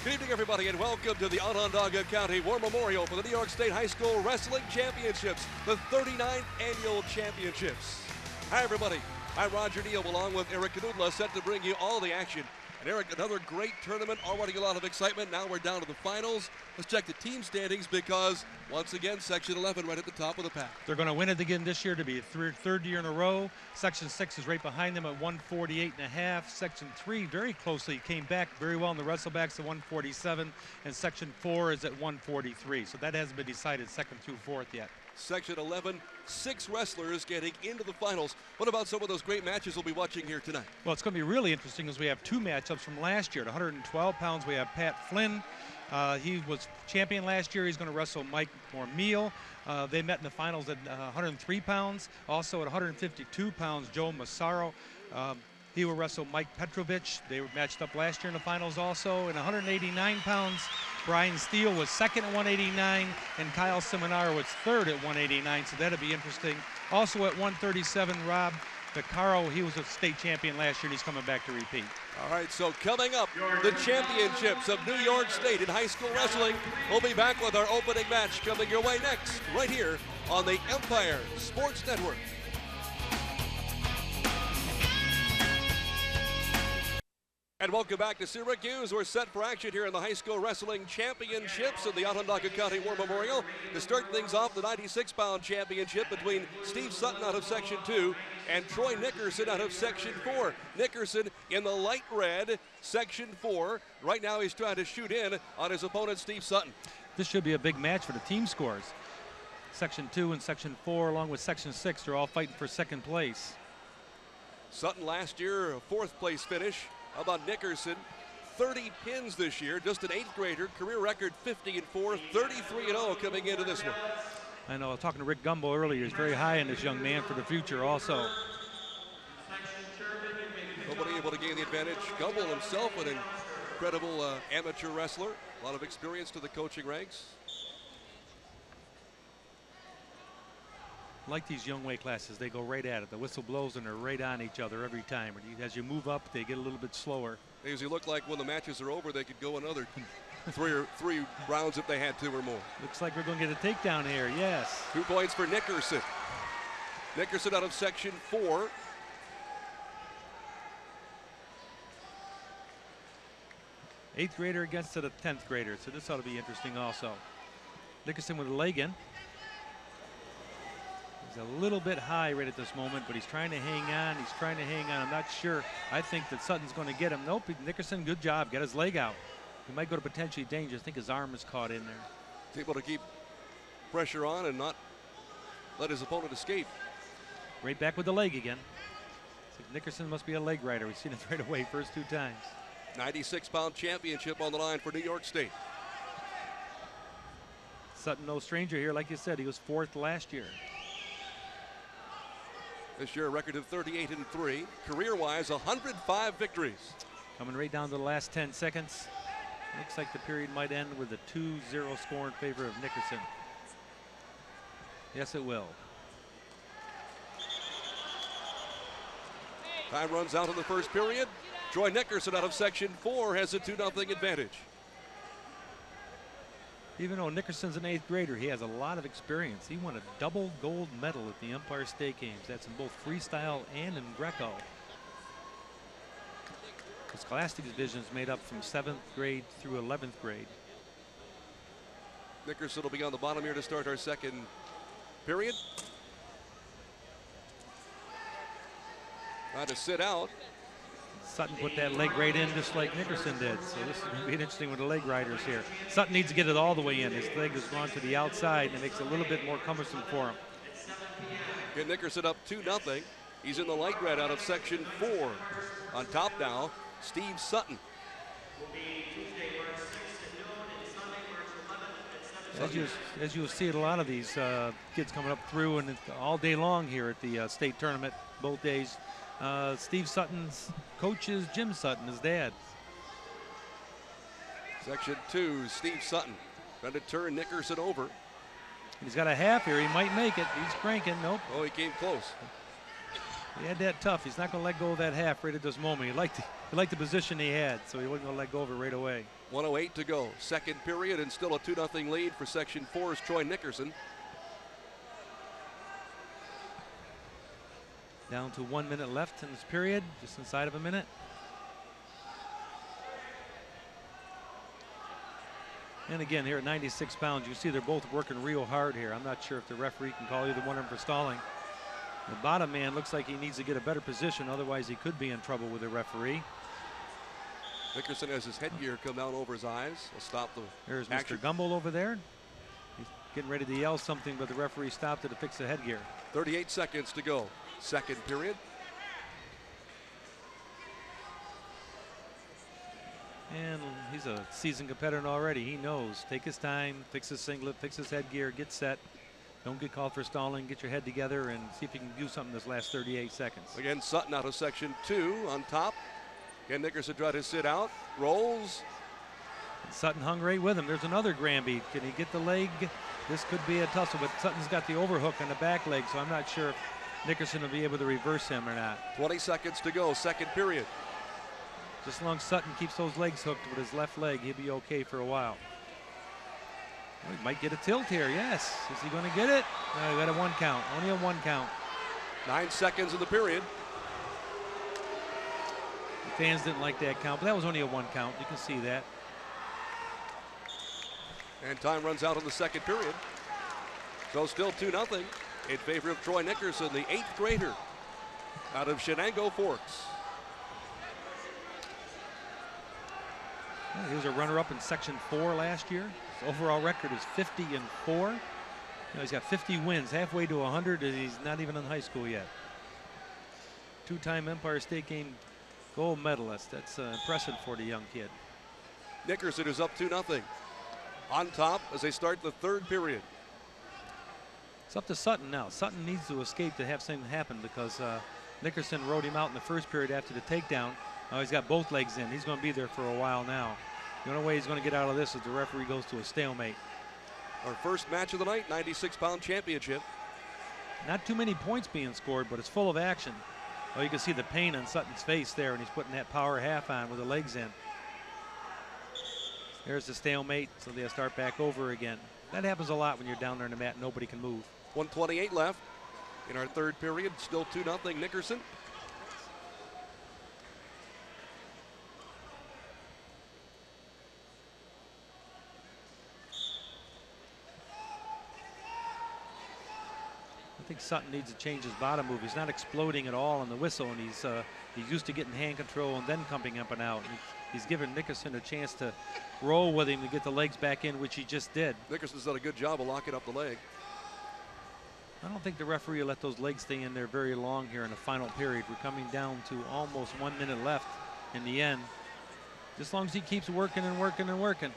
Good evening, everybody, and welcome to the Onondaga County War Memorial for the New York State High School Wrestling Championships, the 39th Annual Championships. Hi, everybody. I'm Roger Neel, along with Erie Knuutila, set to bring you all the action. And Eric, another great tournament, already a lot of excitement. Now we're down to the finals. Let's check the team standings because, once again, Section 11 right at the top of the pack. They're going to win it again this year to be a third year in a row. Section 6 is right behind them at 148.5. Section 3 very closely came back very well in the wrestlebacks at 147. And Section 4 is at 143. So that hasn't been decided second through fourth yet. Section 11, 6 wrestlers getting into the finals. What about some of those great matches we'll be watching here tonight? Well, it's going to be really interesting as we have 2 matchups from last year. At 112 pounds, we have Pat Flynn. He was champion last year. He's going to wrestle Mike Neel. They met in the finals at 103 pounds. Also at 152 pounds, Joe Massaro. He will wrestle Mike Petrovich. They were matched up last year in the finals also. And 189 pounds, Brian Steele was second at 189, and Kyle Seminar was third at 189, so that'll be interesting. Also at 137, Rob Vaccaro, he was a state champion last year, and he's coming back to repeat. All right, so coming up, the championships of New York State in high school wrestling. We'll be back with our opening match coming your way next, right here on the Empire Sports Network. And welcome back to Syracuse. We're set for action here in the high school wrestling championships at the Onondaga County War Memorial. To start things off, the 96-pound championship between Steve Sutton out of Section 2 and Troy Nickerson out of Section 4. Nickerson in the light red, Section 4. Right now he's trying to shoot in on his opponent, Steve Sutton. This should be a big match for the team scores. Section 2 and Section 4, along with Section 6, they're all fighting for second place. Sutton last year, a 4th place finish. How about Nickerson? 30 pins this year, just an 8th grader, career record 50-4, 33-0 coming into this one. I know, I was talking to Rick Gumbo earlier. He's very high in this young man for the future also. Nobody able to gain the advantage. Gumbo himself, an incredible amateur wrestler. A lot of experience to the coaching ranks. Like these young weight classes, they go right at it. The whistle blows and they're right on each other every time. As you move up, they get a little bit slower. They usually look like when the matches are over, they could go another three rounds if they had to or more. Looks like we're going to get a takedown here, yes. 2 points for Nickerson. Nickerson out of Section 4. Eighth grader against a 10th grader, so this ought to be interesting also. Nickerson with a leg in. He's a little bit high right at this moment, but he's trying to hang on. He's trying to hang on. I'm not sure. I think that Sutton's going to get him. Nope, Nickerson, good job. Got his leg out. He might go to potentially danger. I think his arm is caught in there. He's able to keep pressure on and not let his opponent escape. Right back with the leg again. So Nickerson must be a leg rider. We've seen it right away first 2 times. 96-pound championship on the line for New York State. Sutton, no stranger here. Like you said, he was 4th last year. This year, a record of 38-3. Career-wise, 105 victories. Coming right down to the last 10 seconds. Looks like the period might end with a 2-0 score in favor of Nickerson. Yes, it will. Time runs out in the first period. Troy Nickerson out of Section 4 has a 2-0 advantage. Even though Nickerson's an 8th grader, he has a lot of experience. He won a double gold medal at the Empire State Games. That's in both freestyle and in Greco. The Scholastic division is made up from 7th grade through 11th grade. Nickerson will be on the bottom here to start our second period. Trying to sit out. Sutton put that leg right in just like Nickerson did. So this is going to be interesting with the leg riders here. Sutton needs to get it all the way in. His leg has gone to the outside and it makes it a little bit more cumbersome for him. Get Nickerson up 2-0. He's in the light red out of Section 4. On top now, Steve Sutton. As you'll see at a lot of these kids coming up through and all day long here at the state tournament, both days. Steve Sutton's coach is Jim Sutton, his dad. Section 2, Steve Sutton trying to turn Nickerson over. He's got a half here. He might make it. He's cranking. Nope. Oh, he came close. He had that tough. He's not going to let go of that half right at this moment. He liked the position he had, so he wasn't going to let go of it right away. 1:08 to go. Second period, and still a 2-0 lead for Section 4's Troy Nickerson. Down to 1 minute left in this period, just inside of a minute. And again, here at 96 pounds, you see they're both working real hard here. I'm not sure if the referee can call either one of them for stalling. The bottom man looks like he needs to get a better position, otherwise he could be in trouble with the referee. Nickerson has his headgear come down over his eyes. He'll stop the There's action. Mr. Gumbel over there. He's getting ready to yell something, but the referee stopped it to fix the headgear. 38 seconds to go. Second period. And he's a seasoned competitor already. He knows. Take his time, fix his singlet, fix his headgear, get set. Don't get called for stalling. Get your head together and see if you can do something this last 38 seconds. Again, Sutton out of Section 2 on top. Again, Nickerson tried to sit out. Rolls. And Sutton hung right with him. There's another Granby. Can he get the leg? This could be a tussle, but Sutton's got the overhook on the back leg, so I'm not sure if Nickerson will be able to reverse him or not. 20 seconds to go. Second period. Just as long as Sutton keeps those legs hooked with his left leg, he'll be okay for a while. Well, he might get a tilt here, yes. Is he going to get it? No, he got a 1 count, only a 1 count. 9 seconds in the period. The fans didn't like that count, but that was only a 1 count. You can see that. And time runs out in the second period. So still 2-0 in favor of Troy Nickerson, the 8th grader out of Shenango Forks. He was a runner-up in Section 4 last year. His overall record is 50-4. He's got 50 wins, halfway to 100, and he's not even in high school yet. 2-time Empire State Game gold medalist. That's impressive for the young kid. Nickerson is up 2-0. On top as they start the third period. It's up to Sutton now. Sutton needs to escape to have something happen because Nickerson rode him out in the first period after the takedown. Now he's got both legs in. He's going to be there for a while now. The only way he's going to get out of this is the referee goes to a stalemate. Our first match of the night, 96-pound championship. Not too many points being scored, but it's full of action. Oh, you can see the pain on Sutton's face there, and he's putting that power half on with the legs in. There's the stalemate, so they'll start back over again. That happens a lot when you're down there in the mat and nobody can move. 1:28 left in our third period. Still 2-0 Nickerson. I think Sutton needs to change his bottom move. He's not exploding at all on the whistle, and he's used to getting hand control and then coming up and out. And he's given Nickerson a chance to roll with him to get the legs back in, which he just did. Nickerson's done a good job of locking up the leg. I don't think the referee will let those legs stay in there very long here in the final period. We're coming down to almost 1 minute left in the end. Just as long as he keeps working and working and working.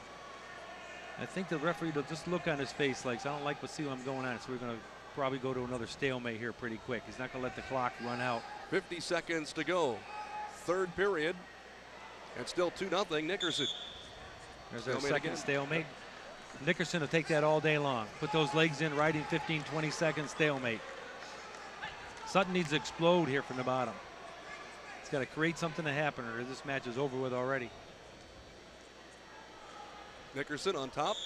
I think the referee will just look on his face like, I don't like what I'm going on, so we're going to probably go to another stalemate here pretty quick. He's not going to let the clock run out. 50 seconds to go. Third period. And still 2-0 Nickerson. There's our second stalemate. Nickerson will take that all day long. Put those legs in, riding 15, 20 seconds stalemate. Sutton needs to explode here from the bottom. He's got to create something to happen or this match is over with already. Nickerson on top.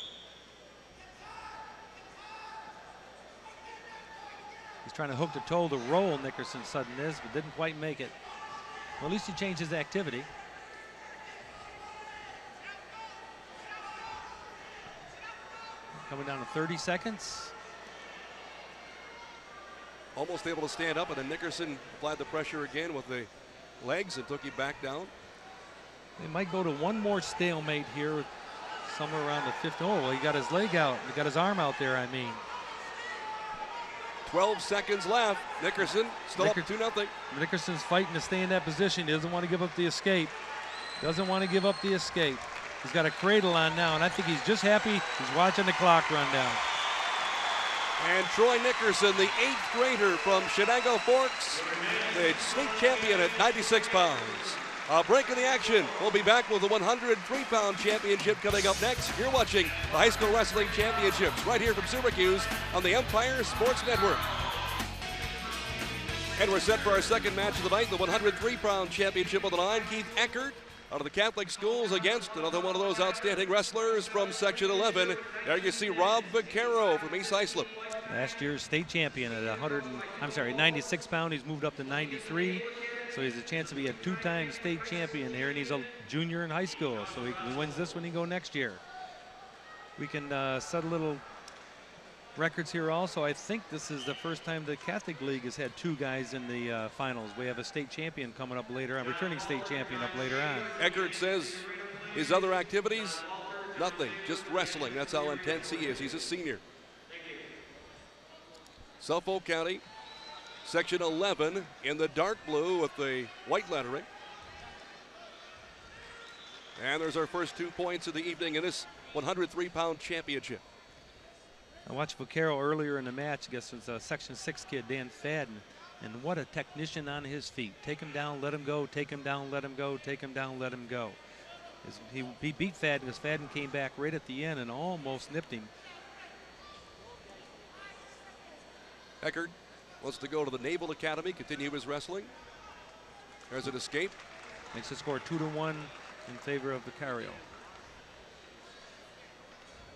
He's trying to hook the toe to roll, Nickerson Sutton is, but didn't quite make it. Well, at least he changed his activity. Coming down to 30 seconds. Almost able to stand up, and then Nickerson applied the pressure again with the legs and took him back down. They might go to one more stalemate here, somewhere around the 50. Oh, well, he got his leg out. He got his arm out there, I mean. 12 seconds left. Nickerson still up 2-0. Nickerson's fighting to stay in that position. He doesn't want to give up the escape. Doesn't want to give up the escape. He's got a cradle on now, and I think he's just happy he's watching the clock run down. And Troy Nickerson, the 8th grader from Shenango Forks, the state champion at 96 pounds. A break in the action. We'll be back with the 103-pound championship coming up next. You're watching the High School Wrestling Championships right here from Syracuse on the Empire Sports Network. And we're set for our second match of the night, the 103-pound championship on the line. Keith Eckert out of the Catholic schools against another one of those outstanding wrestlers from Section 11. There you see Rob Vaccaro from East Islip. Last year's state champion at 96 pound. He's moved up to 93. So he has a chance to be a two-time state champion here, and he's a junior in high school. So he wins this one, he go next year. We can set a little records here also. I think this is the first time the Catholic League has had two guys in the finals. We have a state champion coming up later on, returning state champion up later on. Eckert says his other activities, nothing, just wrestling. That's how intense he is. He's a senior. Suffolk County, Section 11 in the dark blue with the white lettering. And there's our first 2 points of the evening in this 103-pound championship. I watched Vaccaro earlier in the match against a Section 6 kid, Dan Fadden, and what a technician on his feet. Take him down, let him go, take him down, let him go, take him down, let him go. He beat Fadden because Fadden came back right at the end and almost nipped him. Eckert wants to go to the Naval Academy, continue his wrestling. There's an escape. Makes the score 2-1 in favor of Vaccaro.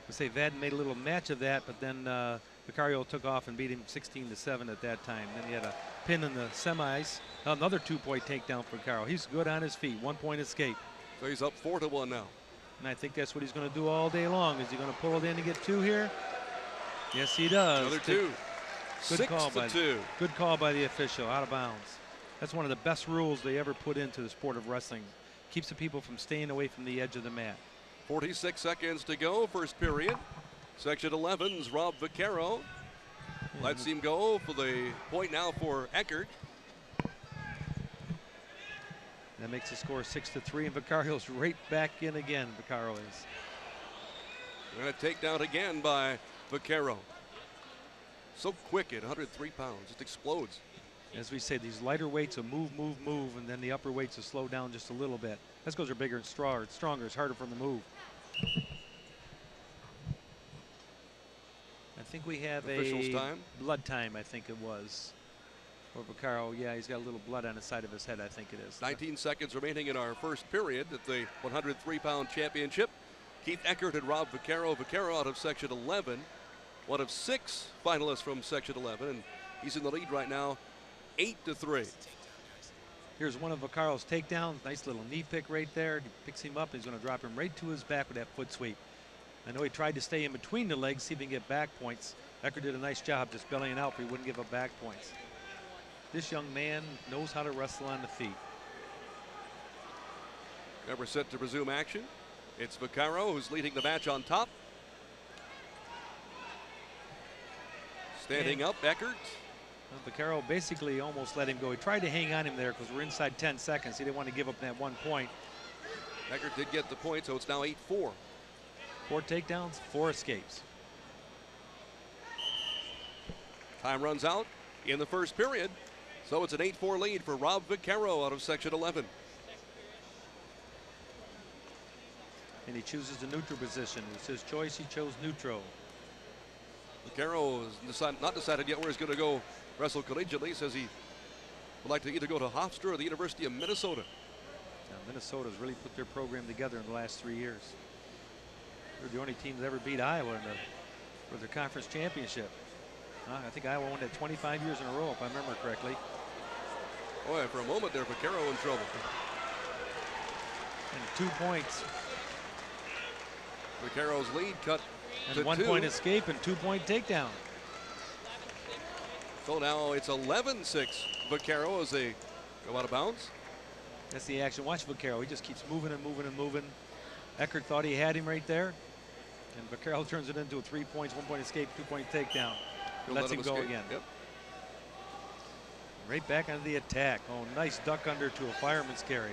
I say Vadden made a little match of that, but then Vaccaro took off and beat him 16-7 at that time. Then he had a pin in the semis. Another 2-point takedown for Vaccaro. He's good on his feet. 1-point escape. So he's up 4-1 now. And I think that's what he's going to do all day long. Is he going to pull it in and get two here? Yes, he does. Another two. Good call by the official, out of bounds. That's one of the best rules they ever put into the sport of wrestling. Keeps the people from staying away from the edge of the mat. 46 seconds to go, first period. Section 11's Rob Vaccaro. Let's him go for the point now for Eckert. That makes the score 6-3, and Vaccaro's right back in again. Vaccaro is. And a takedown again by Vaccaro. So quick at 103 pounds, just explodes. As we say, these lighter weights will move, and then the upper weights will slow down just a little bit. That's because they're bigger and stronger. It's harder for them to move. I think we have Official's time. Blood time, I think it was. For Vaccaro, yeah, he's got a little blood on the side of his head, I think it is. 19 seconds remaining in our first period at the 103-pound championship. Keith Eckert and Rob Vaccaro. Vaccaro out of Section 11. One of 6 finalists from Section 11, and he's in the lead right now, 8-3. Here's one of Vaccaro's takedowns. Nice little knee pick right there. He picks him up. He's going to drop him right to his back with that foot sweep. I know he tried to stay in between the legs, see if he can get back points. Eckert did a nice job just bellying out, but he wouldn't give up back points. This young man knows how to wrestle on the feet. Never set to resume action. It's Vaccaro who's leading the match on top. Standing up, Eckert. Vaccaro basically almost let him go. He tried to hang on him there because we're inside 10 seconds. He didn't want to give up that 1 point. Eckert did get the point, so it's now 8-4. 4 takedowns, 4 escapes. Time runs out in the first period, so it's an 8-4 lead for Rob Vaccaro out of Section 11. And he chooses the neutral position. It's his choice. He chose neutral. Vaccaro has not decided yet where he's going to go wrestle collegiately. Says he would like to either go to Hofstra or the University of Minnesota. Now, Minnesota's really put their program together in the last 3 years. They're the only team that ever beat Iowa for their conference championship. I think Iowa won it 25 years in a row, if I remember correctly. Boy, for a moment there, Vaccaro in trouble. And 2 points. Vaccaro's lead cut and 1 point escape and 2-point takedown. So now it's 11-6. Vaccaro as they go out of bounds. That's the action. Watch Vaccaro. He just keeps moving and moving and moving. Eckert thought he had him right there. And Vaccaro turns it into a 3 points, 1 point escape, 2-point takedown. Lets him go again. Yep. Right back on the attack. Oh, nice duck under to a fireman's carry.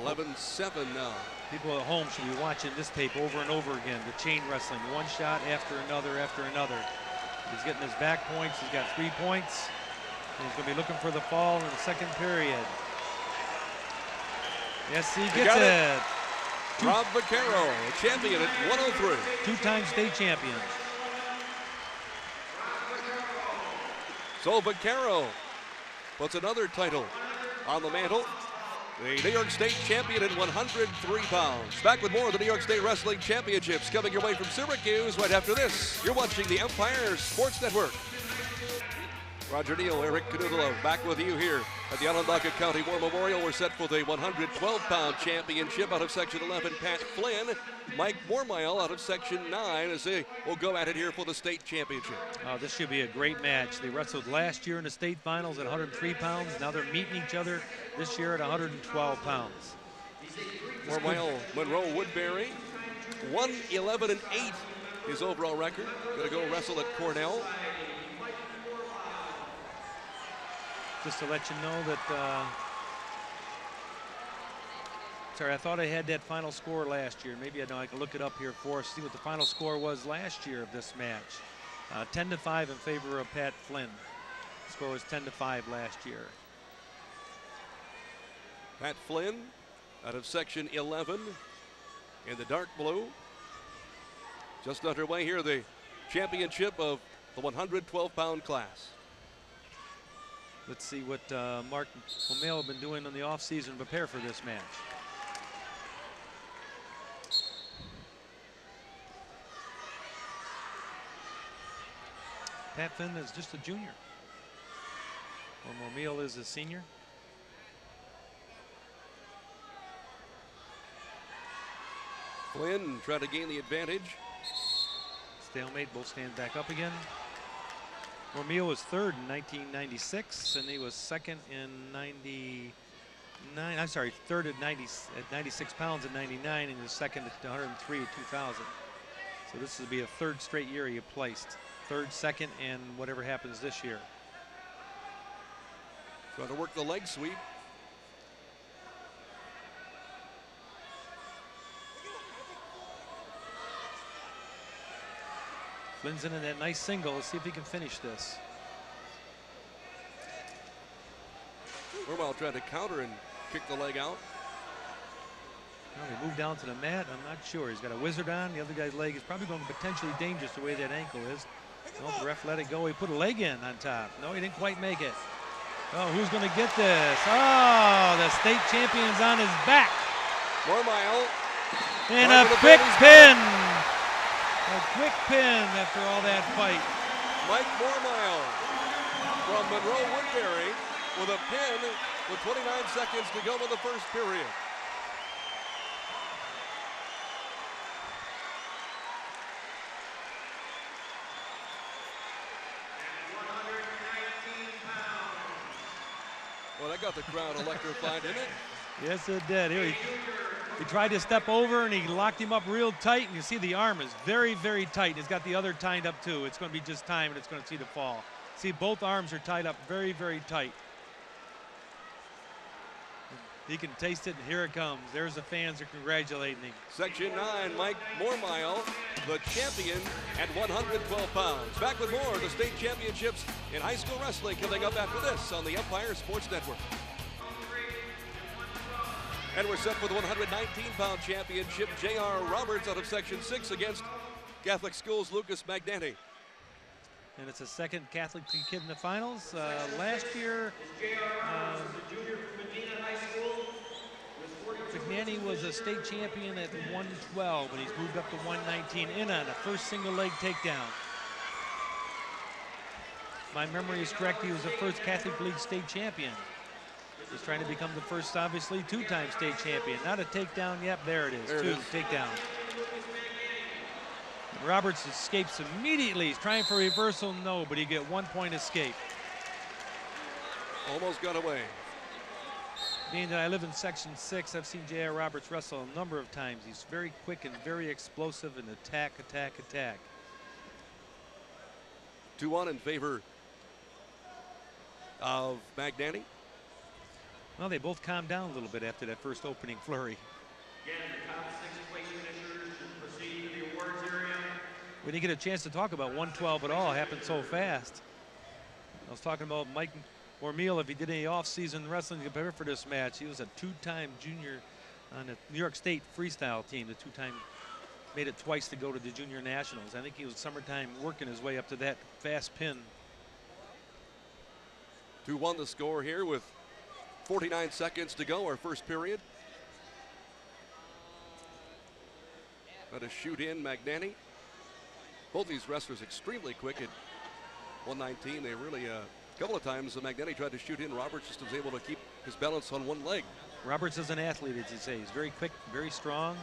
11-7 now. People at home should be watching this tape over and over again. The chain wrestling, one shot after another after another. He's getting his back points. He's got 3 points. And he's going to be looking for the fall in the second period. Yes, he gets it. Rob Vaccaro, champion at 103. 2-time state champion. So Vaccaro puts another title on the mantle. The New York State champion in 103 pounds. Back with more of the New York State Wrestling Championships coming your way from Syracuse right after this. You're watching the Empire Sports Network. Roger Neel, Erie Knuutila, back with you here at the Onondaga County War Memorial. We're set for the 112-pound championship out of Section 11. Pat Flynn, Mike Mormile out of Section 9 as they will go at it here for the state championship. This should be a great match. They wrestled last year in the state finals at 103 pounds. Now they're meeting each other this year at 112 pounds. Mormile, Monroe Woodbury, 1-11-8 his overall record. Going to go wrestle at Cornell. Just to let you know that, sorry, I thought I had that final score last year. Maybe I know I can look it up here for us, see what the final score was last year of this match. 10-5 in favor of Pat Flynn. The score was 10-5 last year. Pat Flynn out of Section 11 in the dark blue. Just underway here, the championship of the 112-pound class. Let's see what Mark O'Male have been doing in the offseason to prepare for this match. Pat Flynn is just a junior. O'Male is a senior. Flynn trying to gain the advantage. Stalemate, both stand back up again. O'Male was third in 1996, and he was second in 99. I'm sorry, third at 96 pounds in 99, and he was second at 103 at 2000. So this will be a third straight year he placed. Third, second, and whatever happens this year. Trying to work the leg sweep. Flynn's in that nice single. Let's see if he can finish this. Mormile tried to counter and kick the leg out. Well, he moved down to the mat. I'm not sure. He's got a wizard on. The other guy's leg is probably going to be potentially dangerous the way that ankle is. No, the ref let it go. He put a leg in on top. No, he didn't quite make it. Oh, who's going to get this? Oh, the state champion's on his back. Mormile. And a quick pin. A quick pin after all that fight. Mike Mormile from Monroe Woodbury with a pin with 29 seconds to go in the first period. Well, that got the crowd electrified, didn't it? Yes, it did. He tried to step over, and he locked him up real tight, and you see the arm is very, very tight. He's got the other tied up, too. It's going to be just time, and it's going to see the fall. See, both arms are tied up very, very tight. He can taste it, and here it comes. There's the fans are congratulating him. Section 9, Mike Mormile, the champion at 112 pounds. Back with more of the state championships in high school wrestling coming up after this on the Empire Sports Network. And we're set for the 119-pound championship. J.R. Roberts out of Section 6 against Catholic Schools' Lucas Magnani. And it's a second Catholic kid in the finals. Last year, Magnani was a state champion at 112, and he's moved up to 119 in on a first single leg takedown. My memory is correct, he was the first Catholic League state champion. He's trying to become the first, obviously, two-time state champion. Not a takedown yet. There it is. There it is. Takedown. Roberts escapes immediately. He's trying for reversal. No, but he get 1 point escape. Almost got away. Being that I live in Section 6, I've seen J.R. Roberts wrestle a number of times. He's very quick and very explosive in attack, attack, attack. 2-1 in favor of Magnani. Well, they both calmed down a little bit after that first opening flurry. Again, the top 6 place finishers proceed to the awards area. We didn't get a chance to talk about 112 at all. It happened so fast. I was talking about Mike O'Male, if he did any off-season wrestling to prepare for this match. He was a two-time junior on the New York State freestyle team. The two-time made it twice to go to the junior nationals. I think he was summertime working his way up to that fast pin. 2-1 the score here with 49 seconds to go, our first period. Got a shoot in, Magnani. Both these wrestlers extremely quick at 119. They really, a couple of times, Magnani tried to shoot in. Roberts just was able to keep his balance on one leg. Roberts is an athlete, as you say. He's very quick, very strong,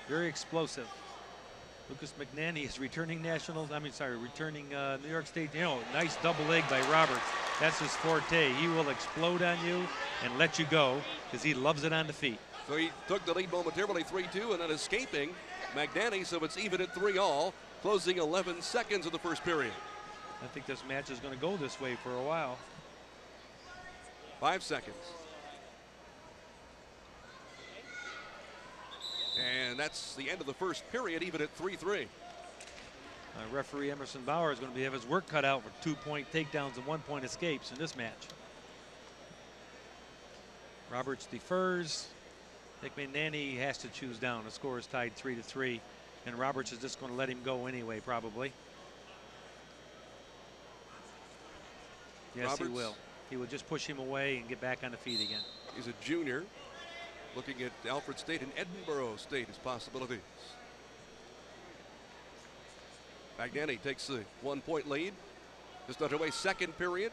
very explosive. Lucas Magnani is returning returning New York State. You know, nice double leg by Roberts. That's his forte. He will explode on you and let you go because he loves it on the feet. So he took the lead momentarily, 3-2, and then escaping Magnani, so it's even at 3-all, closing 11 seconds of the first period. I think this match is going to go this way for a while. 5 seconds. And that's the end of the first period, even at 3-3. Referee Emerson Bauer is going to have his work cut out for 2-point takedowns and 1-point escapes in this match. Roberts defers. Nick Magnani has to choose down. The score is tied 3-3, and Roberts is just going to let him go anyway, probably. Yes, Roberts, he will. He will just push him away and get back on the feet again. He's a junior, looking at Alfred State and Edinburgh State as possibilities. Magnani takes the 1-point lead. Just underway, second period.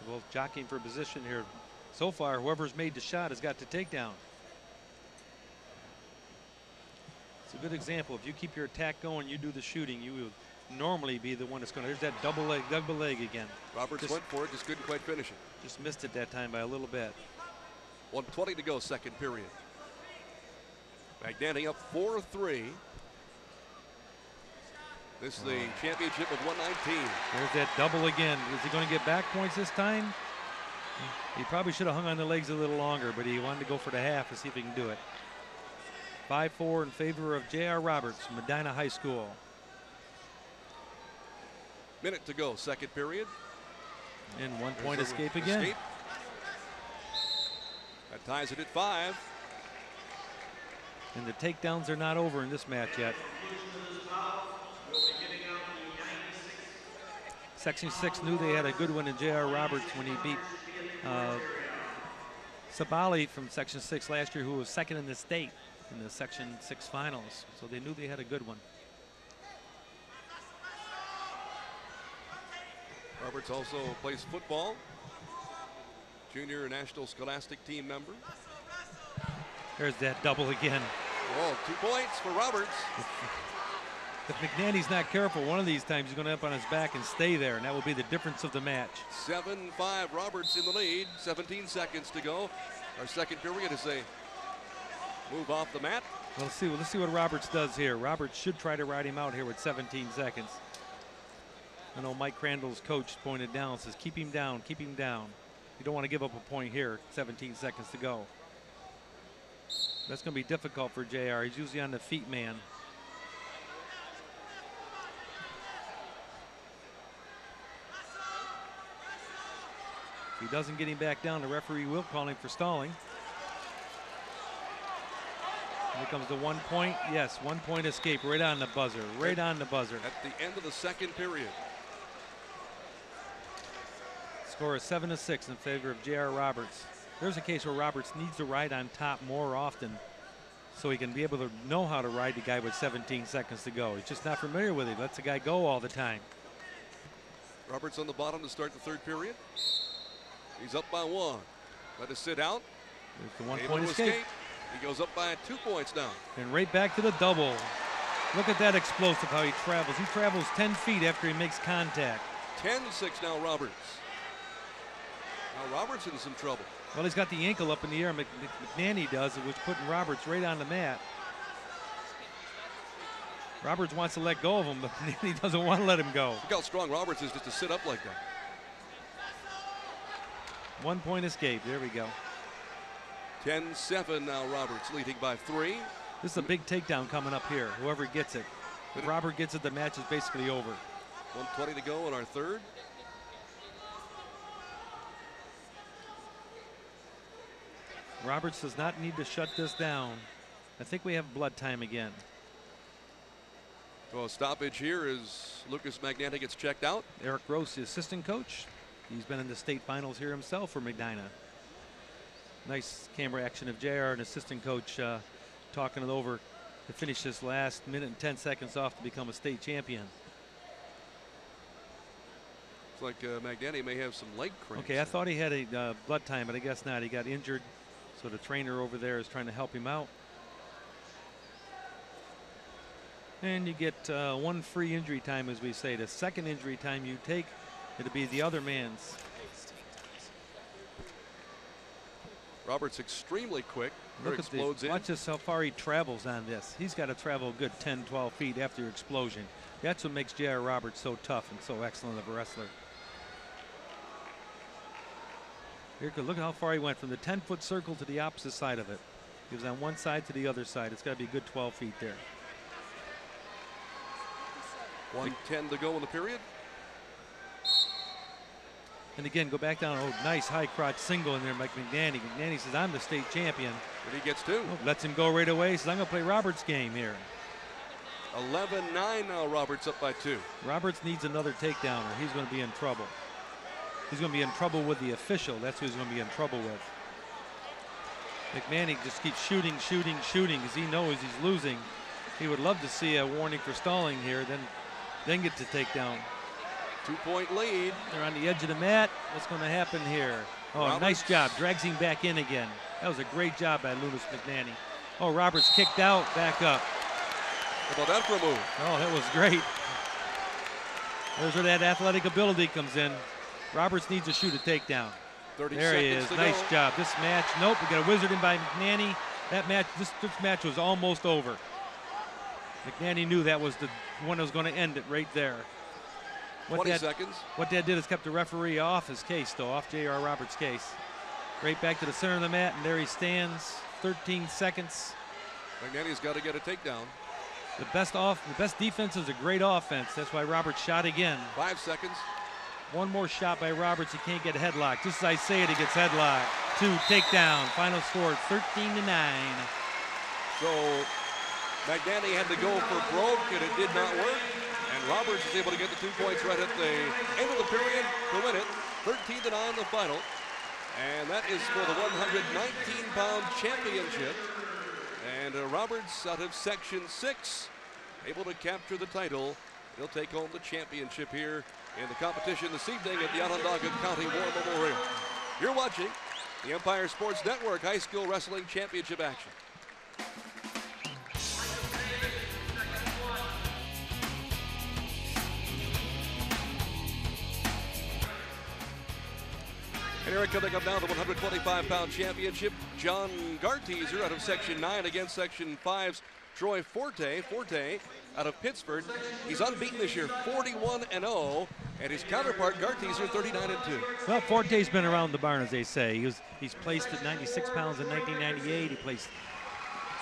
Both jockeying for position here. So far, whoever's made the shot has got the takedown. It's a good example. If you keep your attack going, you do the shooting, you will normally be the one that's going to. There's that double leg again. Roberts went for it, just couldn't quite finish it. Just missed it that time by a little bit. 1:20 to go, second period. Magnani up 4-3. This is the championship of 119. There's that double again. Is he going to get back points this time? He probably should have hung on the legs a little longer, but he wanted to go for the half to see if he can do it. 5-4 in favor of J.R. Roberts, Medina High School. Minute to go, second period. And 1-point escape again. That ties it at 5. And the takedowns are not over in this match yet. Section 6 knew they had a good one in J.R. Roberts when he beat Sabali from Section 6 last year, who was second in the state in the Section 6 finals. So they knew they had a good one. Roberts also plays football. Junior National Scholastic team member. There's that double again. Oh, 2 points for Roberts. If McNanny's not careful, one of these times he's going to end up on his back and stay there, and that will be the difference of the match. 7-5, Roberts in the lead. 17 seconds to go. Our second period as they move off the mat. Well, let's see what Roberts does here. Roberts should try to ride him out here with 17 seconds. I know Mike Crandall's coach pointed down, says keep him down, keep him down. You don't want to give up a point here, 17 seconds to go. That's going to be difficult for JR. He's usually on the feet man. If he doesn't get him back down, the referee will call him for stalling. Here comes the 1 point. Yes, 1 point escape right on the buzzer. Right on the buzzer. At the end of the second period. Score is 7-6 in favor of J.R. Roberts. There's a case where Roberts needs to ride on top more often so he can be able to know how to ride the guy with 17 seconds to go. He's just not familiar with it. He lets the guy go all the time. Roberts on the bottom to start the third period. He's up by 1. Let us sit out. There's the 1 point escape. He goes up by 2 points now. And right back to the double. Look at that explosive how he travels. He travels 10 feet after he makes contact. 10-6 now, Roberts. Now Roberts in some trouble. Well, he's got the ankle up in the air. McNanny does, which putting Roberts right on the mat. Roberts wants to let go of him, but McNanny doesn't want to let him go. Look how strong Roberts is just to sit up like that. 1 point escape. There we go. 10-7 now, Roberts leading by 3. This is a big takedown coming up here. Whoever gets it. If Robert gets it, the match is basically over. 1:20 to go in our third. Roberts does not need to shut this down. I think we have blood time again. Well, stoppage here as Lucas Magnani gets checked out. Eric Gross, the assistant coach. He's been in the state finals here himself for Medina. Nice camera action of JR, an assistant coach, talking it over to finish this last minute and 10 seconds off to become a state champion. It's like Magnani may have some leg cramps. Okay, I thought he had a blood time, but I guess not. He got injured, so the trainer over there is trying to help him out. And you get one free injury time, as we say. The second injury time you take, it'll be the other man's. Roberts extremely quick. Look at Explodes this. in. Watch this, how far he travels on this. He's got to travel a good 10, 12 feet after your explosion. That's what makes J.R. Roberts so tough and so excellent of a wrestler. Here, look at how far he went from the 10-foot circle to the opposite side of it. He was on one side to the other side. It's got to be a good 12 feet there. 1:10 to go in the period. And again, go back down. Oh, nice high crotch single in there, Mike McNanny. McNanny says, I'm the state champion. And he gets two. Oh, lets him go right away. He says, I'm going to play Roberts' game here. 11-9 now. Roberts up by 2. Roberts needs another takedown or he's going to be in trouble. He's going to be in trouble with the official. That's who he's going to be in trouble with. McNanny just keeps shooting because he knows he's losing. He would love to see a warning for stalling here, then get to takedown. 2-point lead. They're on the edge of the mat. What's going to happen here? Oh, Roberts. Nice job. Drags him back in again. That was a great job by Lucas McNanny. Oh, Roberts kicked out, back up. How about that for a move? Oh, that was great. There's where that athletic ability comes in. Roberts needs to shoot a takedown. 30 There he seconds is. to Nice go. job. This match, nope, we got a wizard in by McNanny. That match, this match was almost over. McNanny knew that was the one that was going to end it right there. 20 seconds. What that did is kept the referee off his case, though, off J.R. Roberts' case. Right back to the center of the mat, and there he stands. 13 seconds. McNanny's got to get a takedown. The best defense is a great offense. That's why Roberts shot again. 5 seconds. One more shot by Roberts. He can't get headlocked. Just as I say it, he gets headlocked. 2 takedown. Final score 13-9. So McNanny had to go for broke, and it did not work. And Roberts was able to get the 2 points right at the end of the period to win it. 13-9 the final. And that is for the 119-pound championship. And Roberts out of Section 6, able to capture the title. He'll take home the championship here in the competition this evening at the Onondaga County War Memorial. You're watching the Empire Sports Network High School Wrestling Championship action. And here it coming up now, the 125-pound championship. John Garteezer out of Section 9 against Section 5's Troy Forte. Forte out of Pittsburgh. He's unbeaten this year, 41-0. And his counterpart, Garteezer, 39-2. Well, Forte's been around the barn, as they say. He's placed at 96 pounds in 1998. He placed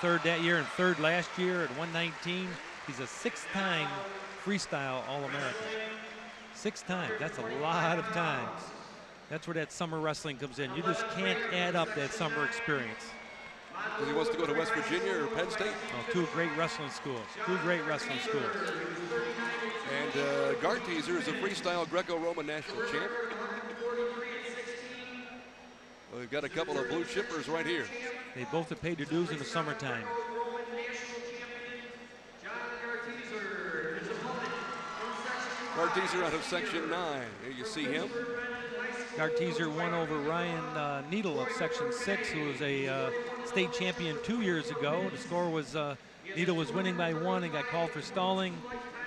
third that year and third last year at 119. He's a 6-time freestyle All-American. 6 times. That's a lot of times. That's where that summer wrestling comes in. You just can't add up that summer experience. Because he wants to go to West Virginia or Penn State. Oh, 2 great wrestling schools. 2 great wrestling schools. And Garteezer is a freestyle Greco-Roman national champ. Well, we've got a couple of blue chippers right here. They both have paid their dues in the summertime. Garteezer out of Section 9. There you see him. Garteezer won over Ryan Neel of Section 6, who was a state champion 2 years ago. The score was Neel was winning by 1 and got called for stalling.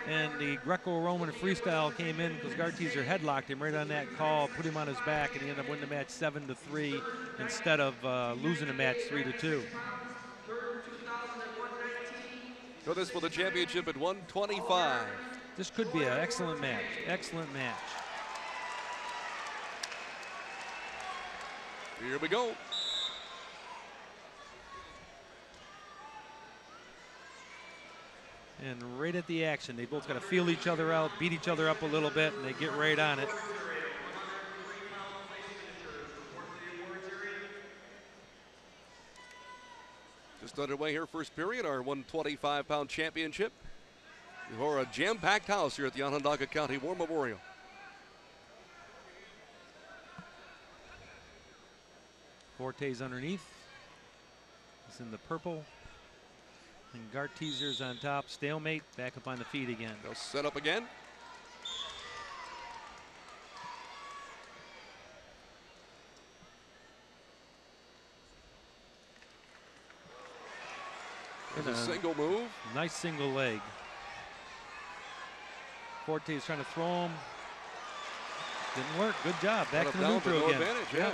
And the Greco-Roman freestyle came in because Garteezer headlocked him right on that call, put him on his back, and he ended up winning the match 7-3 instead of losing the match 3-2. So this for the championship at 125. This could be an excellent match. Excellent match. Here we go. And right at the action, they both got to feel each other out, beat each other up a little bit, and they get right on it. Just underway here, first period, our 125-pound championship. for a jam-packed house here at the Onondaga County War Memorial. Forte's underneath. He's in the purple. And Garteezer's on top. Stalemate. Back up on the feet again. They'll set up again. There's a single move. Nice single leg. Forte is trying to throw him. Didn't work. Good job. Back to the neutral no again. Advantage, yeah.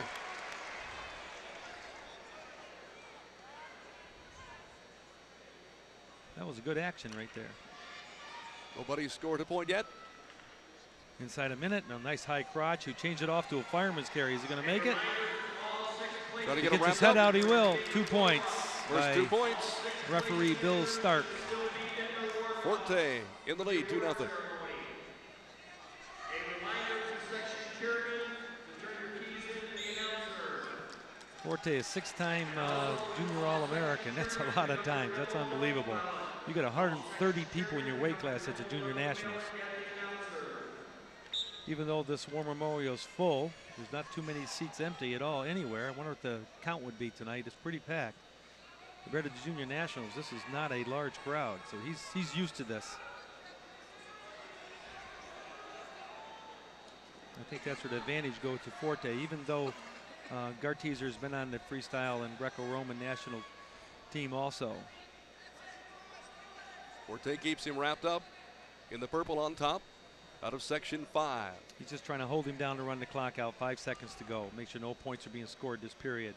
That was a good action right there. Nobody's scored a point yet. Inside a minute. And a nice high crotch who changed it off to a fireman's carry. Is he going to make it? Trying to get Gets him his wrapped head up. out. He will. 2 points. First 2 points. Referee Bill Stark. Forte in the lead, 2-0. Forte is 6-time junior All-American. That's a lot of times. That's unbelievable. You got 130 people in your weight class at the Junior Nationals. Even though this War Memorial is full, there's not too many seats empty at all anywhere. I wonder what the count would be tonight. It's pretty packed. Compared to the Junior Nationals, this is not a large crowd, so he's used to this. I think that's where the advantage goes to Forte, even though Garteezer's been on the freestyle and Greco-Roman national team also. Forte keeps him wrapped up in the purple on top out of section 5. He's just trying to hold him down to run the clock out. 5 seconds to go. Make sure no points are being scored this period.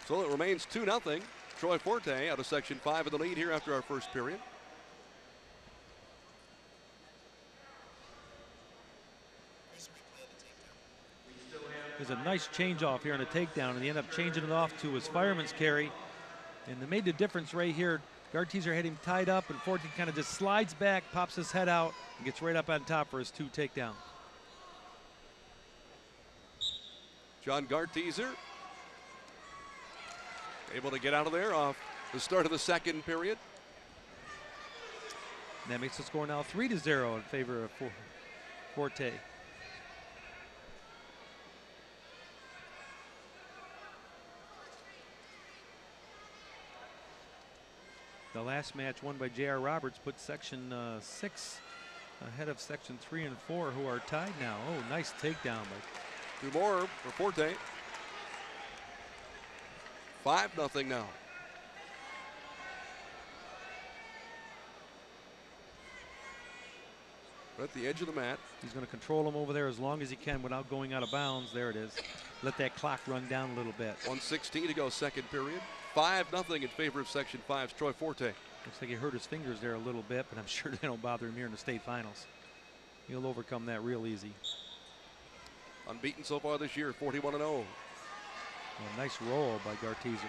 So it remains 2-0. Troy Forte out of section 5 in the lead here after our first period. There's a nice change off here on a takedown, and he ended up changing it off to his fireman's carry. And they made the difference right here. Garteezer had him tied up, and Forte kind of just slides back, pops his head out, and gets right up on top for his 2 takedown. John Garteezer able to get out of there off the start of the second period. And that makes the score now 3-0 in favor of Forte. The last match won by J.R. Roberts put section 6 ahead of section 3 and 4, who are tied now. Oh, nice takedown. 2 more for Forte. 5-0 now. We're at the edge of the mat. He's going to control him over there as long as he can without going out of bounds. There it is. Let that clock run down a little bit. 1:16 to go, second period. 5-0 in favor of section 5's Troy Forte. Looks like he hurt his fingers there a little bit, but I'm sure they don't bother him here in the state finals. He'll overcome that real easy. Unbeaten so far this year, 41-0. A nice roll by Garteezer.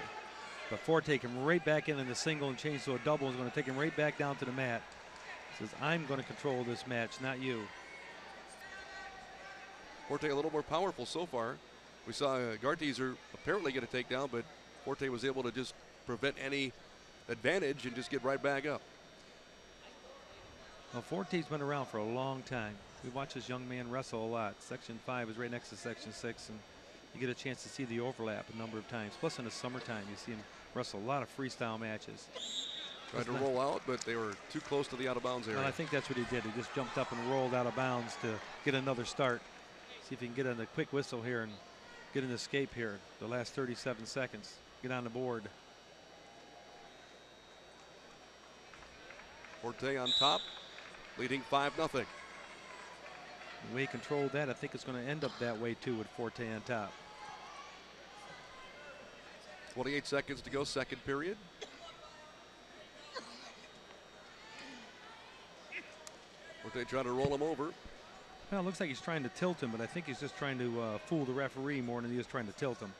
But Forte came right back in the single and changed to a double. Is going to take him right back down to the mat. Says, I'm going to control this match, not you. Forte a little more powerful so far. We saw Garteezer apparently get a takedown, but Forte was able to just prevent any advantage and just get right back up. Well, Forte's been around for a long time. We watch this young man wrestle a lot. Section 5 is right next to section 6, and you get a chance to see the overlap a number of times. Plus in the summertime, you see him wrestle a lot of freestyle matches. Tried to roll out, but they were too close to the out-of-bounds area. Well, I think that's what he did. He just jumped up and rolled out of bounds to get another start. See if he can get on a quick whistle here and get an escape here. The last 37 seconds. Get on the board. Forte on top, leading 5-0. The way he controlled that, I think it's going to end up that way too with Forte on top. 28 seconds to go, second period. Forte trying to roll him over. Well, it looks like he's trying to tilt him, but I think he's just trying to fool the referee more than he is trying to tilt him.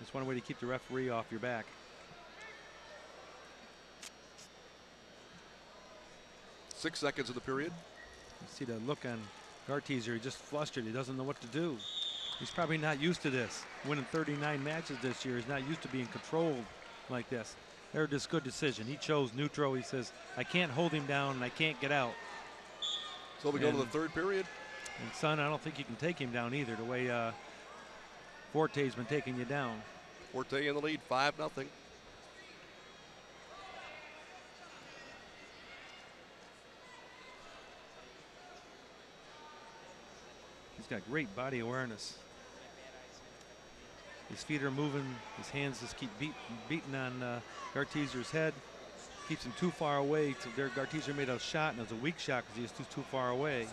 It's one way to keep the referee off your back. Six seconds of the period. You see the look on Garteezer. He just flustered. He doesn't know what to do. He's probably not used to this. Winning 39 matches this year. He's not used to being controlled like this. They're just good decision. He chose neutral. He says, I can't hold him down and I can't get out. So we go to the third period. And son, I don't think you can take him down either, the way Forte's been taking you down. Forte in the lead, 5-0. He's got great body awareness. His feet are moving. His hands just keep beating on Gartizer's head. Keeps him too far away. Gartizer made a shot, and it was a weak shot because he was too far away.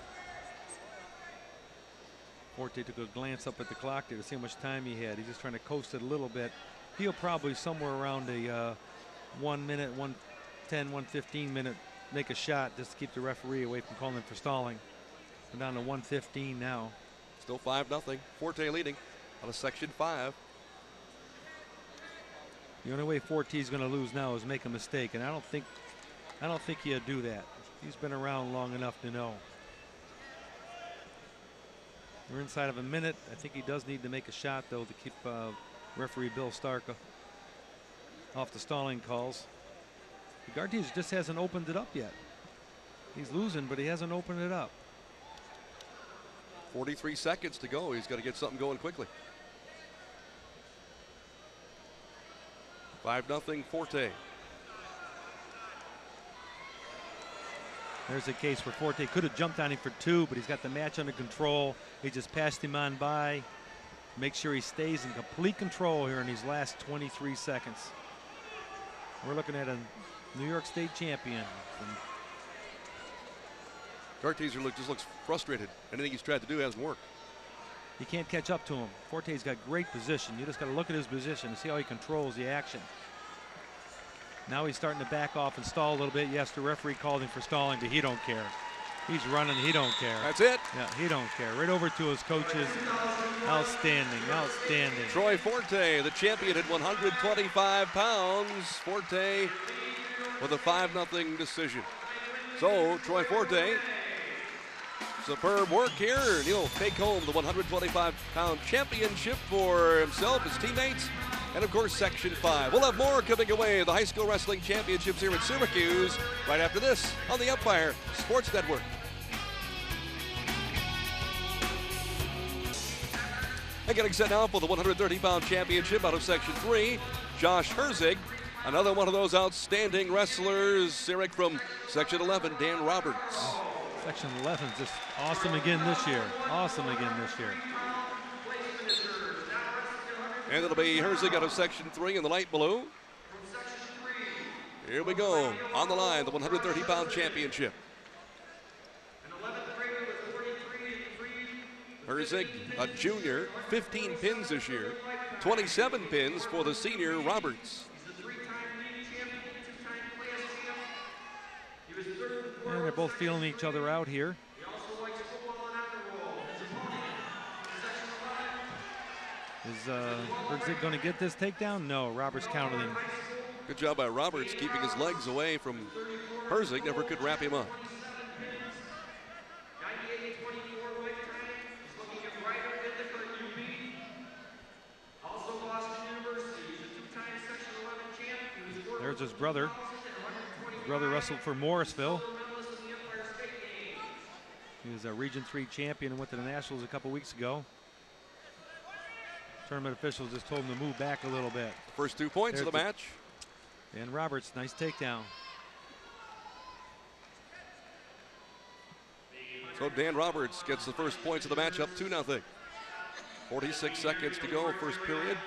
Forte took a glance up at the clock there to see how much time he had. He's just trying to coast it a little bit. He'll probably somewhere around a 1 minute, 1:10, 1:15 minute make a shot just to keep the referee away from calling him for stalling. We're down to 1:15 now. Still 5-0. Forte leading out of Section 5. The only way Forte's going to lose now is make a mistake, and I don't think he'll do that. He's been around long enough to know. We're inside of a minute. I think he does need to make a shot, though, to keep referee Bill Stark off the stalling calls. Gartizer just hasn't opened it up yet. He's losing, but he hasn't opened it up. 43 seconds to go. He's got to get something going quickly. 5-0 Forte. There's a case where Forte could have jumped on him for 2, but he's got the match under control. He just passed him on by. Make sure he stays in complete control here in these last 23 seconds. We're looking at a New York State champion. Gartizer just looks frustrated. Anything he's tried to do hasn't worked. He can't catch up to him. Forte's got great position. You just got to look at his position and see how he controls the action. Now he's starting to back off and stall a little bit. Yes, the referee called him for stalling, but he don't care. He's running, he don't care. That's it. Yeah, he don't care. Right over to his coaches. Outstanding, outstanding. Troy Forte, the champion at 125 pounds. Forte with a 5-0 decision. So Troy Forte, superb work here. He'll take home the 125-pound championship for himself, his teammates, and of course Section 5. We'll have more coming away, the high school wrestling championships here in Syracuse, right after this on the Empire Sports Network. And getting set now for the 130-pound championship out of Section 3, Josh Herzig, another one of those outstanding wrestlers. Eric from Section 11, Dan Roberts. Section 11 is just awesome again this year. Awesome again this year. And it'll be Herzig out of Section 3 in the light blue. Here we go. On the line, the 130-pound championship. Herzig, a junior, 15 pins this year. 27 pins for the senior Roberts. And they're both feeling each other out here. Is Herzig going to get this takedown? No, Roberts counted him. Good job by Roberts keeping his legs away from Herzig. Never could wrap him up. There's his brother. His brother wrestled for Morrisville. He was a Region 3 champion and went to the Nationals a couple weeks ago. Tournament officials just told him to move back a little bit. First 2 points of the match. And Roberts, nice takedown. So Dan Roberts gets the first points of the match, up 2-0. 46 seconds to go, first period.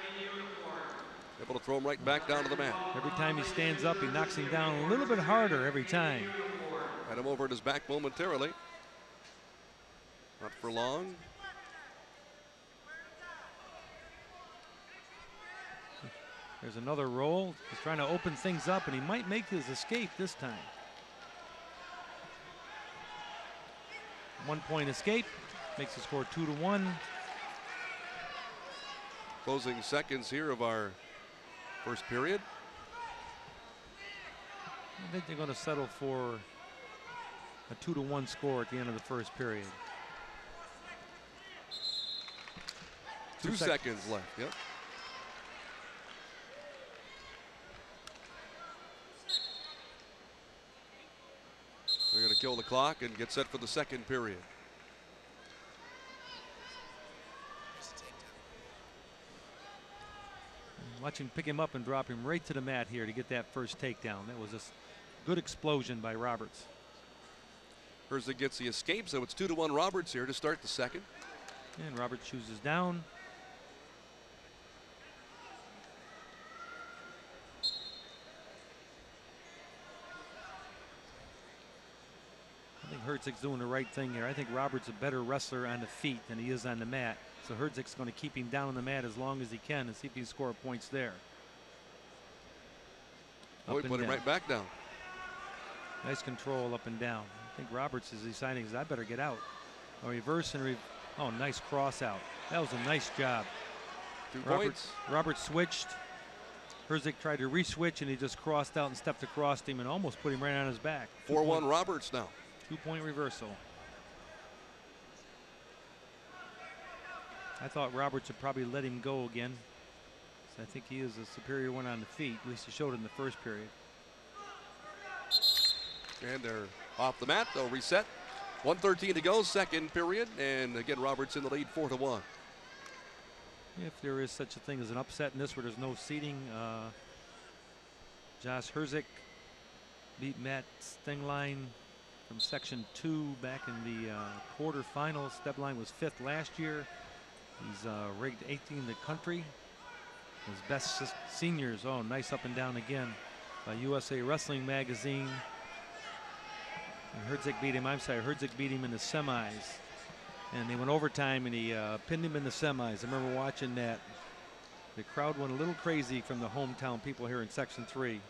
Able to throw him right back down to the mat. Every time he stands up, he knocks him down a little bit harder every time. Had him over at his back momentarily. Not for long. There's another roll. He's trying to open things up, and he might make his escape this time. 1 point escape. Makes the score 2-1. Closing seconds here of our first period. I think they're going to settle for a 2-1 score at the end of the first period. 2 seconds left. Yep. kill the clock and get set for the second period. Watch him pick him up and drop him right to the mat here to get that first takedown. That was a good explosion by Roberts. Herzig gets the escape, so it's 2-1 Roberts here to start the second. And Roberts chooses down. I think Herzig's doing the right thing here. I think Roberts is a better wrestler on the feet than he is on the mat. So Herzig's going to keep him down on the mat as long as he can and see if he can score points there. Oh, he put him right back down. Nice control up and down. I think Roberts is deciding I better get out. A reverse and oh, nice cross out. That was a nice job. 2 points. Roberts switched. Herzig tried to re-switch and he just crossed out and stepped across him and almost put him right on his back. 4-1 Roberts now. 2-point reversal. I thought Roberts would probably let him go again. So I think he is a superior one on the feet. At least he showed it in the first period. And they're off the mat. They'll reset. 1:13 to go, second period. And again, Roberts in the lead, 4-1. If there is such a thing as an upset in this where there's no seating, Josh Herzig beat Matt Stenglein from Section 2 back in the quarterfinals. Stenglein was 5th last year. He's ranked 18th in the country. His best seniors, oh, nice up and down again by USA Wrestling Magazine. And Herzig beat him, Herzig beat him in the semis. And they went overtime and he pinned him in the semis. I remember watching that. The crowd went a little crazy from the hometown people here in Section 3.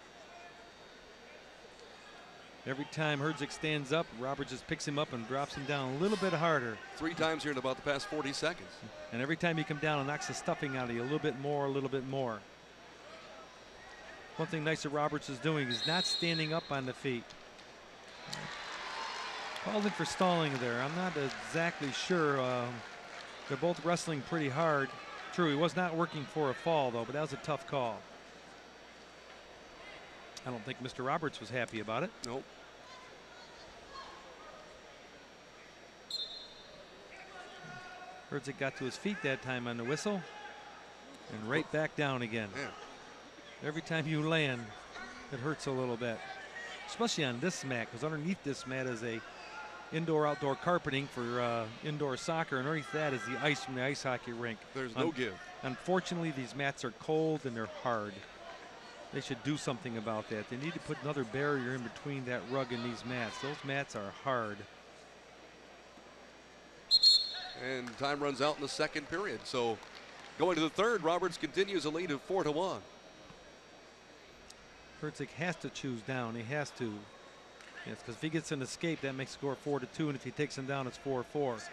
Every time Herzig stands up, Roberts just picks him up and drops him down a little bit harder. 3 times here in about the past 40 seconds. And every time he comes down and knocks the stuffing out of you a little bit more, a little bit more. One thing nice that Roberts is doing is not standing up on the feet. Called in for stalling there. I'm not exactly sure. They're both wrestling pretty hard. True, he was not working for a fall though, but that was a tough call. I don't think Mr. Roberts was happy about it. Nope. Herzig got to his feet that time on the whistle and right back down again. Yeah. Every time you land, it hurts a little bit, especially on this mat, because underneath this mat is a indoor-outdoor carpeting for indoor soccer, and underneath that is the ice from the ice hockey rink. There's no give. Unfortunately, these mats are cold and they're hard. They should do something about that. They need to put another barrier in between that rug and these mats. Those mats are hard. And time runs out in the second period. So going to the third, Roberts continues a lead of 4-1. Herzig has to choose down. He has to. Yes, because if he gets an escape, that makes the score 4-2, and if he takes him down, it's 4-4.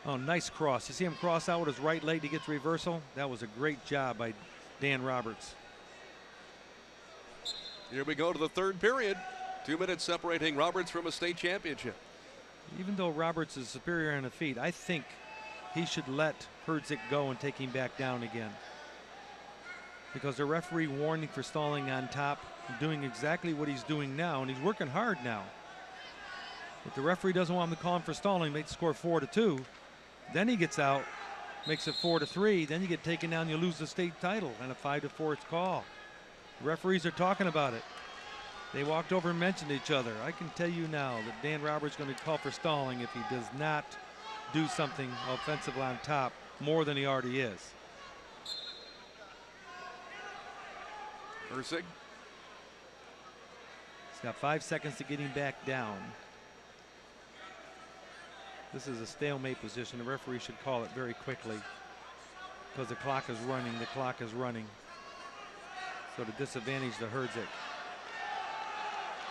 Oh, nice cross. You see him cross out with his right leg to get the reversal? That was a great job by Dan Roberts. Here we go to the third period. 2 minutes separating Roberts from a state championship. Even though Roberts is superior on the feet, I think he should let Herzig go and take him back down again. Because the referee warned him for stalling on top, doing exactly what he's doing now, and he's working hard now. If the referee doesn't want him to call him for stalling, make the score 4-2. Then he gets out, makes it 4-3. Then you get taken down, you lose the state title, and a 5-4 call. The referees are talking about it. They walked over and mentioned each other. I can tell you now that Dan Roberts is going to call for stalling if he does not do something offensive on top more than he already is. Herzig. He's got 5 seconds to get him back down. This is a stalemate position. The referee should call it very quickly because the clock is running. The clock is running. So to disadvantage the Herzig.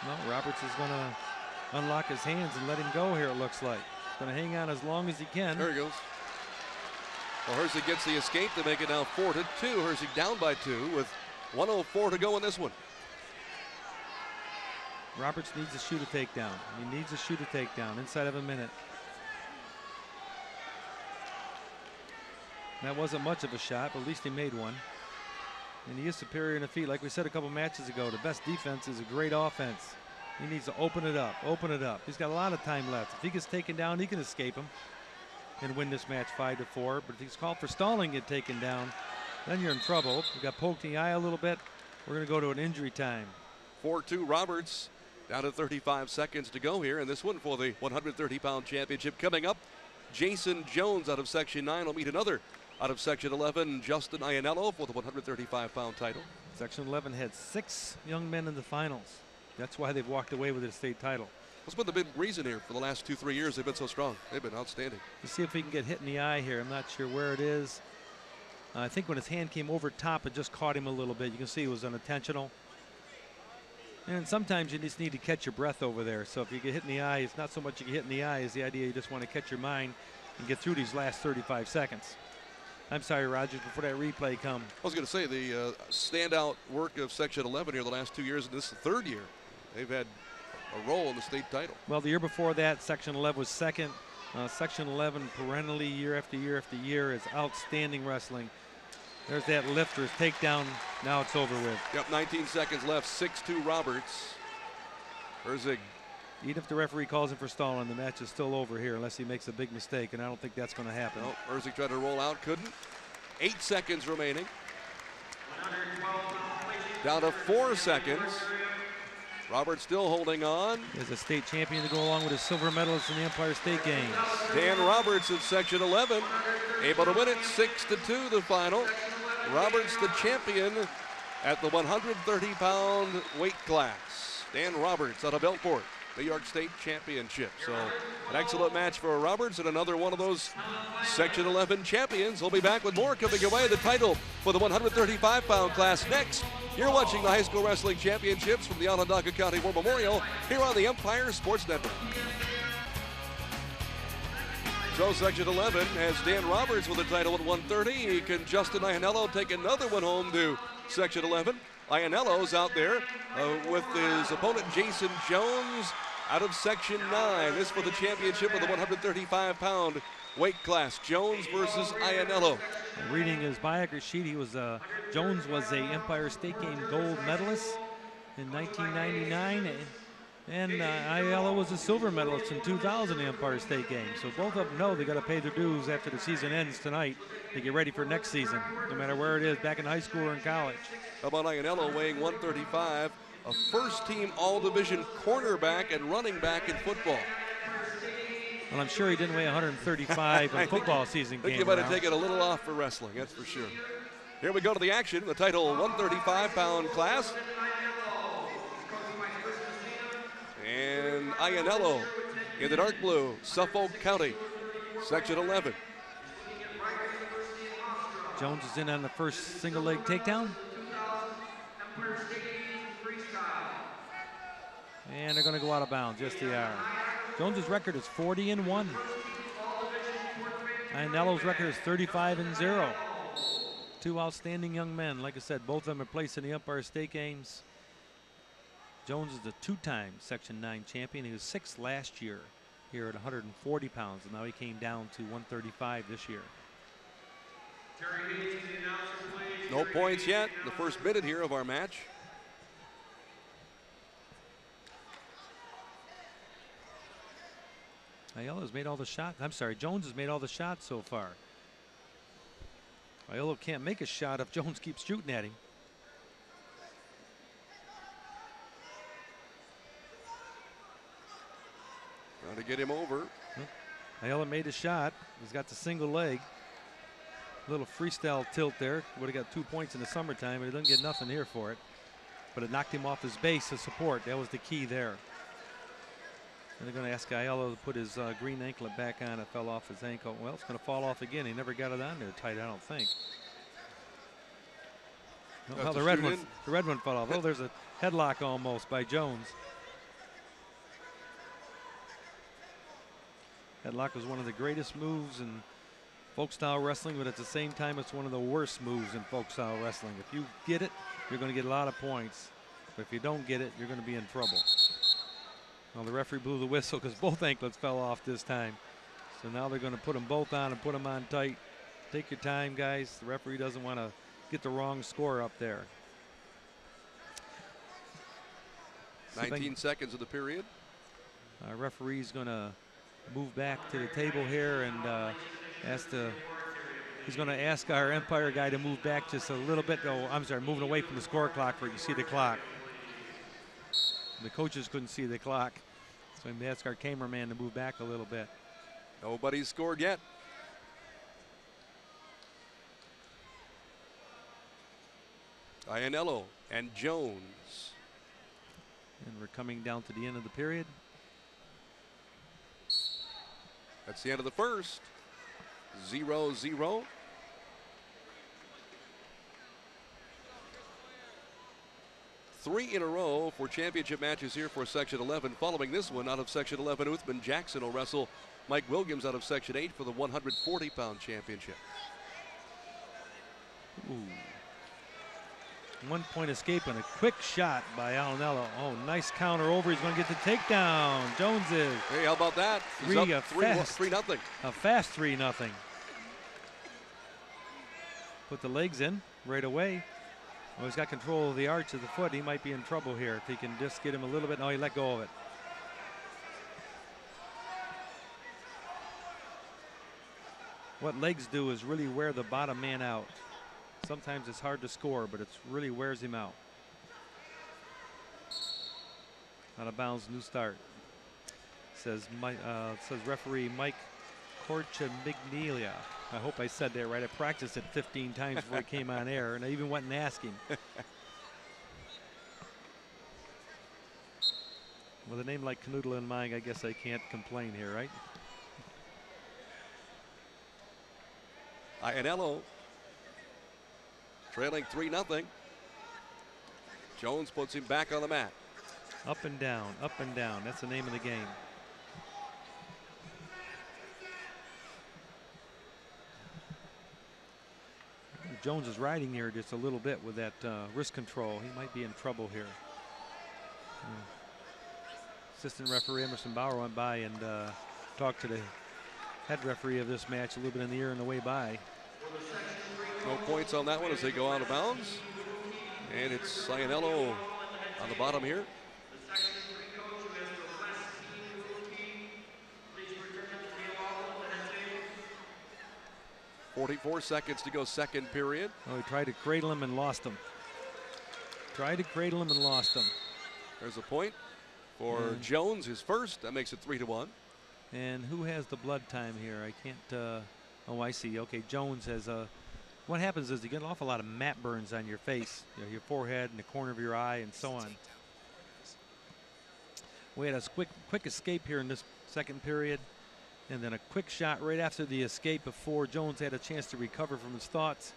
No, Roberts is going to unlock his hands and let him go here, it looks like. He's going to hang on as long as he can. There he goes. Well, Herzig gets the escape to make it now 4-2. Herzig down by 2 with 1:04 to go in this one. Roberts needs to shoot a takedown. He needs to shoot a takedown inside of a minute. That wasn't much of a shot, but at least he made one. And he is superior in the feet. Like we said a couple matches ago, the best defense is a great offense. He needs to open it up, open it up. He's got a lot of time left. If he gets taken down, he can escape him and win this match 5-4. But if he's called for stalling, get taken down, then you're in trouble. We got poked in the eye a little bit. We're going to go to an injury time. 4-2 Roberts, down to 35 seconds to go here in this one for the 130-pound championship. Coming up, Jason Jones out of Section 9 will meet another out of Section 11, Justin Iannello, for the 135-pound title. Section 11 had 6 young men in the finals. That's why they've walked away with the state title. What's been the big reason here for the last 2-3 years? They've been so strong. They've been outstanding. Let's see if he can get hit in the eye here. I'm not sure where it is. I think when his hand came over top, it just caught him a little bit. You can see it was unintentional. And sometimes you just need to catch your breath over there. So if you get hit in the eye, it's not so much you get hit in the eye as the idea you just want to catch your mind and get through these last 35 seconds. I'm sorry, Rogers, before that replay come. I was going to say the standout work of Section 11 here the last 2 years, and this is the 3rd year. They've had a role in the state title. Well, the year before that, Section 11 was second. Section 11 perennially, year after year after year, is outstanding wrestling. There's that lifter's takedown. Now it's over with. Yep, 19 seconds left. 6-2 Roberts. Herzig. Even if the referee calls him for stalling, the match is still over here unless he makes a big mistake, and I don't think that's going to happen. No, Herzig tried to roll out, couldn't. 8 seconds remaining. Down to 4 seconds. Roberts still holding on. As a state champion to go along with his silver medalist in the Empire State Games. Dan Roberts of Section 11, able to win it 6-2 the final. Roberts the champion at the 130-pound weight class. Dan Roberts out of Belport, New York State Championship. So an excellent match for Roberts and another one of those Section 11 champions. We'll be back with more coming away. The title for the 135-pound class next. You're watching the High School Wrestling Championships from the Onondaga County War Memorial here on the Empire Sports Network. So Section 11 has Dan Roberts with the title at 130. Can Justin Iannello take another one home to Section 11? Iannello's out there with his opponent Jason Jones out of Section 9. This for the championship of the 135-pound weight class. Jones versus Iannello. Reading his biography sheet, he was Jones was a Empire State Game gold medalist in 1999, and Iannello was a silver medalist in 2000 Empire State Games. So both of them know they got to pay their dues after the season ends tonight to get ready for next season, no matter where it is, back in high school or in college. How about Iannello weighing 135, a first-team all-division cornerback and running back in football. Well, I'm sure he didn't weigh 135 when football season came I think you might have around. taken a little off for wrestling, that's for sure. Here we go to the action, the title 135-pound class. And Iannello in the dark blue, Suffolk County, Section 11. Jones is in on the first single leg takedown. And they're going to go out of bounds. Yes, they are. Jones's record is 40-1. Iannello's record is 35-0. Two outstanding young men. Like I said, both of them are placed in the Empire State Games. Jones is a 2-time Section 9 champion. He was 6th last year here at 140 pounds, and now he came down to 135 this year. No points yet. The first minute here of our match. Iannello has made all the shots. I'm sorry, Jones has made all the shots so far. Iannello can't make a shot if Jones keeps shooting at him. Trying to get him over. Iannello made a shot. He's got the single leg. Little freestyle tilt there. Would have got 2 points in the summertime, but he doesn't get nothing here for it. But it knocked him off his base of support. That was the key there. And they're going to ask Iannello to put his green anklet back on. It fell off his ankle. Well, it's going to fall off again. He never got it on there tight, I don't think. Well, the red one fell off. Oh, there's a headlock almost by Jones. Headlock was one of the greatest moves in folk style wrestling, but at the same time, it's one of the worst moves in folk style wrestling. If you get it, you're going to get a lot of points. But if you don't get it, you're going to be in trouble. Well, the referee blew the whistle because both anklets fell off this time. So now they're going to put them both on and put them on tight. Take your time, guys. The referee doesn't want to get the wrong score up there. 19 seconds of the period. Our referee's going to move back to the table here and he's going to ask our umpire guy to move back just a little bit. Oh, I'm sorry, moving away from the score clock where you can see the clock. The coaches couldn't see the clock, so we ask our cameraman to move back a little bit. Nobody's scored yet. Iannello and Jones. And we're coming down to the end of the period. That's the end of the first. 0-0. Three in a row for championship matches here for Section 11. Following this one out of Section 11, Uthman Jackson will wrestle Mike Williams out of Section 8 for the 140-pound championship. Ooh. 1 point escape and a quick shot by Iannello. Oh, nice counter over. He's going to get the takedown. Jones is. Hey, how about that? He's up 3-0. A fast 3-0. Put the legs in right away. Well, he's got control of the arch of the foot. He might be in trouble here if he can just get him a little bit. No, he let go of it. What legs do is really wear the bottom man out. Sometimes it's hard to score, but it really wears him out. Out of bounds, new start. Says referee Mike Corchimignelia. I hope I said that right. I practiced it 15 times before I came on air, and I even went and asked him. With a name like Knuutila in mind, I guess I can't complain here, right? Iannello trailing 3-0. Jones puts him back on the mat. Up and down, up and down. That's the name of the game. Jones is riding here just a little bit with that wrist control. He might be in trouble here. Assistant referee Emerson Bauer went by and talked to the head referee of this match a little bit in the ear on the way by. No points on that one as they go out of bounds. And it's Iannello on the bottom here. 44 seconds to go, second period. Oh, he tried to cradle him and lost him. Tried to cradle him and lost him. There's a point for Jones, his first. That makes it 3-1. And who has the blood time here? I can't. Oh, I see. Okay, Jones has a. What happens is you get an awful lot of mat burns on your face, your forehead and the corner of your eye and so on. We had a quick escape here in this second period, and then a quick shot right after the escape before Jones had a chance to recover from his thoughts.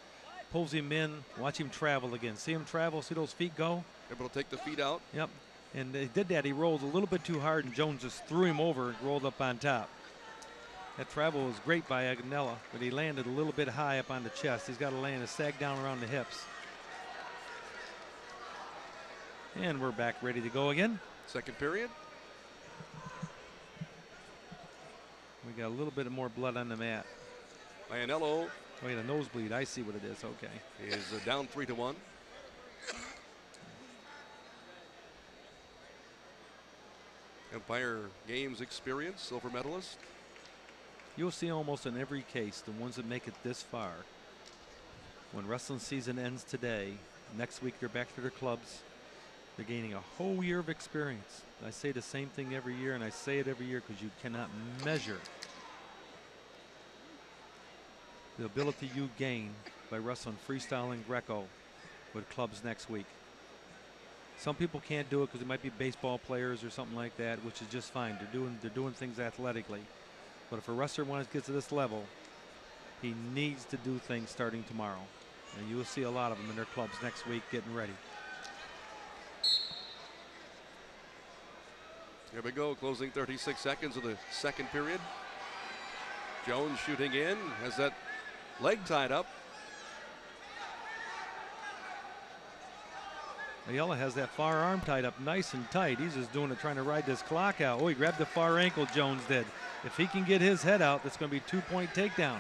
Pulls him in, watch him travel again. See him travel, see those feet go? Able to take the feet out. Yep, and they did that. He rolled a little bit too hard, and Jones just threw him over and rolled up on top. That travel was great by Iannello, but he landed a little bit high up on the chest. He's got to land a sag down around the hips. And we're back ready to go again. Second period. We got a little bit more blood on the mat. Iannello. Wait, a nosebleed. I see what it is. Okay. Is down 3-1. Empire Games experience, silver medalist. You'll see almost in every case the ones that make it this far. When wrestling season ends today, next week they're back to their clubs. They're gaining a whole year of experience. I say the same thing every year, and I say it every year because you cannot measure the ability you gain by wrestling freestyle and Greco with clubs next week. Some people can't do it because they might be baseball players or something like that, which is just fine. They're doing things athletically. But if a wrestler wants to get to this level, he needs to do things starting tomorrow. And you will see a lot of them in their clubs next week getting ready. Here we go, closing 36 seconds of the second period. Jones shooting in, has that leg tied up. Ayala has that far arm tied up nice and tight. He's just doing it, trying to ride this clock out. Oh, he grabbed the far ankle, Jones did. If he can get his head out, that's going to be a 2-point takedown.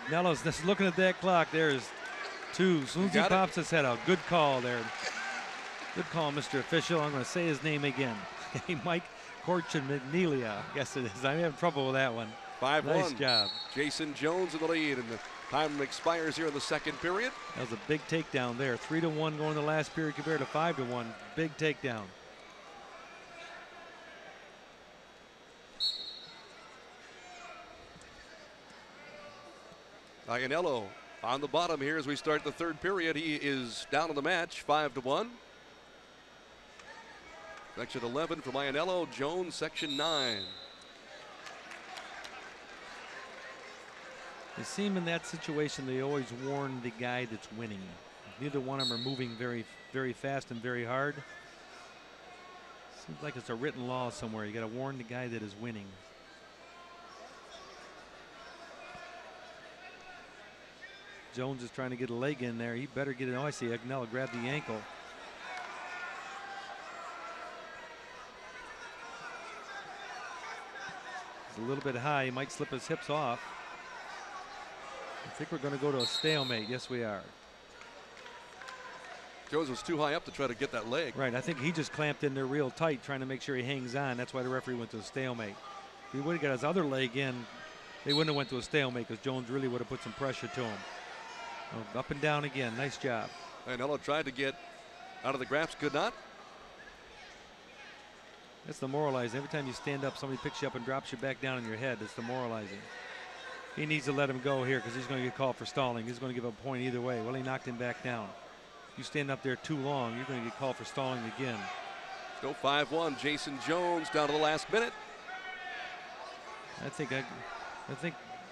Iannello's just looking at that clock. There's two. As soon as he pops his head out, good call there. Good call, Mr. Official. I'm going to say his name again. Mike Korcheniglia. Yes, it is. I'm having trouble with that one. 5-1. Nice job. Jason Jones in the lead, and the time expires here in the second period. That was a big takedown there. 3-1 going the last period compared to 5-1. Big takedown. Iannello on the bottom here as we start the third period. He is down in the match, 5-1. Section 11 from Iannello. Jones, section 9. It seems in that situation they always warn the guy that's winning. Neither one of them are moving very, very fast and very hard. Seems like it's a written law somewhere. You got to warn the guy that is winning. Jones is trying to get a leg in there. He better get it. Oh, I see Iannello grab the ankle. It's a little bit high. He might slip his hips off. I think we're going to go to a stalemate. Yes, we are. Jones was too high up to try to get that leg. Right. I think he just clamped in there real tight, trying to make sure he hangs on. That's why the referee went to a stalemate. If he would have got his other leg in, they wouldn't have went to a stalemate because Jones really would have put some pressure to him. Oh, up and down again. Nice job. Iannello tried to get out of the grasp, could not. That's demoralizing. Every time you stand up, somebody picks you up and drops you back down on your head. It's demoralizing. He needs to let him go here because he's going to get called for stalling. He's going to give a point either way. Well, he knocked him back down. You stand up there too long, you're going to get called for stalling again. Still 5-1. Jason Jones down to the last minute. I think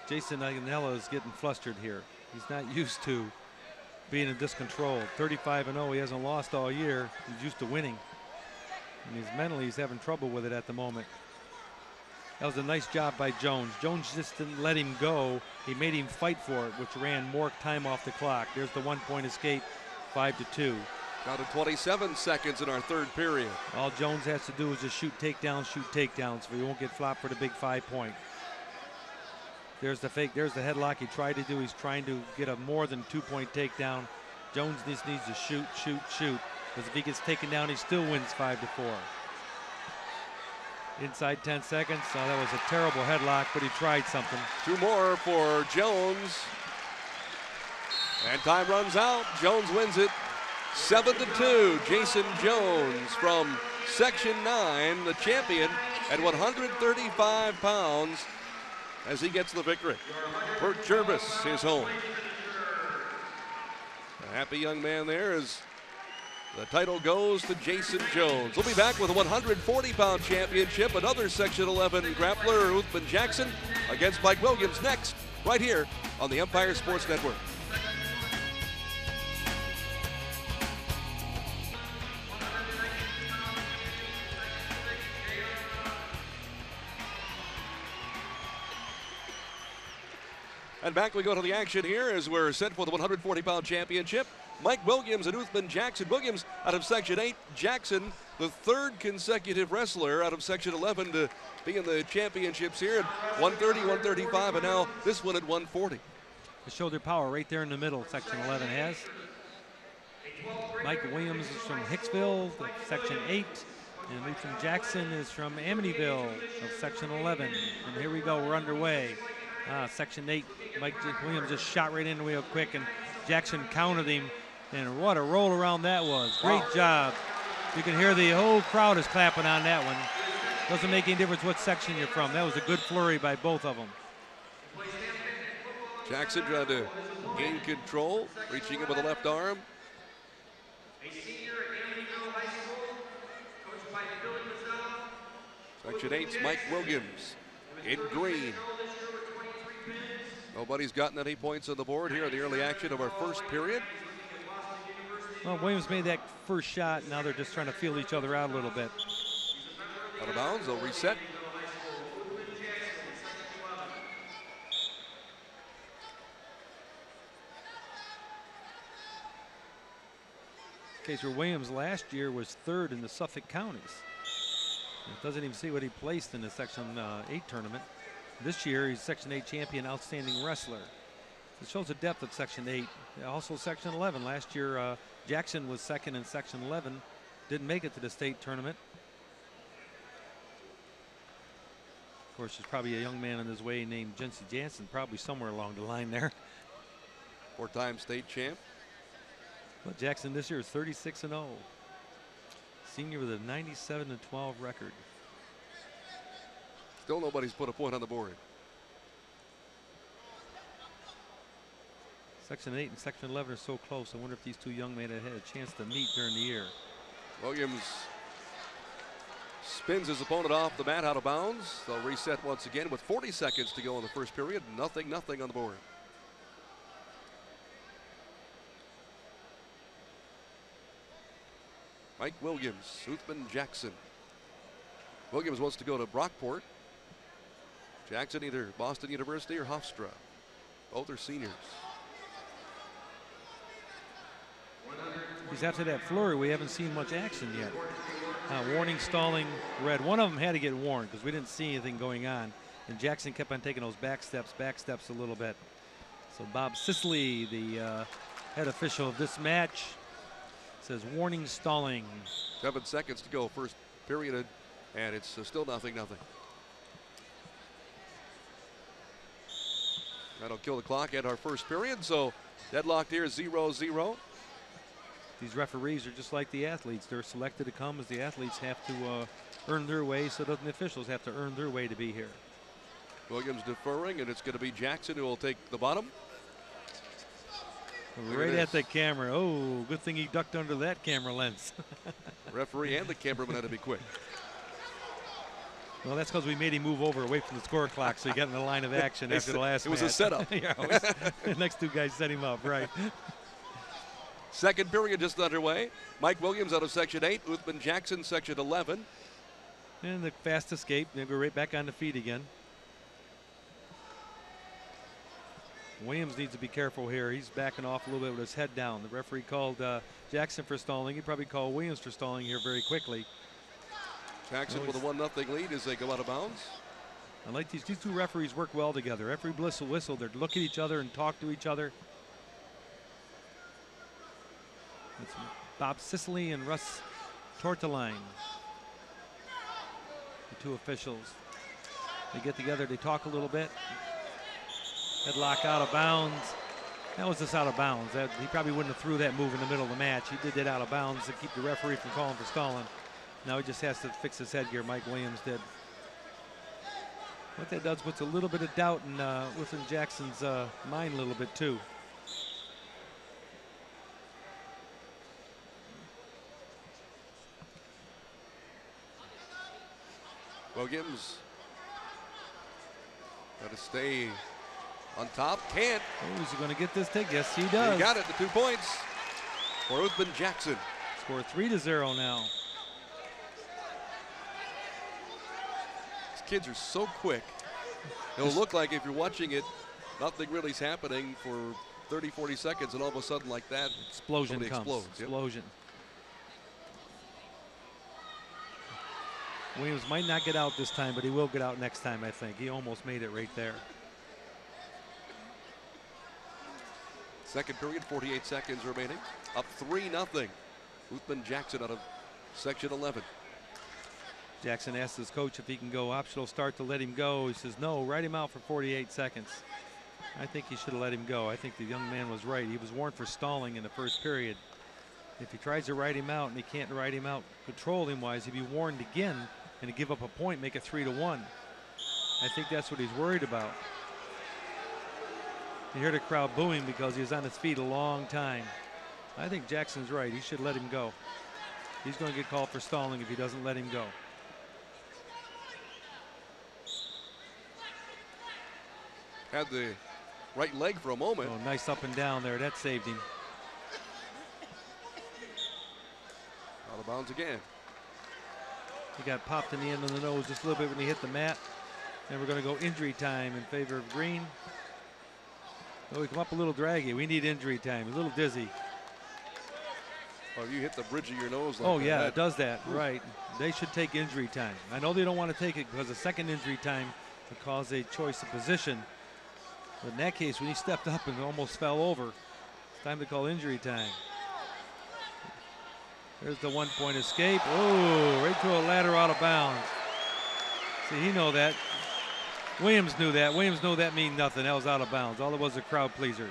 Jason Iannello is getting flustered here. He's not used to being in this control. 35-0. He hasn't lost all year. He's used to winning. And he's having trouble with it at the moment. That was a nice job by Jones. Jones just didn't let him go. He made him fight for it, which ran more time off the clock. There's the 1-point escape, 5-2. Down to 27 seconds in our third period. All Jones has to do is just shoot takedowns, so he won't get flopped for the big 5-point. There's the fake, there's the headlock he tried to do. He's trying to get a more than 2-point takedown. Jones just needs to shoot. Because if he gets taken down, he still wins 5-4. Inside 10 seconds. Oh, that was a terrible headlock, but he tried something. 2 more for Jones. And time runs out. Jones wins it 7-2. Jason Jones from Section 9, the champion at 135 pounds. As he gets the victory. Bert Jervis is home. A happy young man there as the title goes to Jason Jones. We'll be back with a 140-pound championship. Another Section 11 grappler, Uthman Jackson, against Mike Williams next, right here on the Empire Sports Network. And back we go to the action here as we're set for the 140-pound championship. Mike Williams and Uthman Jackson. Williams out of Section 8. Jackson, the third consecutive wrestler out of Section 11 to be in the championships here at 130, 135, and now this one at 140. The shoulder power right there in the middle, Section 11 has. Mike Williams is from Hicksville, Section 8. And Uthman Jackson is from Amityville of Section 11. And here we go, we're underway. Section 8, Mike Williams just shot right in real quick, and Jackson countered him, and what a roll around that was. Great job. You can hear the whole crowd is clapping on that one. Doesn't make any difference what section you're from. That was a good flurry by both of them. Jackson trying to gain control, reaching in with the left arm. Section 8's Mike Williams in green. Nobody's gotten any points on the board here in the early action of our first period. Well, Williams made that first shot. Now they're just trying to feel each other out a little bit. Out of bounds, they'll reset. Case where Williams last year was third in the Suffolk counties. It doesn't even see what he placed in the Section 8 tournament. This year, he's Section 8 champion, outstanding wrestler. It shows the depth of Section 8. Also Section 11. Last year, Jackson was second in Section 11. didn't make it to the state tournament. Of course, there's probably a young man on his way named Jency Jansen, probably somewhere along the line there. 4-time state champ. But Jackson this year is 36-0. Senior with a 97-12 record. Still nobody's put a point on the board. Section 8 and Section 11 are so close. I wonder if these two young men had a chance to meet during the year. Williams spins his opponent off the mat out of bounds. They'll reset once again with 40 seconds to go in the first period. Nothing on the board. Mike Williams, Uthman Jackson. Williams wants to go to Brockport. Jackson either Boston University or Hofstra. Both are seniors. Because after that flurry, we haven't seen much action yet. Warning, stalling, red. One of them had to get warned because we didn't see anything going on. And Jackson kept on taking those back steps a little bit. So Bob Sicily, the head official of this match, says warning, stalling. 7 seconds to go, first period, and it's still nothing. That'll kill the clock at our first period, so deadlocked here, 0-0. These referees are just like the athletes. They're selected to come as the athletes have to earn their way, so doesn't the officials have to earn their way to be here. Williams deferring, and it's going to be Jackson who will take the bottom. Right at the camera. Oh, good thing he ducked under that camera lens. Referee and the cameraman had to be quick. Well, that's because we made him move over away from the score clock so he got in the line of action after the last match. It was a setup. Yeah, the next two guys set him up, right. Second period just underway. Mike Williams out of Section 8, Uthman Jackson, Section 11. And the fast escape. They go right back on the feet again. Williams needs to be careful here. He's backing off a little bit with his head down. The referee called Jackson for stalling. He probably called Williams for stalling here very quickly. Jackson with a 1-0 lead as they go out of bounds. I like these two referees work well together. Every whistle, they look at each other and talk to each other. It's Bob Sicily and Russ Torteline, the two officials. They get together, they talk a little bit. Headlock out of bounds. That was just out of bounds. He probably wouldn't have threw that move in the middle of the match. He did that out of bounds to keep the referee from calling for stalling. Now he just has to fix his headgear. Mike Williams did. What that does puts a little bit of doubt in Uthman Jackson's mind a little bit too. Williams got to stay on top. Can't. Oh, is he going to get this take? Yes, he does. He got it. The 2 points for Uthman Jackson. Score 3-0 now. These kids are so quick. It'll look like if you're watching it, nothing really is happening for 30, 40 seconds, and all of a sudden like that, explosion comes. Explodes. Explosion. Yep. Williams might not get out this time, but he will get out next time, I think. He almost made it right there. Second period, 48 seconds remaining. Up 3-0. Uthman Jackson out of Section 11. Jackson asked his coach if he can go optional start to let him go. He says, no, write him out for 48 seconds. I think he should have let him go. I think the young man was right. He was warned for stalling in the first period. If he tries to write him out and he can't write him out control him wise, he'd be warned again and to give up a point, make it 3-1. I think that's what he's worried about. You hear the crowd booing because he was on his feet a long time. I think Jackson's right. He should let him go. He's going to get called for stalling if he doesn't let him go. Had the right leg for a moment. Oh, nice up and down there. That saved him. Out of bounds again. He got popped in the end of the nose just a little bit when he hit the mat. And we're going to go injury time in favor of Green. Oh, we come up a little draggy. We need injury time. A little dizzy. Oh, you hit the bridge of your nose. Like yeah, it does that. Right. They should take injury time. I know they don't want to take it because a second injury time would cause a choice of position. But in that case, when he stepped up and almost fell over, it's time to call injury time. There's the one-point escape. Oh, right to a ladder out of bounds. See, he know that. Williams knew that. Williams knew that mean nothing. That was out of bounds. All it was a crowd pleaser.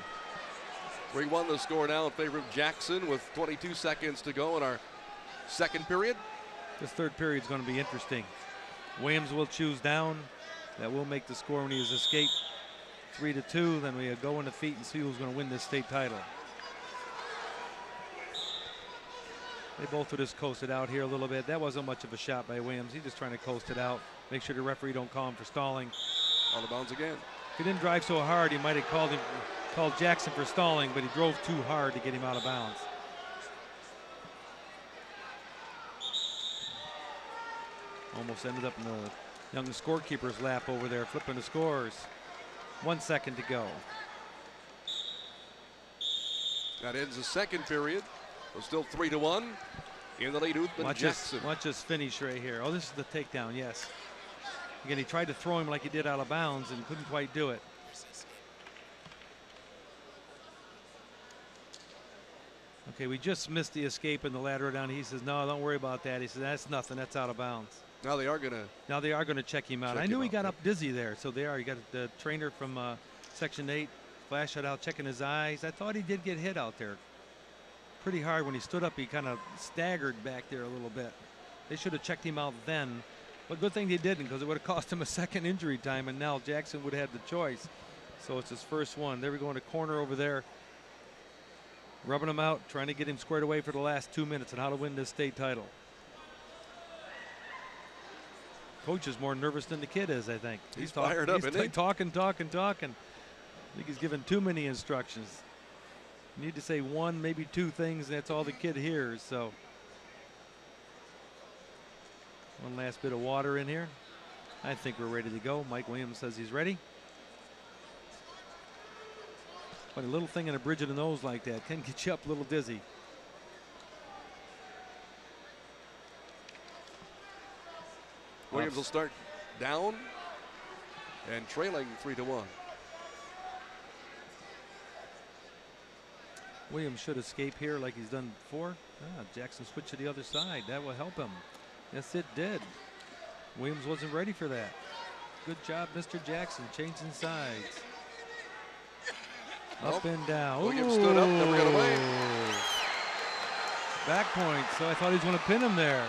3-1 the score now in favor of Jackson with 22 seconds to go in our second period. This third period is going to be interesting. Williams will choose down. That will make the score when he has escaped 3-2. Then we go in the feet and see who's going to win this state title. They both would just coast it out here a little bit. That wasn't much of a shot by Williams. He's just trying to coast it out. Make sure the referee don't call him for stalling. Out of bounds again. If he didn't drive so hard, he might have called Jackson for stalling, but he drove too hard to get him out of bounds. Almost ended up in the young scorekeeper's lap over there, flipping the scores. 1 second to go. That ends the second period. We're still 3-1 in the lead. Uthman Jackson. Watch this finish right here. Oh, this is the takedown, yes. Again, he tried to throw him like he did out of bounds and couldn't quite do it. Okay, we just missed the escape in the ladder down. He says, no, don't worry about that. He says, that's nothing. That's out of bounds. Now they are going to check him out. I knew he got up dizzy there, so they are. You got the trainer from Section 8, flash it out, checking his eyes. I thought he did get hit out there pretty hard. When he stood up, he kind of staggered back there a little bit. They should have checked him out then, but good thing they didn't, because it would have cost him a second injury time, and now Jackson would have had the choice. So it's his first one. There we go in the corner over there, rubbing him out, trying to get him squared away for the last 2 minutes and how to win this state title. Coach is more nervous than the kid is, I think. He's fired up, isn't he? Talking. I think he's given too many instructions. You need to say one, maybe two things, and that's all the kid hears. So one last bit of water in here. I think we're ready to go. Mike Williams says he's ready. But a little thing in a bridge of the nose like that can get you up a little dizzy. Williams will start down and trailing 3-1. Williams should escape here like he's done before. Jackson switched to the other side. That will help him. Yes, it did. Williams wasn't ready for that. Good job, Mr. Jackson, changing sides. Up and down. Williams stood up, never got away. Back point, so I thought he was going to pin him there.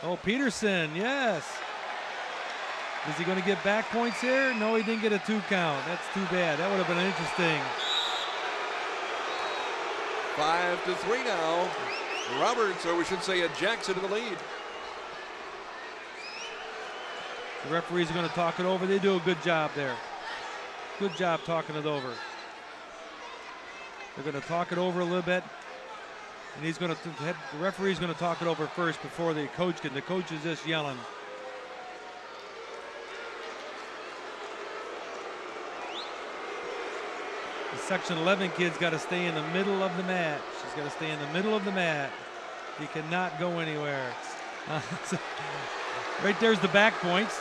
Oh, Peterson, yes. Is he going to get back points here? No, he didn't get a 2 count. That's too bad. That would have been interesting. 5-3 now. Roberts, or we should say Jackson in the lead. The referees are going to talk it over. They do a good job there. Good job talking it over. They're going to talk it over a little bit. And he's going to, the referee's going to talk it over first before the coach can. The coach is just yelling. The Section 11 kid's got to stay in the middle of the mat. She's got to stay in the middle of the mat. He cannot go anywhere. Right there's the back points.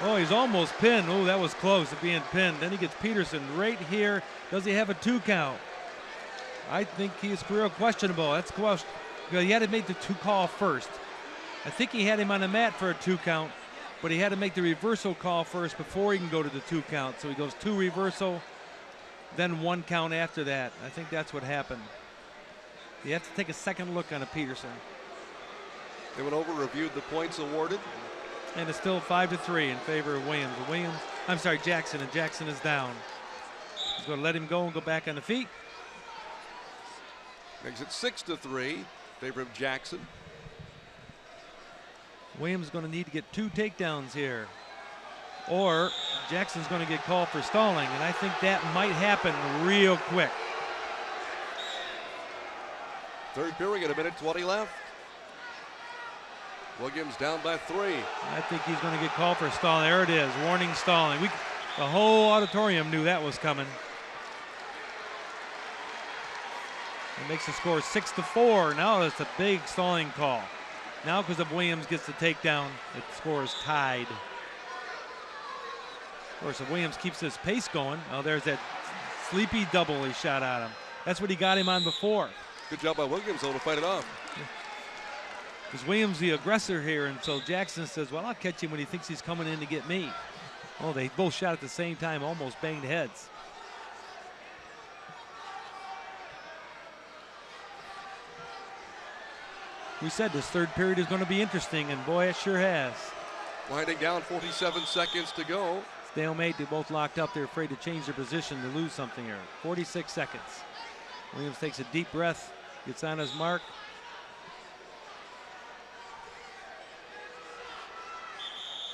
Oh, he's almost pinned. Oh, that was close to being pinned. Then he gets Peterson right here. Does he have a 2 count? I think he is real questionable. That's close. He had to make the 2 call first. I think he had him on the mat for a 2 count, but he had to make the reversal call first before he can go to the 2 count. So he goes 2 reversal, then 1 count after that. I think that's what happened. You have to take a second look on a Peterson. They went over, reviewed the points awarded. And it's still 5-3 in favor of Williams. Jackson, and Jackson is down. He's going to let him go and go back on the feet. Makes it 6-3 in favor of Jackson. Williams is going to need to get 2 takedowns here, or Jackson's going to get called for stalling, and I think that might happen real quick. Third period, 1:20 left. Williams down by 3. I think he's going to get called for stalling. There it is, warning stalling. The whole auditorium knew that was coming. It makes the score 6-4. Now it's a big stalling call. Now because if Williams gets the takedown, the score is tied. Of course, if Williams keeps this pace going, oh, there's that sleepy double he shot at him. That's what he got him on before. Good job by Williams, though, to fight it off. Because Williams the aggressor here, and so Jackson says, well, I'll catch him when he thinks he's coming in to get me. Oh, they both shot at the same time, almost banged heads. We said this third period is going to be interesting, and boy, it sure has. Winding down, 47 seconds to go. Stalemate, they both locked up. They're afraid to change their position to lose something here. 46 seconds. Williams takes a deep breath, gets on his mark.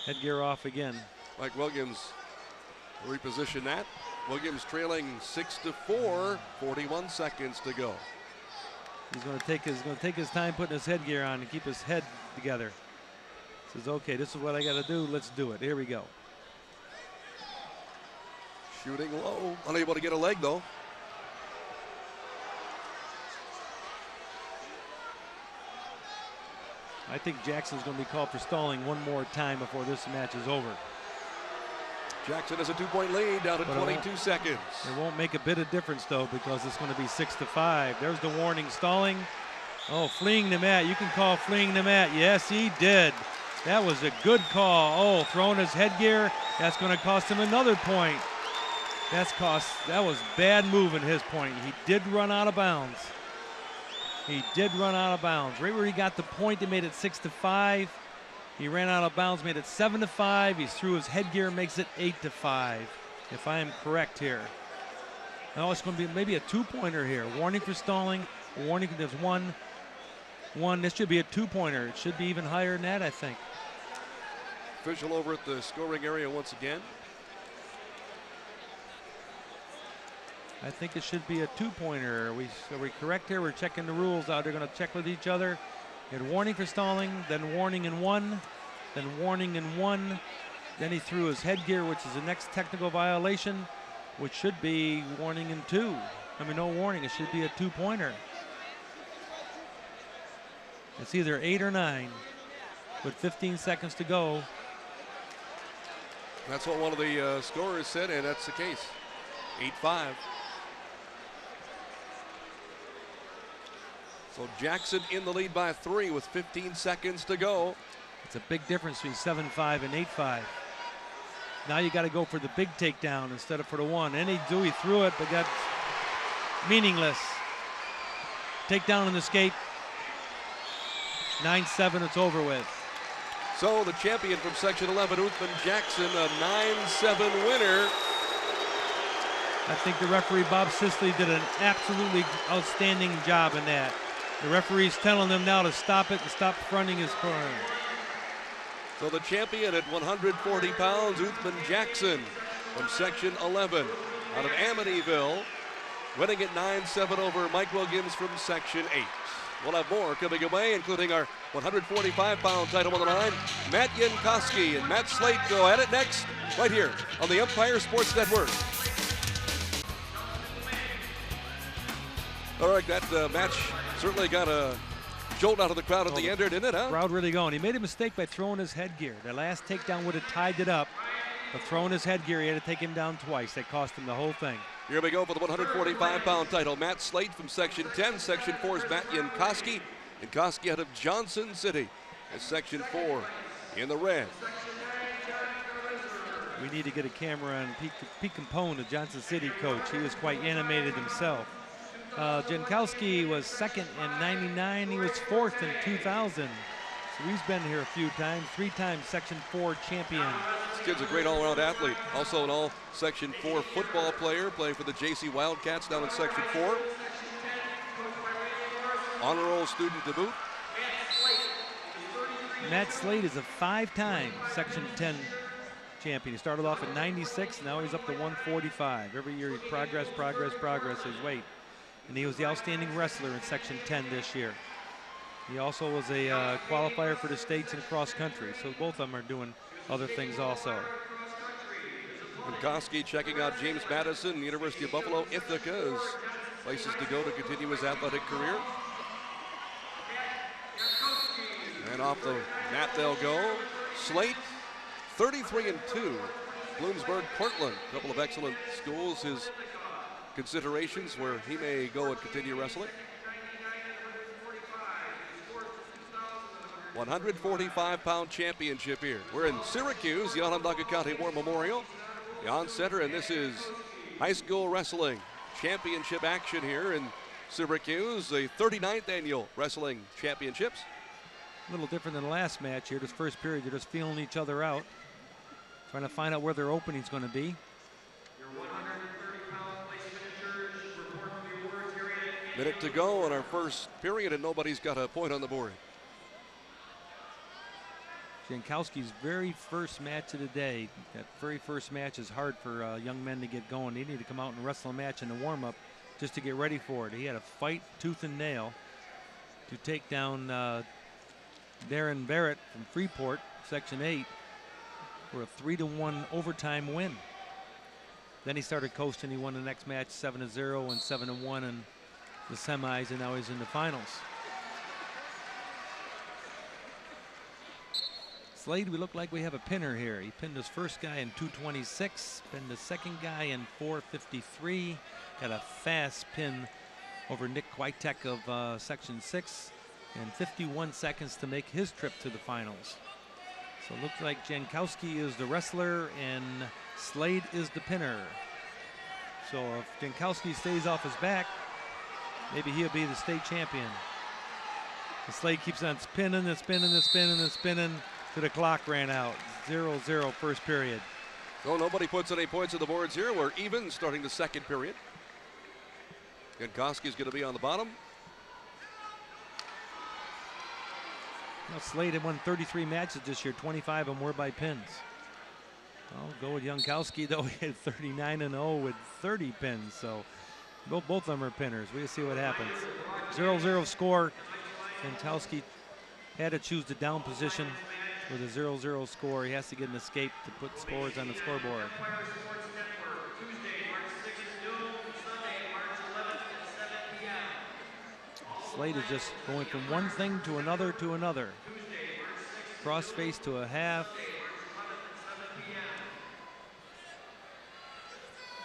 Headgear off again. Mike Williams reposition that. Williams trailing 6-4, 41 seconds to go. He's going to take his time putting his headgear on and keep his head together. Says, okay, this is what I got to do. Let's do it. Here we go. Shooting low, unable to get a leg though. I think Jackson's going to be called for stalling one more time before this match is over. Jackson has a 2-point lead down to 22 seconds. It won't make a bit of difference though, because it's going to be 6-5. There's the warning, stalling. Oh, fleeing the mat. You can call fleeing the mat. Yes, he did. That was a good call. Oh, throwing his headgear. That's going to cost him another point. That was bad move in his point. He did run out of bounds. He did run out of bounds. Right where he got the point, they made it 6-5. He ran out of bounds, made it 7-5. He threw his headgear, makes it 8-5, if I am correct here. Now it's going to be maybe a 2-pointer here. Warning for stalling. Warning, there's one. This should be a 2-pointer. It should be even higher than that, I think. Official over at the scoring area once again. I think it should be a 2-pointer. Are we correct here? We're checking the rules out. They're going to check with each other. He had warning for stalling, then warning in 1, then warning in 1. Then he threw his headgear, which is the next technical violation, which should be warning in 2. I mean, no warning. It should be a 2-pointer. It's either 8 or 9 with 15 seconds to go. That's what one of the scorers said, and that's the case. 8-5. So Jackson in the lead by 3 with 15 seconds to go. It's a big difference between 7-5 and 8-5. Now you got to go for the big takedown instead of for the one. And he threw it, but that's meaningless. Takedown in the skate. 9-7, it's over with. So the champion from Section 11, Uthman Jackson, a 9-7 winner. I think the referee, Bob Sisley, did an absolutely outstanding job in that. The referee's telling them now to stop it and stop fronting his corner. So the champion at 140 pounds, Uthman Jackson from Section 11 out of Amityville, winning at 9-7 over Mike Williams from Section 8. We'll have more coming away, including our 145-pound title on the line. Matt Yankowski and Matt Slate go at it next, right here on the Empire Sports Network. All right, that match certainly got a jolt out of the crowd at the end there, didn't it, huh? Crowd really going. He made a mistake by throwing his headgear. The last takedown would have tied it up, but throwing his headgear, he had to take him down twice. That cost him the whole thing. Here we go for the 145-pound title. Matt Slate from Section 10. Section 4 is Matt Yankowski. Yankowski out of Johnson City as Section 4 in the red. We need to get a camera on Pete Capone, the Johnson City coach. He was quite animated himself. Jankowski was second in '99. He was fourth in 2000. So he's been here a few times. 3-time Section 4 champion. This kid's a great all-around athlete. Also an all Section 4 football player, playing for the JC Wildcats down in Section 4. Honor roll student to boot. Matt Slate is a 5-time Section 10 champion. He started off at 96. Now he's up to 145. Every year he progress his weight. And he was the outstanding wrestler in Section 10 this year. He also was a qualifier for the states and cross country. So both of them are doing other things also. Yankowski checking out James Madison, University of Buffalo, Ithaca as places to go to continue his athletic career. And off the mat they'll go. Slate, 33-2. Bloomsburg, Portland, a couple of excellent schools. His considerations where he may go and continue wrestling. 145-pound championship here. We're in Syracuse, the Onondaga County War Memorial, the on-center, and this is high school wrestling championship action here in Syracuse, the 39th annual wrestling championships. A little different than the last match here. This first period, they're just feeling each other out, trying to find out where their opening's going to be. Your 130-pound place finishers report to the awards area. Minute to go in our first period, and nobody's got a point on the board. Jankowski's very first match of the day. That very first match is hard for young men to get going. They need to come out and wrestle a match in the warm-up just to get ready for it. He had to fight tooth and nail to take down Darren Barrett from Freeport, Section 8, for a 3-1 overtime win. Then he started coasting. He won the next match 7-0 and 7-1 in the semis, and now he's in the finals. Slade, we look like we have a pinner here. He pinned his first guy in 2:26, pinned the second guy in 4:53. Got a fast pin over Nick Kwiatek of Section 6, and 51 seconds to make his trip to the finals. So it looks like Jankowski is the wrestler and Slade is the pinner. So if Jankowski stays off his back, maybe he'll be the state champion. The Slade keeps on spinning and spinning and spinning and spinning till the clock ran out. 0-0 first period. So nobody puts any points on the boards here. We're even starting the second period. Jankowski's going to be on the bottom. Now Slade had won 33 matches this year, 25 of them were by pins. I'll go with Jankowski, though. He had 39-0 with 30 pins, so both of them are pinners. We'll see what happens. 0-0 score. Jankowski had to choose the down position with a 0-0 score. He has to get an escape to put scores on the scoreboard. Slade is just going from one thing to another to another. Cross face to a half.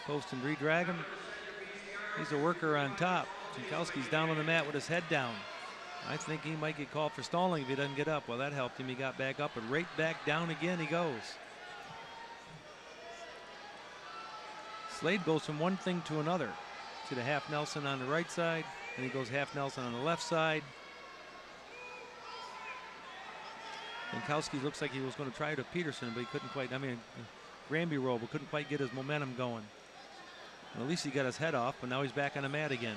Post and redrag him. He's a worker on top. Jankowski's down on the mat with his head down. I think he might get called for stalling if he doesn't get up. Well, that helped him. He got back up, but right back down again he goes. Slade goes from one thing to another. To the half Nelson on the right side, and he goes half Nelson on the left side. Jankowski looks like he was going to try to Peterson, but he couldn't quite. I mean, Granby roll, but couldn't quite get his momentum going. Well, at least he got his head off, but now he's back on the mat again.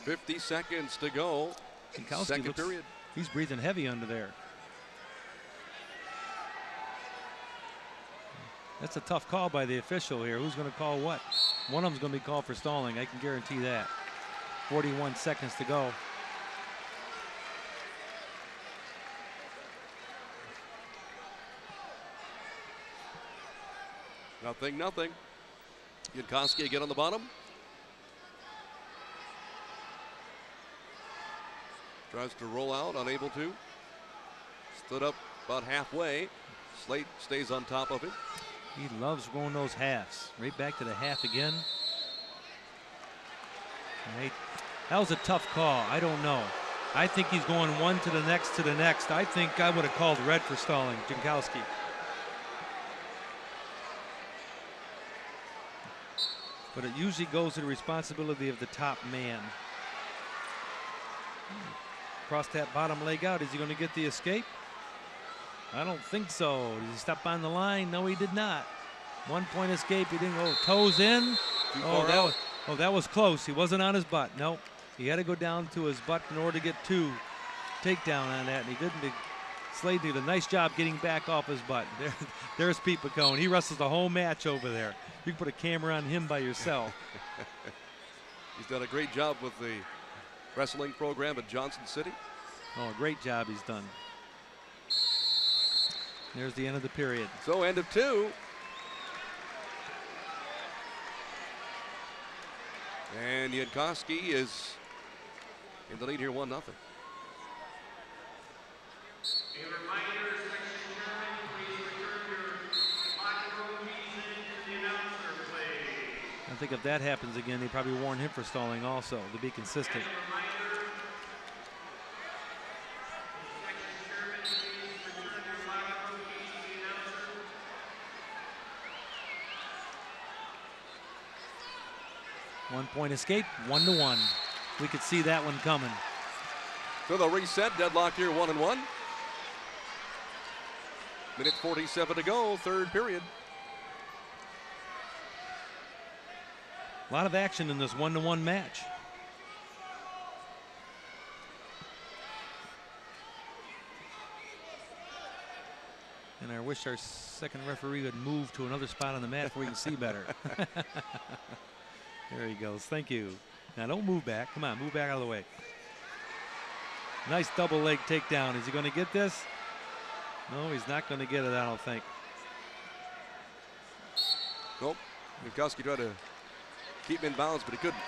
50 seconds to go. Second period. He's breathing heavy under there. That's a tough call by the official here. Who's going to call what? One of them's going to be called for stalling. I can guarantee that. 41 seconds to go. Nothing. Jankowski again on the bottom. Tries to roll out, unable to. Stood up about halfway. Slade stays on top of it. He loves going those halves. Right back to the half again. Right. That was a tough call. I don't know. I think he's going one to the next to the next. I think I would have called red for stalling Jankowski. But it usually goes to the responsibility of the top man. Cross that bottom leg out. Is he going to get the escape? I don't think so. Did he step on the line? No, he did not. 1 point escape. He didn't go toes in. That was close. He wasn't on his butt. Nope. He had to go down to his butt in order to get two takedown on that, and he didn't. Slade did a nice job getting back off his butt. There's Pete McCone. He wrestles the whole match over there. You can put a camera on him by yourself. He's done a great job with the wrestling program at Johnson City. Oh, a great job he's done. There's the end of the period. So end of two. And Jankowski is in the lead here, 1-0. I think if that happens again, they probably warn him for stalling also to be consistent. 1-point escape, 1-1. We could see that one coming. So they'll reset, deadlock here, 1-1. Minute 47 to go, third period. A lot of action in this 1-1 match. And I wish our second referee would move to another spot on the mat where we can see better. There he goes. Thank you. Now don't move back. Come on, move back out of the way. Nice double leg takedown. Is he going to get this? No, he's not going to get it, I don't think. Nope. Jankowski tried to keep him in bounds, but he couldn't.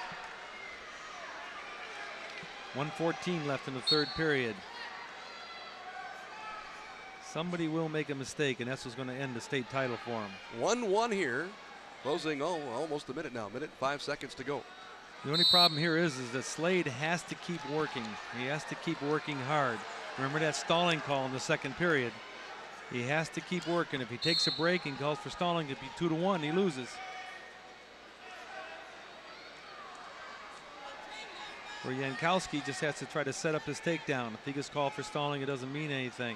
1:14 left in the third period. Somebody will make a mistake, and that's what's going to end the state title for him. 1-1 here. Closing, almost a minute now. Minute 5 seconds to go. The only problem here is that Slade has to keep working. He has to keep working hard. Remember that stalling call in the second period. He has to keep working. If he takes a break and calls for stalling, it'd be 2-1. He loses. Where Jankowski just has to try to set up his takedown. If he gets called for stalling, it doesn't mean anything.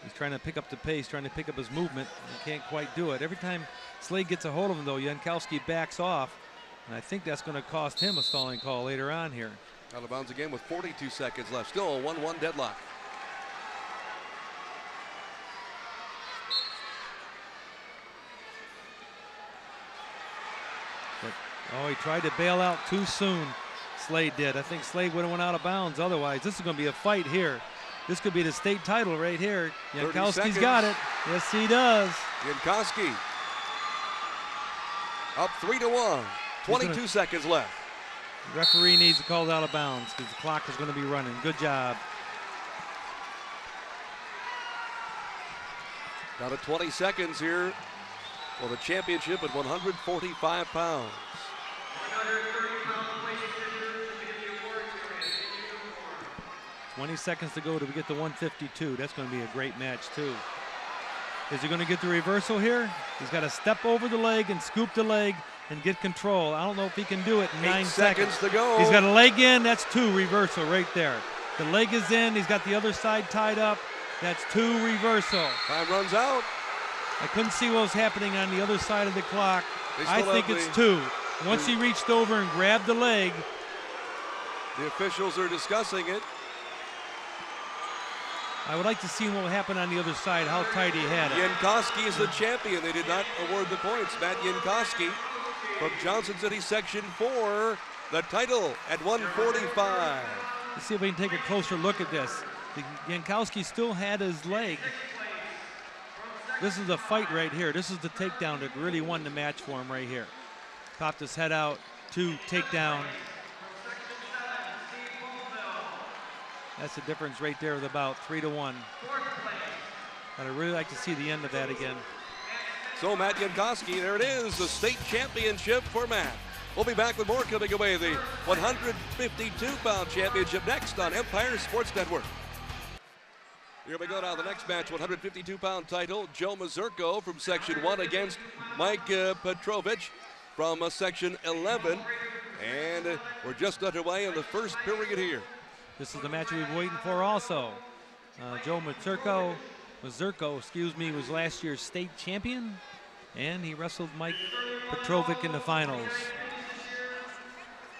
He's trying to pick up the pace, trying to pick up his movement. He can't quite do it. Every time Slade gets a hold of him, though, Jankowski backs off. And I think that's going to cost him a stalling call later on here. Out of bounds again with 42 seconds left. Still a 1-1 deadlock. But, oh, he tried to bail out too soon. Slade did. I think Slade would have went out of bounds otherwise. This is going to be a fight here. This could be the state title right here. Jankowski's got it. Yes, he does. Jankowski up 3-1. 22 seconds left. The referee needs to call out of bounds because the clock is going to be running. Good job. Down to 20 seconds here for the championship at 145 pounds. 20 seconds to go till we get to 152. That's going to be a great match, too. Is he going to get the reversal here? He's got to step over the leg and scoop the leg and get control. I don't know if he can do it in 9 seconds. 8 seconds to go. He's got a leg in. That's 2 reversal right there. The leg is in. He's got the other side tied up. That's 2 reversal. Time runs out. I couldn't see what was happening on the other side of the clock. I think it's 2. Once he reached over and grabbed the leg. The officials are discussing it. I would like to see what will happen on the other side, how tight he had it. Jankowski is the champion. They did not award the points. Matt Jankowski from Johnson City Section 4, the title at 145. Let's see if we can take a closer look at this. Jankowski still had his leg. This is the fight right here. This is the takedown that really won the match for him right here. Popped his head out, 2 takedown. That's the difference right there with about 3-1. But I'd really like to see the end of that again. So Matt Jankowski, there it is, the state championship for Matt. We'll be back with more coming away, the 152-pound championship next on Empire Sports Network. Here we go now, the next match, 152-pound title, Joe Mazurko from Section 1 against Mike Petrovich from Section 11. And we're just underway in the first period here. This is the match we've been waiting for also. Joe Mazurko, was last year's state champion, and he wrestled Mike Petrovic in the finals.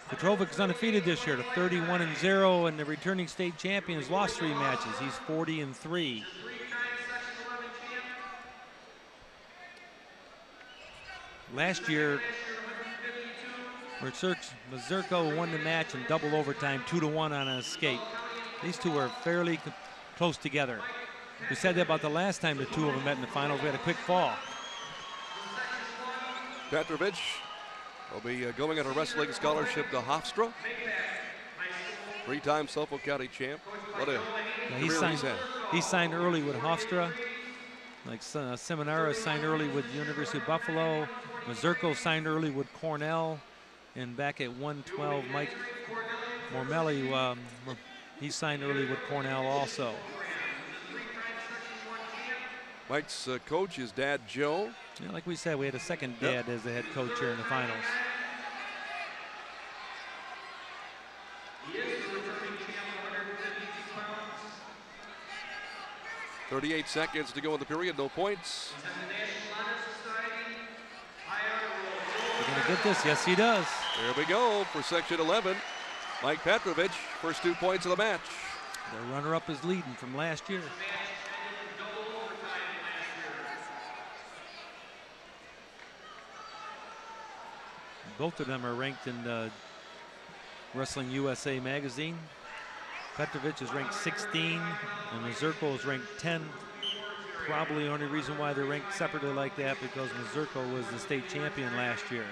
Petrovic is undefeated this year, to 31-0, and the returning state champion has lost 3 matches. He's 40-3. Last year, Mazurko won the match in double overtime, 2-1 on an escape. These two are fairly close together. We said that about the last time the two of them met in the finals. We had a quick fall. Petrovich will be going on a wrestling scholarship to Hofstra. 3-time Suffolk County champ. What a career he's had. He signed early with Hofstra. Like Seminara signed early with the University of Buffalo. Mazurko signed early with Cornell. And back at 112, Mike Mormelli, he signed early with Cornell also. Mike's coach, his dad, Joe. Yeah, like we said, we had a second dad as the head coach here in the finals. 38 seconds to go in the period, no points. He's going to get this. Yes, he does. There we go for section 11. Mike Petrovich, first 2 points of the match. The runner-up is leading from last year. Both of them are ranked in Wrestling USA magazine. Petrovich is ranked 16 and Mazurko is ranked 10. Probably the only reason why they're ranked separately like that because Mazurko was the state champion last year.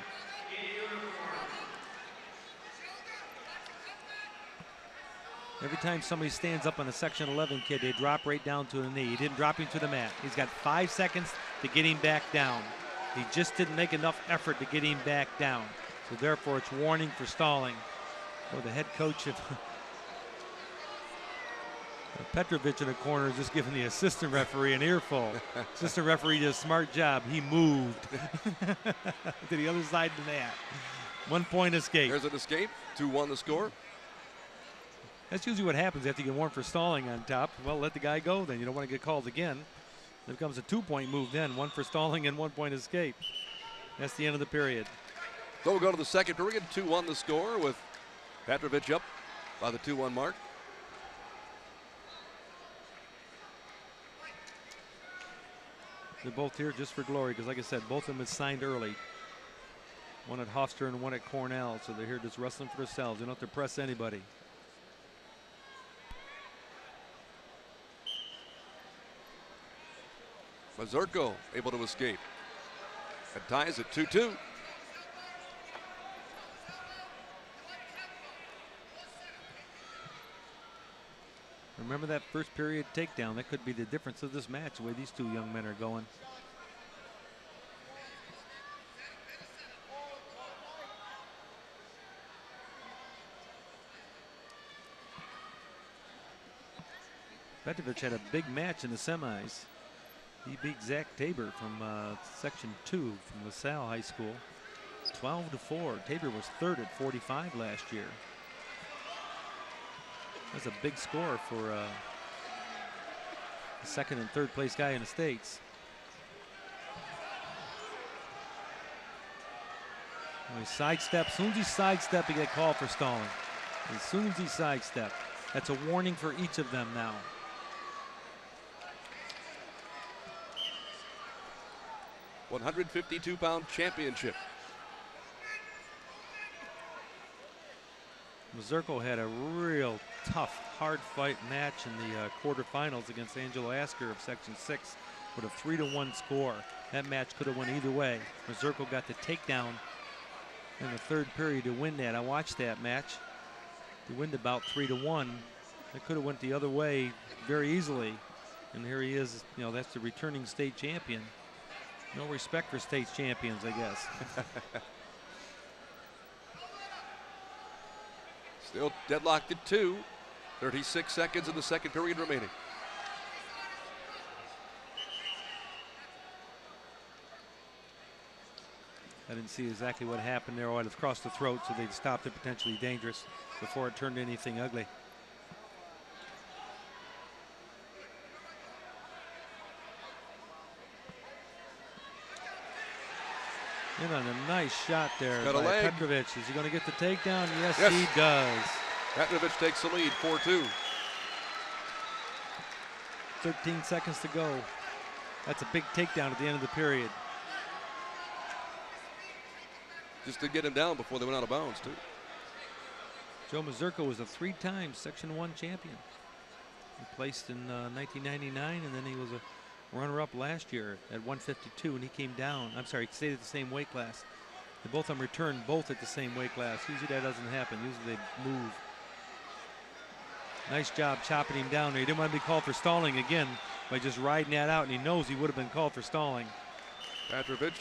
Every time somebody stands up on a section 11 kid, they drop right down to the knee. He didn't drop him to the mat. He's got 5 seconds to get him back down. He just didn't make enough effort to get him back down. So therefore it's warning for stalling. Well, the head coach of Petrovich in the corner is just giving the assistant referee an earful. Assistant referee did a smart job. He moved to the other side of the mat. 1 point escape. There's an escape. 2-1 the score. That's usually what happens after you get warned for stalling on top. Well, let the guy go then. You don't want to get called again. There comes a 2-point move then. 1 for stalling and 1 point escape. That's the end of the period. So we'll go to the second period. 2-1 the score with Petrovich up by the 2-1 mark. They're both here just for glory because, like I said, both of them had signed early. One at Hofstra and one at Cornell. So they're here just wrestling for themselves. They don't have to press anybody. Mazurko able to escape. It ties at 2-2. Remember that first period takedown. That could be the difference of this match, the way these two young men are going. Petrovich had a big match in the semis. He beat Zach Tabor from Section 2 from LaSalle High School. 12-4. Tabor was third at 45 last year. That's a big score for the second and third place guy in the States. Well, he sidesteps. As soon as he sidesteps, he get called for stalling. As soon as he sidesteps. That's a warning for each of them now. £152 championship. Mazurko had a real tough, hard fight match in the quarterfinals against Angelo Asker of Section 6 with a 3-1 score. That match could have went either way. Mazurko got the takedown in the third period to win that. I watched that match. He won about 3-1. It could have went the other way very easily. And here he is, you know, that's the returning state champion. No respect for state champions, I guess. Still deadlocked at 2. 36 seconds in the second period remaining. I didn't see exactly what happened there. Oh, it was across the throat, so they stopped it potentially dangerous before it turned anything ugly. In on a nice shot there by Petrovich. Is he going to get the takedown? Yes, he does. Petrovich takes the lead, 4-2. 13 seconds to go. That's a big takedown at the end of the period. Just to get him down before they went out of bounds, too. Joe Mazurko was a 3-time Section 1 champion. He placed in 1999, and then he was a runner-up last year at 152, and he came down. I'm sorry, he stayed at the same weight class. They both of them returned both at the same weight class. Usually that doesn't happen. Usually they move. Nice job chopping him down there. He didn't want to be called for stalling again by just riding that out, and he knows he would have been called for stalling. Petrovich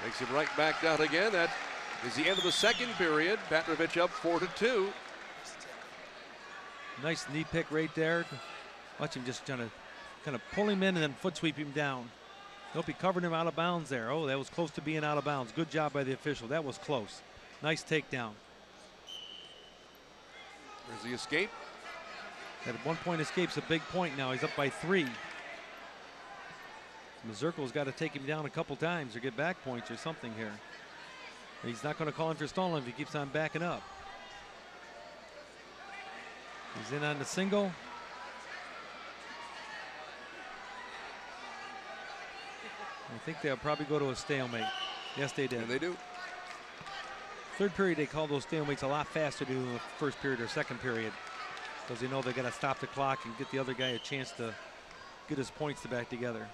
takes him right back down again. That is the end of the second period. Petrovich up 4-2. Nice knee pick right there. Watch him just trying to kind of pull him in and then foot sweep him down. Nope, he covered him out of bounds there. Oh, that was close to being out of bounds. Good job by the official. That was close. Nice takedown. There's the escape. That 1 point escape's a big point now. He's up by 3. Mazurko's got to take him down a couple times or get back points or something here. He's not going to call him for stalling if he keeps on backing up. He's in on the single. I think they'll probably go to a stalemate. Yes, they did. And they do. Third period, they call those stalemates a lot faster than the first period or second period, because they know they got to stop the clock and get the other guy a chance to get his points back together.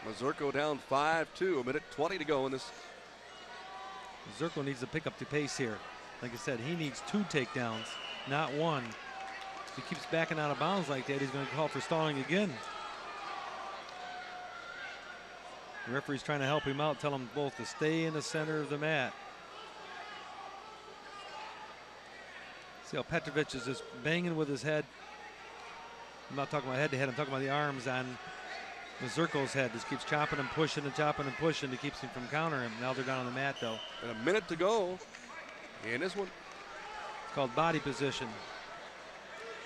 Mazurko down 5-2, a minute 20 to go in this. Mazurko needs to pick up the pace here. Like I said, he needs 2 takedowns, not 1. If he keeps backing out of bounds like that, he's going to call for stalling again. The referee's trying to help him out, tell them both to stay in the center of the mat. See how Petrovic is just banging with his head. I'm not talking about head to head, I'm talking about the arms on Mazurko's head. Just keeps chopping and pushing and chopping and pushing to keep him from countering him. Now they're down on the mat though. And a minute to go in this one. It's called body position.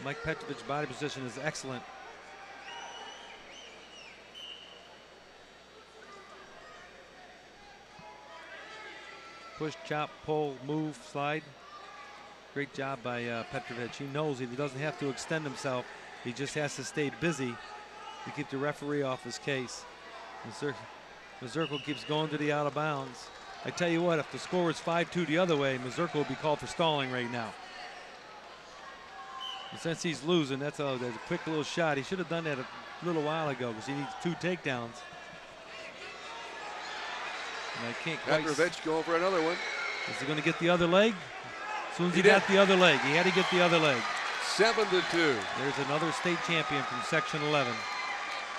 Mike Petrovic's body position is excellent. Push, chop, pull, move, slide. Great job by Petrovic. He knows he doesn't have to extend himself. He just has to stay busy to keep the referee off his case. Mazurko keeps going to the out of bounds. I tell you what, if the score was 5-2 the other way, Mazurko will be called for stalling right now. And since he's losing, that's a quick little shot. He should have done that a little while ago because he needs 2 takedowns. And I can't quite. Petrovic going for another one. Is he going to get the other leg? As soon as he got the other leg, he had to get the other leg. 7-2. There's another state champion from Section 11.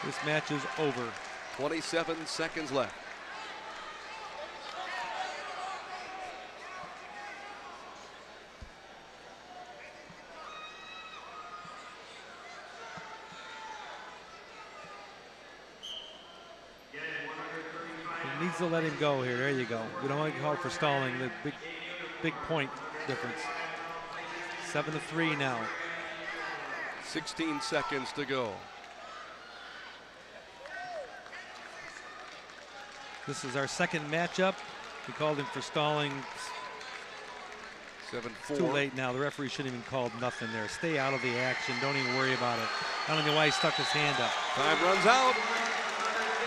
This match is over. 27 seconds left. He needs to let him go here. There you go. We don't want to call for stalling. The big point difference. 7-3 now. 16 seconds to go. This is our second matchup. We called him for stalling. 7-4. Too late now. The referee shouldn't even called nothing there. Stay out of the action. Don't even worry about it. I don't know why he stuck his hand up. Time runs out.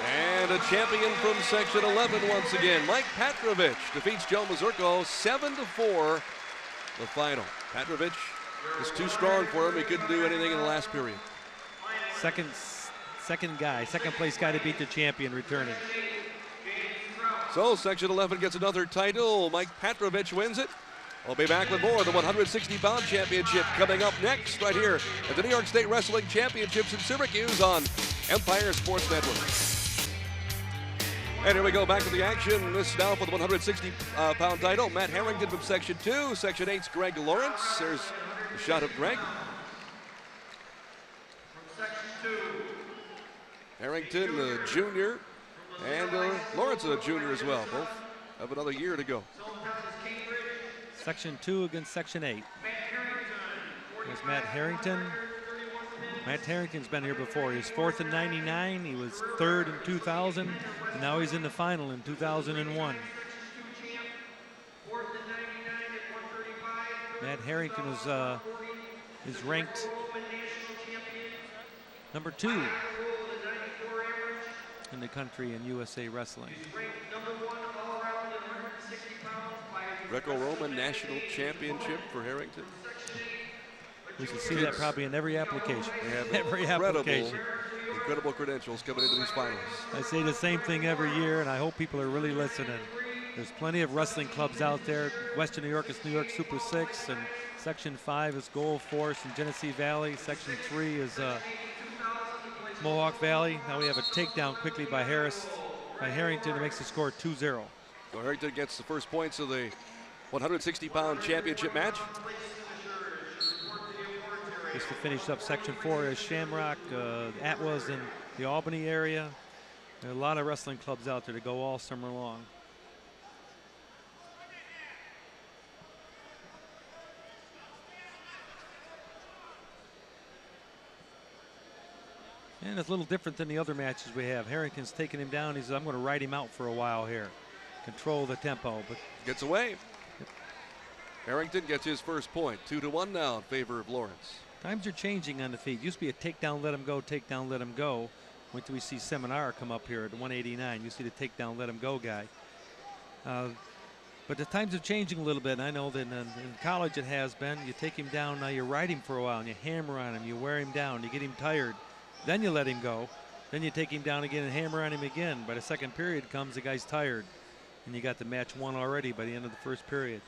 And a champion from Section 11 once again. Mike Petrovic defeats Joe Mazurko 7-4. The final. Petrovic is too strong for him. He couldn't do anything in the last period. Second place guy to beat the champion returning. So Section 11 gets another title. Mike Petrovic wins it. We'll be back with more of the 160-pound championship coming up next right here at the New York State Wrestling Championships in Syracuse on Empire Sports Network. And here we go back to the action. This is now for the 160-pound title. Matt Harrington from Section 2. Section 8's Greg Lawrence. There's a shot of Greg. Harrington, a junior, and Lawrence, a junior as well. Both have another year to go. Section 2 against Section 8. There's Matt Harrington. Matt Harrington's been here before. He was 4th in '99. He was 3rd in 2000. And now he's in the final in 2001. Matt Harrington is ranked number 2 in the country in USA Wrestling. Greco-Roman National Championship for Harrington. We should see that probably in every application. Every application. Incredible credentials coming into these finals. I say the same thing every year, and I hope people are really listening. There's plenty of wrestling clubs out there. Western New York is New York Super 6, and Section 5 is Gold Force and Genesee Valley. Section 3 is Mohawk Valley. Now we have a takedown quickly by Harrington that makes the score 2-0. So Harrington gets the first points of the 160-pound championship match. Just to finish up Section 4 is Shamrock, Atwas in the Albany area. There are a lot of wrestling clubs out there to go all summer long. And it's a little different than the other matches we have. Harrington's taking him down. He says, I'm going to ride him out for a while here. Control the tempo. But gets away. Harrington gets his first point. 2-1 now in favor of Lawrence. Times are changing on the feet. Used to be a takedown, let him go, takedown, let him go. Wait till we see Seminar come up here at 189. You see the takedown, let him go guy. But the times are changing a little bit. I know that in college it has been. You take him down, now you ride him for a while, and you hammer on him, you wear him down, you get him tired. Then you let him go. Then you take him down again and hammer on him again. By the second period comes, the guy's tired. And you got the match won already by the end of the first period.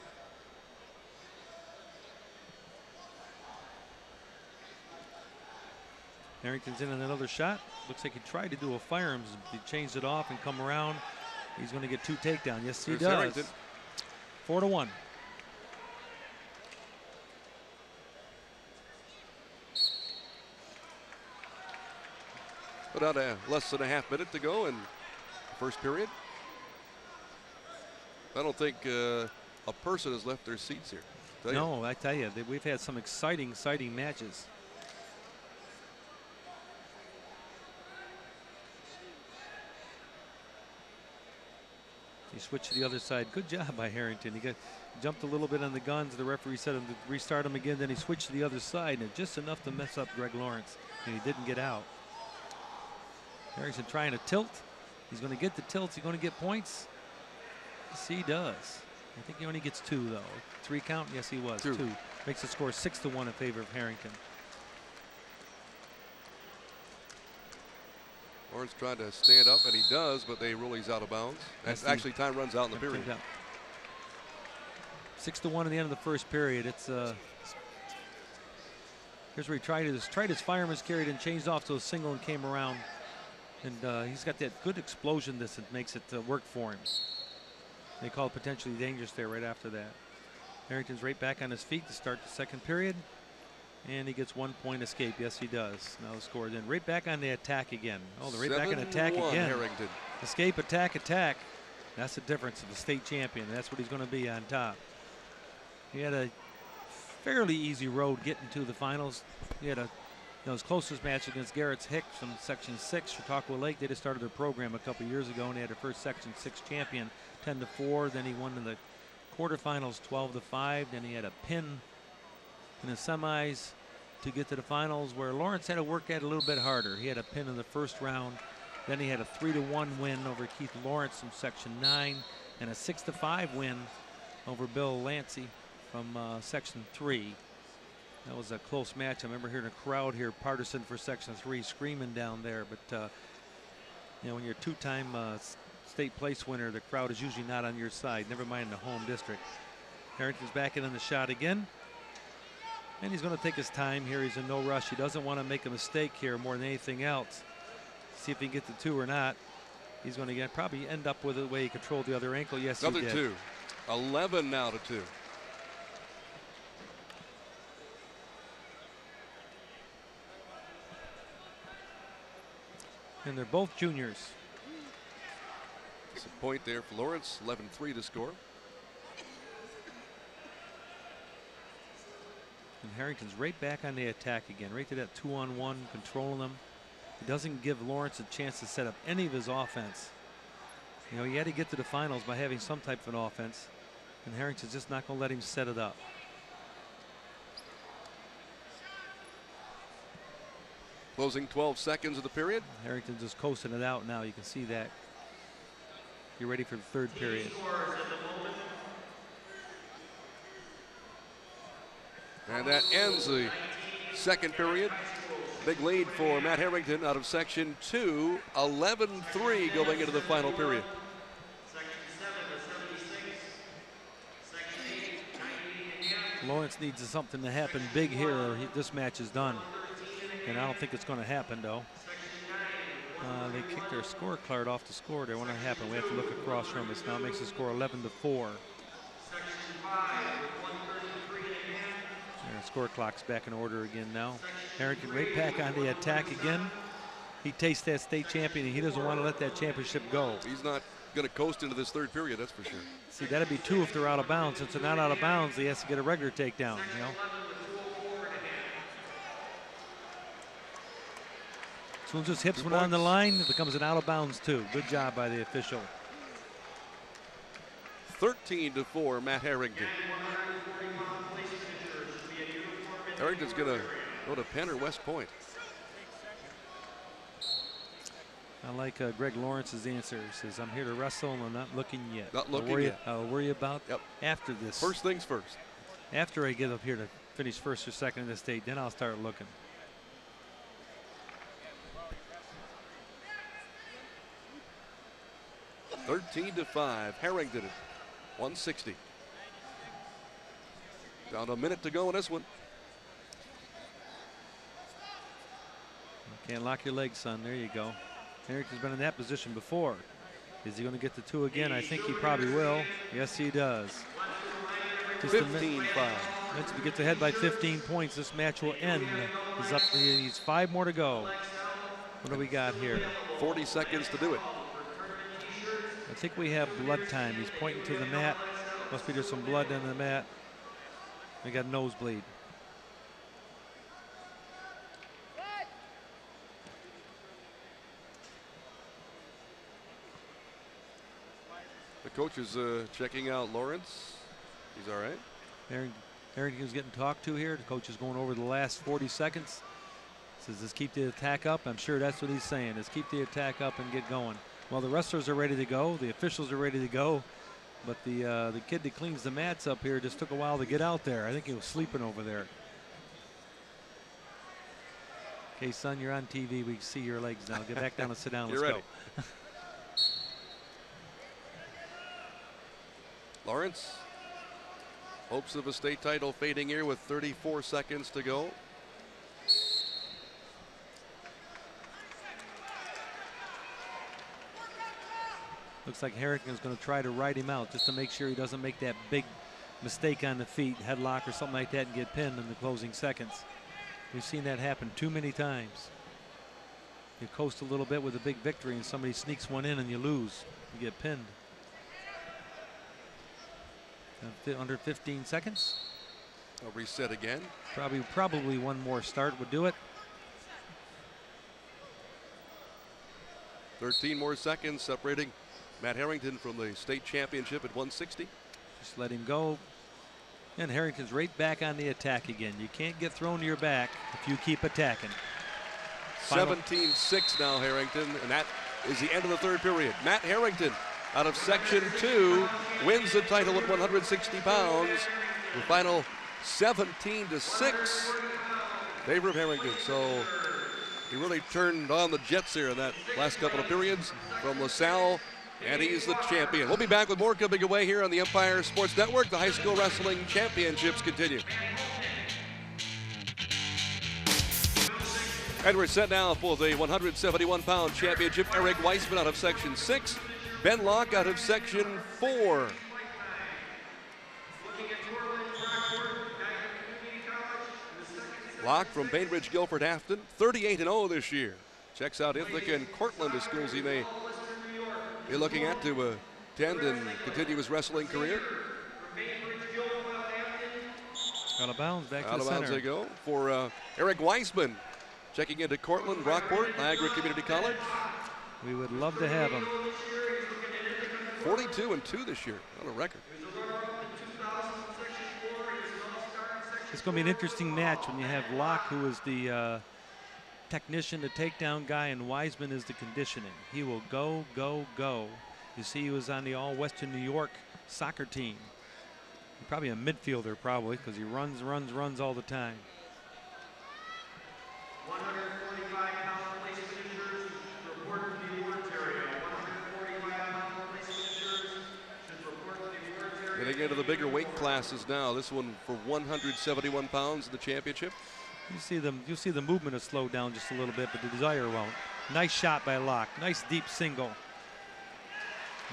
Harrington's in on another shot. Looks like he tried to do a firearms. He changed it off and come around. He's going to get 2 takedowns. Yes, he does. Harrington. 4-1. About less than a half minute to go in the first period. I don't think a person has left their seats here. No, I tell you, we've had some exciting matches. He switched to the other side. Good job by Harrington. He jumped a little bit on the guns. The referee said him to restart him again. Then he switched to the other side, and just enough to mess up Greg Lawrence, and he didn't get out. Harrington trying to tilt. He's going to get the tilts. He's going to get points. Yes, he does. I think he only gets 2, though. 3 count? Yes, he was. 2. Makes the score 6-1 in favor of Harrington. Lawrence trying to stand up, and he does, but they rule he's out of bounds. And actually, time runs out in the period. 6-1 in the end of the first period. It's here's where he tried his fireman's carry and changed off to a single and came around. And he's got that good explosion that makes it work for him. They call it potentially dangerous there right after that. Harrington's right back on his feet to start the second period. And he gets 1 point escape. Yes, he does. Now the score then. Right back on the attack again. Oh, they're right back on attack again. Harrington. Escape, attack, attack. That's the difference of the state champion. That's what he's going to be on top. He had a fairly easy road getting to the finals. He had his closest match against Garrett's Hicks from Section 6, Chautauqua Lake. They just started their program a couple years ago, and they had their first Section 6 champion, 10-4. Then he won in the quarterfinals, 12-5. Then he had a pin in the semis to get to the finals, where Lawrence had to work at it a little bit harder. He had a pin in the first round. Then he had a 3-1 win over Keith Lawrence from Section 9, and a 6-5 win over Bill Lancey from Section 3. That was a close match. I remember hearing a crowd here, partisan for Section 3, screaming down there. But when you're a 2-time state place winner, the crowd is usually not on your side, never mind the home district. Harrington's back in on the shot again. And he's going to take his time here. He's in no rush. He doesn't want to make a mistake here more than anything else. See if he can get the 2 or not. He's going to probably end up with the way he controlled the other ankle. Yes, another he did. 2. 11 now to 2. And they're both juniors. It's a point there for Lawrence. 11-3 to score. And Harrington's right back on the attack again, right to that 2-on-1, controlling them. He doesn't give Lawrence a chance to set up any of his offense. He had to get to the finals by having some type of an offense, and Harrington's just not going to let him set it up. Closing 12 seconds of the period. Harrington's just coasting it out now. You can see that. Get ready for the third period. And that ends the second period. Big lead for Matt Harrington out of Section 2. 11-3 going into the final period. Lawrence needs something to happen big here, or this match is done. And I don't think it's going to happen, though. They kicked their scorecard off the score there. When it happened, we have to look across from us now. It makes the score 11-4. Score clock's back in order again now. Harrington right back on the attack again. He tastes that state champion, and he doesn't want to let that championship go. He's not going to coast into this third period, that's for sure. See, that'd be 2 if they're out of bounds. Since they're not out of bounds, he has to get a regular takedown, As soon as his hips went on the line, it becomes an out of bounds too. Good job by the official. 13-4, Matt Harrington. Harrington's going to go to Penn or West Point. I like Greg Lawrence's answer. He says, I'm here to wrestle and I'm not looking yet. Not looking yet. I'll worry about after this. First things first. After I get up here to finish first or second in the state, then I'll start looking. (13-5), Harrington at 160. Down to a minute to go in this one. Can't lock your legs, son. There you go. Harrington's been in that position before. Is he going to get the 2 again? I think he probably will. Yes, he does. 15-5. Once he gets ahead by 15 points, this match will end. He's up. He needs 5 more to go. What do we got here? 40 seconds to do it. I think we have blood time. He's pointing to the mat. Must be there's some blood on the mat. We got nosebleed. The coach is checking out Lawrence. He's all right. Harrington's getting talked to here. The coach is going over the last 40 seconds. Says, let's keep the attack up. I'm sure that's what he's saying. Let's keep the attack up and get going. Well, the wrestlers are ready to go. The officials are ready to go. But the kid that cleans the mats up here just took a while to get out there. I think he was sleeping over there. Okay, son, you're on TV. We can see your legs now. Get back down and sit down. Let's ready. go. Lawrence, hopes of a state title fading here with 34 seconds to go. Looks like Harrington is going to try to ride him out just to make sure he doesn't make that big mistake on the feet, headlock or something like that, and get pinned in the closing seconds. We've seen that happen too many times. You coast a little bit with a big victory and somebody sneaks one in and you lose. You get pinned. Under 15 seconds. I'll reset again. Probably one more start would do it. 13 more seconds separating Matt Harrington from the state championship at 160. Just let him go. And Harrington's right back on the attack again. You can't get thrown to your back if you keep attacking. 17-6 now, Harrington, and that is the end of the third period. Matt Harrington out of Section 2 wins the title at 160 pounds. The final 17-6 favor of Harrington. So he really turned on the Jets here in that last couple of periods from LaSalle, and he's the champion. We'll be back with more coming away here on the Empire Sports Network. The high school wrestling championships continue. And we're set now for the 171-pound championship. Eric Weissman out of Section 6. Ben Locke out of Section 4. Locke from Bainbridge Guilford Afton, 38-0 this year. Checks out Ithaca and Cortland as schools he may be looking at to attend and continue his wrestling career. Out of bounds, back to the Out of bounds center. they go for Eric Weissman. Checking into Cortland, Rockport, Niagara Community College. We would love to have him. 42-2 this year, on a record. It's going to be an interesting match when you have Locke, who is the technician, the takedown guy, and Weissman is the conditioning. He will go, go, go. You see he was on the All-Western New York soccer team. Probably a midfielder, probably, because he runs, runs, runs all the time. 145-pound place finishers report to the awards area. 145-pound place finishers should report to the awards area. Getting into the bigger weight classes now. This one for 171 pounds in the championship. You'll see the movement will slow down just a little bit, but the desire won't. Nice shot by Locke. Nice deep single.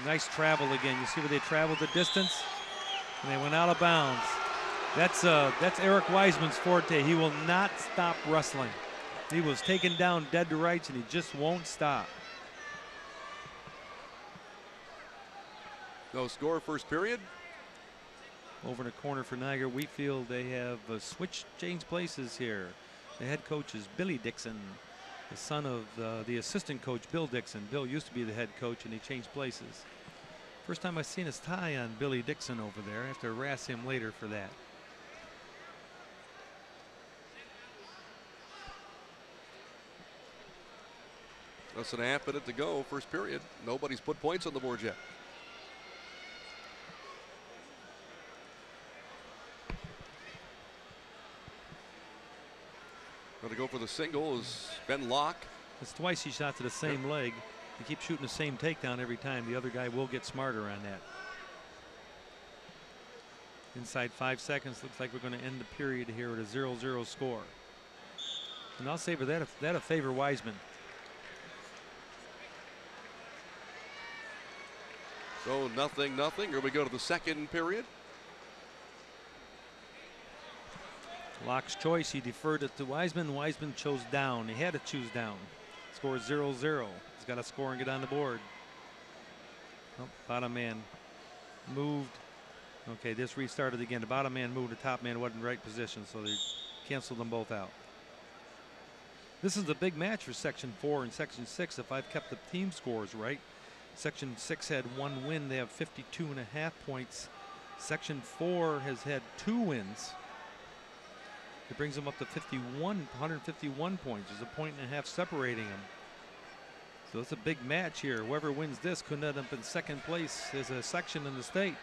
Nice travel again. You see where they traveled the distance? And they went out of bounds. That's Eric Weissman's forte. He will not stop wrestling. He was taken down dead to rights, and he just won't stop. No score first period. Over in the corner for Niagara Wheatfield, they have changed places here. The head coach is Billy Dixon. the son of the assistant coach, Bill Dixon. Bill used to be the head coach, and he changed places. First time I've seen his tie on Billy Dixon over there. I have to harass him later for that. Less than a half minute to go, first period. Nobody's put points on the board yet. Going to go for the single is Ben Locke. It's twice he shot to the same leg. He keeps shooting the same takedown every time. The other guy will get smarter on that. Inside 5 seconds, looks like we're going to end the period here with a 0-0 score. And I'll say for that'll favor Wiseman. So 0-0. Here we go to the second period. Locke's choice, he deferred it to Wiseman. Wiseman chose down. He had to choose down. Score 0-0. He's got to score and get on the board. Oh, bottom man moved. Okay, this restarted again. The bottom man moved. The top man wasn't in the right position, so they canceled them both out. This is a big match for Section 4 and Section 6 if I've kept the team scores right. Section 6 had 1 win. They have 52.5 points. Section 4 has had 2 wins. It brings them up to 151 points. There's a 1.5 separating them. So it's a big match here. Whoever wins this could end up in second place as a section in the state.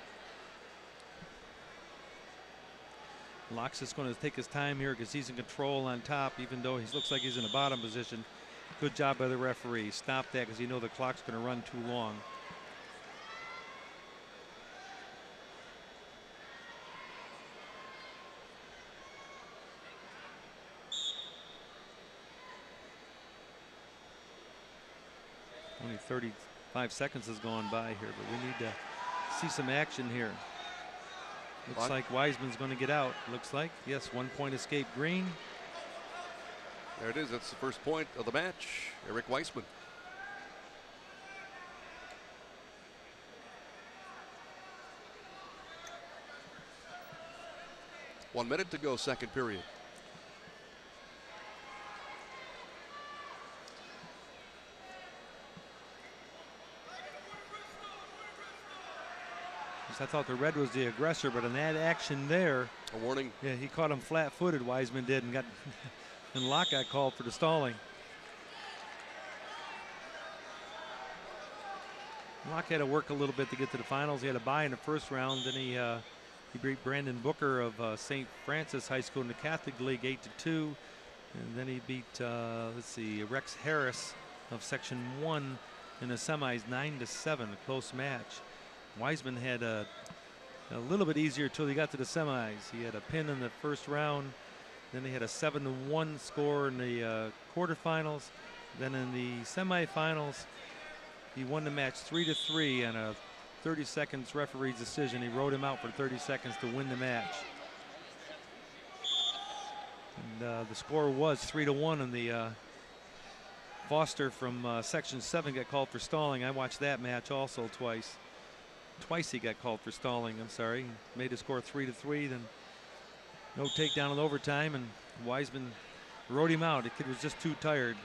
Locke's just going to take his time here because he's in control on top, even though he looks like he's in a bottom position. Good job by the referee. Stop that because you know the clock's going to run too long. Only 35 seconds has gone by here, but we need to see some action here. Looks like Wiseman's going to get out. Looks like, yes, 1 point escape Green. There it is. That's the first point of the match. Eric Wiseman. One minute to go, second period. I thought the red was the aggressor, but in that action there, a warning. Yeah, he caught him flat-footed. Wiseman did, and got and Locke got called for the stalling. Locke had to work a little bit to get to the finals. He had a bye in the first round. Then he beat Brandon Booker of St. Francis High School in the Catholic League 8-2, and then he beat let's see, Rex Harris of Section 1 in the semis 9-7, a close match. Wiseman had a little bit easier till he got to the semis. He had a pin in the first round. Then he had a 7-1 score in the quarterfinals. Then in the semifinals, he won the match 3-3 on a 30 seconds referee's decision. He rode him out for 30 seconds to win the match. And the score was 3-1 in the Foster from Section 7 got called for stalling. I watched that match also twice. Twice he got called for stalling. I'm sorry. He made the score 3-3. Then no takedown in overtime, and Wiseman rode him out. The kid was just too tired.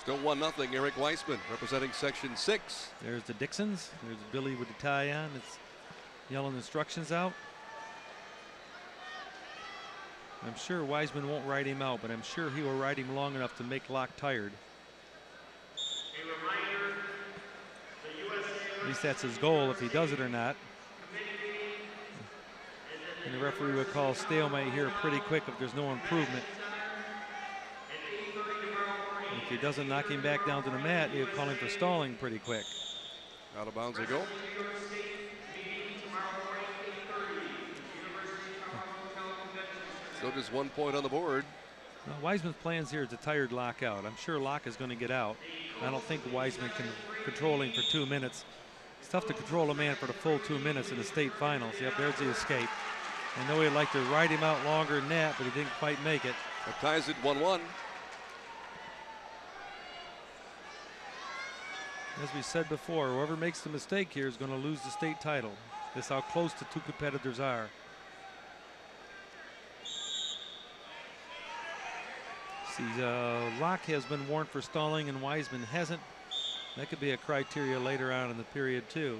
Still 1-0. Eric Wiseman representing Section 6. There's the Dixons. There's Billy with the tie on. It's yelling instructions out. I'm sure Wiseman won't ride him out, but I'm sure he will ride him long enough to make Locke tired. At least that's his goal, if he does it or not. And the referee would call stalemate here pretty quick if there's no improvement. If he doesn't knock him back down to the mat, he'll call him for stalling pretty quick. Out of bounds they go. Still just 1 point on the board. Well, Wiseman's plans here is to tired Locke out. I'm sure Locke is going to get out. I don't think Wiseman can control him for 2 minutes. It's tough to control a man for the full 2 minutes in the state finals. Yep, there's the escape. I know he'd like to ride him out longer than that, but he didn't quite make it. That ties it 1-1. As we said before, whoever makes the mistake here is going to lose the state title. That's how close the two competitors are. See, Locke has been warned for stalling and Wiseman hasn't. That could be a criteria later on in the period too.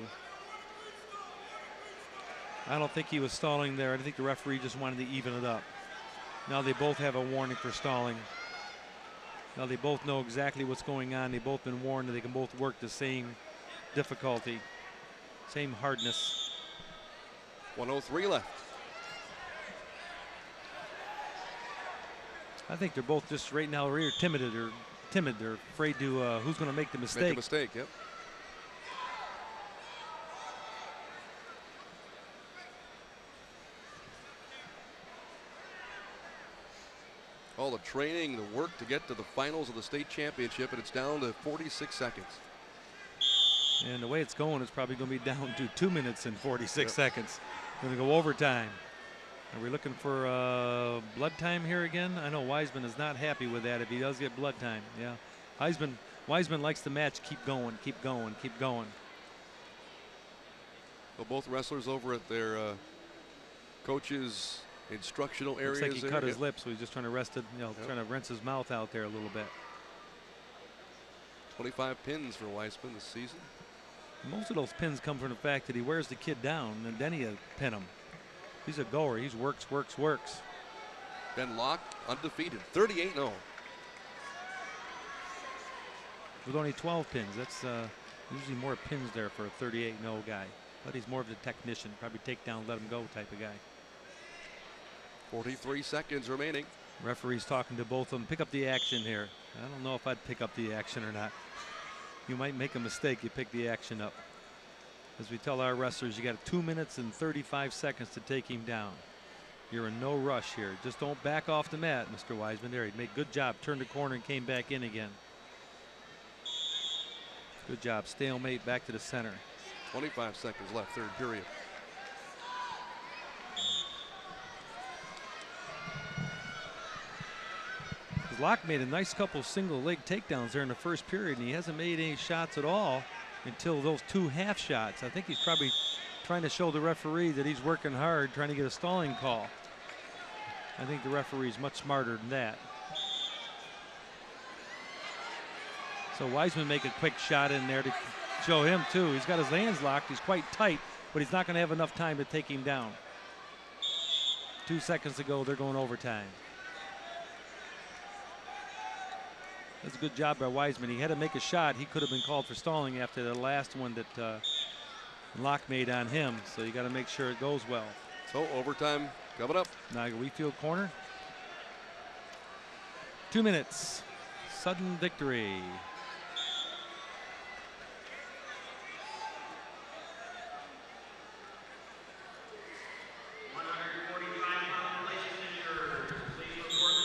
I don't think he was stalling there. I think the referee just wanted to even it up. Now they both have a warning for stalling. Now they both know exactly what's going on. They've both been warned that they can both work the same difficulty, same hardness. 1:03 left. I think they're both just right now really timid. They're afraid to who's going to make the mistake. Make a mistake, yep. All the training, the work to get to the finals of the state championship, and it's down to 46 seconds. And the way it's going, it's probably going to be down to 2 minutes and 46 seconds. Going to go overtime. Are we looking for blood time here again? I know Wiseman is not happy with that if he does get blood time. Yeah, Wiseman likes the match keep going, keep going, keep going. Well, both wrestlers over at their coaches' instructional areas. Looks like he there. cut his lips, so he's just trying to rest it, trying to rinse his mouth out there a little bit. 25 pins for Wiseman this season. Most of those pins come from the fact that he wears the kid down and then he pin him. He's a goer. He's works. Ben Locke undefeated, 38-0. With only 12 pins, that's usually more pins there for a 38-0 guy. But he's more of the technician, probably take down, let him go type of guy. 43 seconds remaining. Referee's talking to both of them. Pick up the action here. I don't know if I'd pick up the action or not. You might make a mistake. You pick the action up. As we tell our wrestlers, you got 2 minutes and 35 seconds to take him down. You're in no rush here. Just don't back off the mat, Mr. Wiseman. There, he made good job. Turned the corner and came back in again. Good job. Stalemate back to the center. 25 seconds left, third period. Locke made a nice couple single leg takedowns there in the first period, and he hasn't made any shots at all until those 2 half shots. I think he's probably trying to show the referee that he's working hard, trying to get a stalling call. I think the referee's much smarter than that. So Wiseman make a quick shot in there to show him too. He's got his hands locked. He's quite tight, but he's not going to have enough time to take him down. 2 seconds to go. They're going overtime. That's a good job by Wiseman. He had to make a shot. He could have been called for stalling after the last one that Locke made on him. So you got to make sure it goes well. So overtime coming up. Niagara Wheatfield corner. 2 minutes. Sudden victory.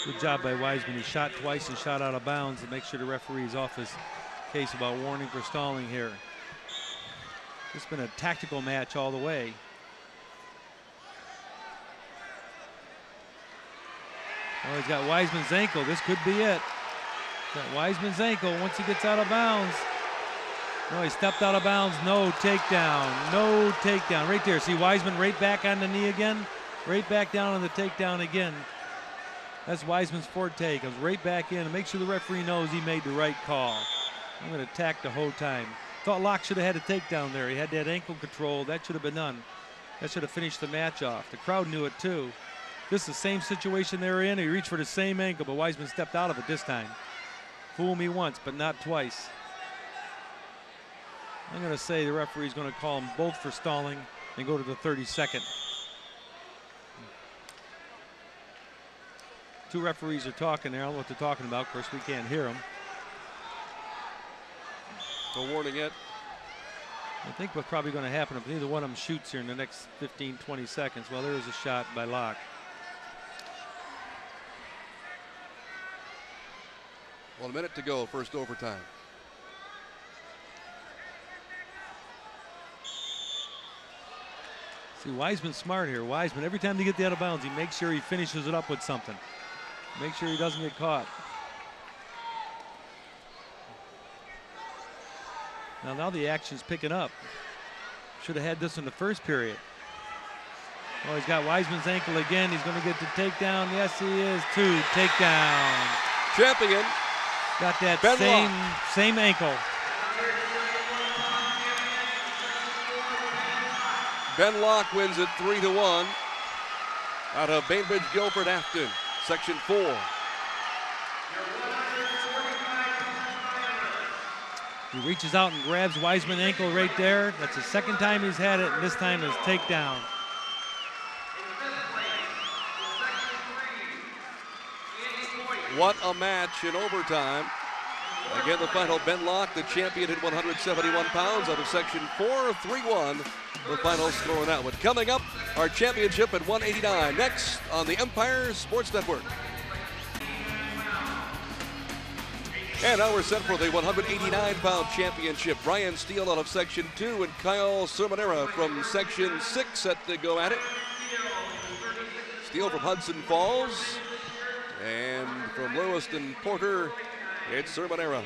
Good job by Wiseman. He shot twice and shot out of bounds to make sure the referee's off his case about warning for stalling here. It's been a tactical match all the way. Oh, he's got Wiseman's ankle. This could be it. Got Wiseman's ankle once he gets out of bounds. No, he stepped out of bounds. No takedown. No takedown. Right there. See Wiseman right back on the knee again. Right back down on the takedown again. That's Wiseman's forte. Comes right back in and make sure the referee knows he made the right call. I'm going to attack the whole time. Thought Locke should have had a takedown there. He had that ankle control. That should have been done. That should have finished the match off. The crowd knew it too. This is the same situation they were in. He reached for the same ankle, but Wiseman stepped out of it this time. Fool me once, but not twice. I'm going to say the referee's going to call them both for stalling and go to the 32nd. 2 referees are talking there. I don't know what they're talking about. Of course, we can't hear them. No warning yet. I think what's probably going to happen if neither one of them shoots here in the next 15, 20 seconds. Well, there is a shot by Locke. Well, a minute to go, first overtime. See, Wiseman's smart here. Wiseman, every time they get the out of bounds, he makes sure he finishes it up with something. Make sure he doesn't get caught. Now the action's picking up. Should have had this in the first period. Oh, he's got Wiseman's ankle again. He's going to get the takedown. Yes, he is. 2 takedown. champion. Got that Ben same ankle. Ben Locke wins it 3-1 out of Bainbridge Guilford Afton, Section 4. He reaches out and grabs Wiseman's ankle right there. That's the second time he's had it, and this time is takedown. What a match in overtime. Again, the final, Ben Locke, the champion at 171 pounds out of Section 4, 3-1. The final score on that one. Coming up, our championship at 189. Next on the Empire Sports Network. And now we're set for the 189-pound championship. Brian Steele out of Section 2 and Kyle Sermonera from Section 6 set to go at it. Steele from Hudson Falls. And from Lewiston Porter, it's Sermonera.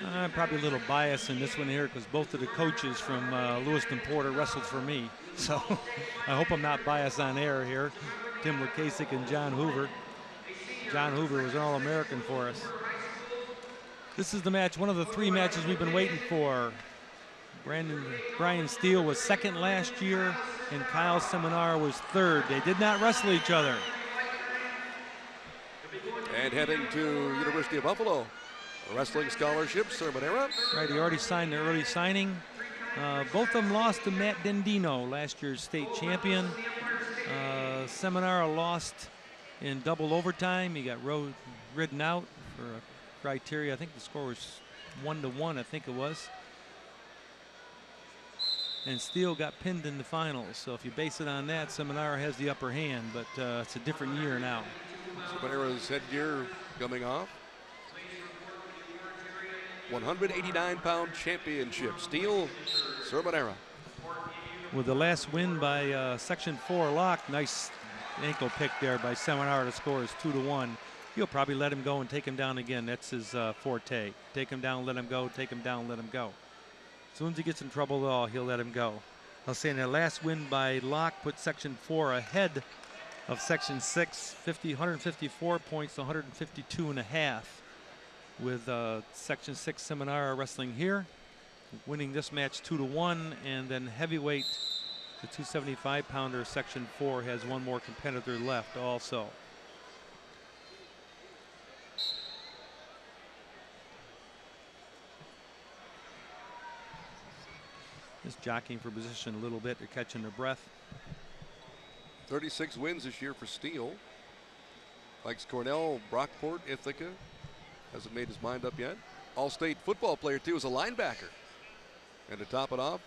I'm probably a little biased in this one here because both of the coaches from Lewiston Porter wrestled for me. So I hope I'm not biased on air here. Tim Lukasik and John Hoover. John Hoover was an All-American for us. This is the match, one of the three matches we've been waiting for. Brian Steele was second last year, and Kyle Sermonera was third. They did not wrestle each other. And heading to University of Buffalo, a wrestling scholarship, Sermonera. Right, he already signed the early signing. Both of them lost to Matt Dendino, last year's state champion. Sermonera lost in double overtime. He got ridden out for a criteria. I think the score was 1-1, I think it was. And Steele got pinned in the finals. So if you base it on that, Sermonera has the upper hand, but it's a different year now. Sermonera's headgear coming off. 189-pound championship. Steele, Sermonera. With the last win by Section 4 Locke, nice ankle pick there by Sermonera. The score is 2-1. He'll probably let him go and take him down again. That's his forte. Take him down, let him go, take him down, let him go. As soon as he gets in trouble at all, he'll let him go. I'll say in their last win by Locke put Section 4 ahead of Section 6, 154 points to 152.5. With Section 6 Sermonera wrestling here, winning this match 2-1, and then heavyweight, the 275-pounder Section 4 has one more competitor left also. Just jockeying for position a little bit, they're catching their breath. 36 wins this year for Steele. Likes Cornell, Brockport, Ithaca. Hasn't made his mind up yet. All-state football player, too, as a linebacker. And to top it off,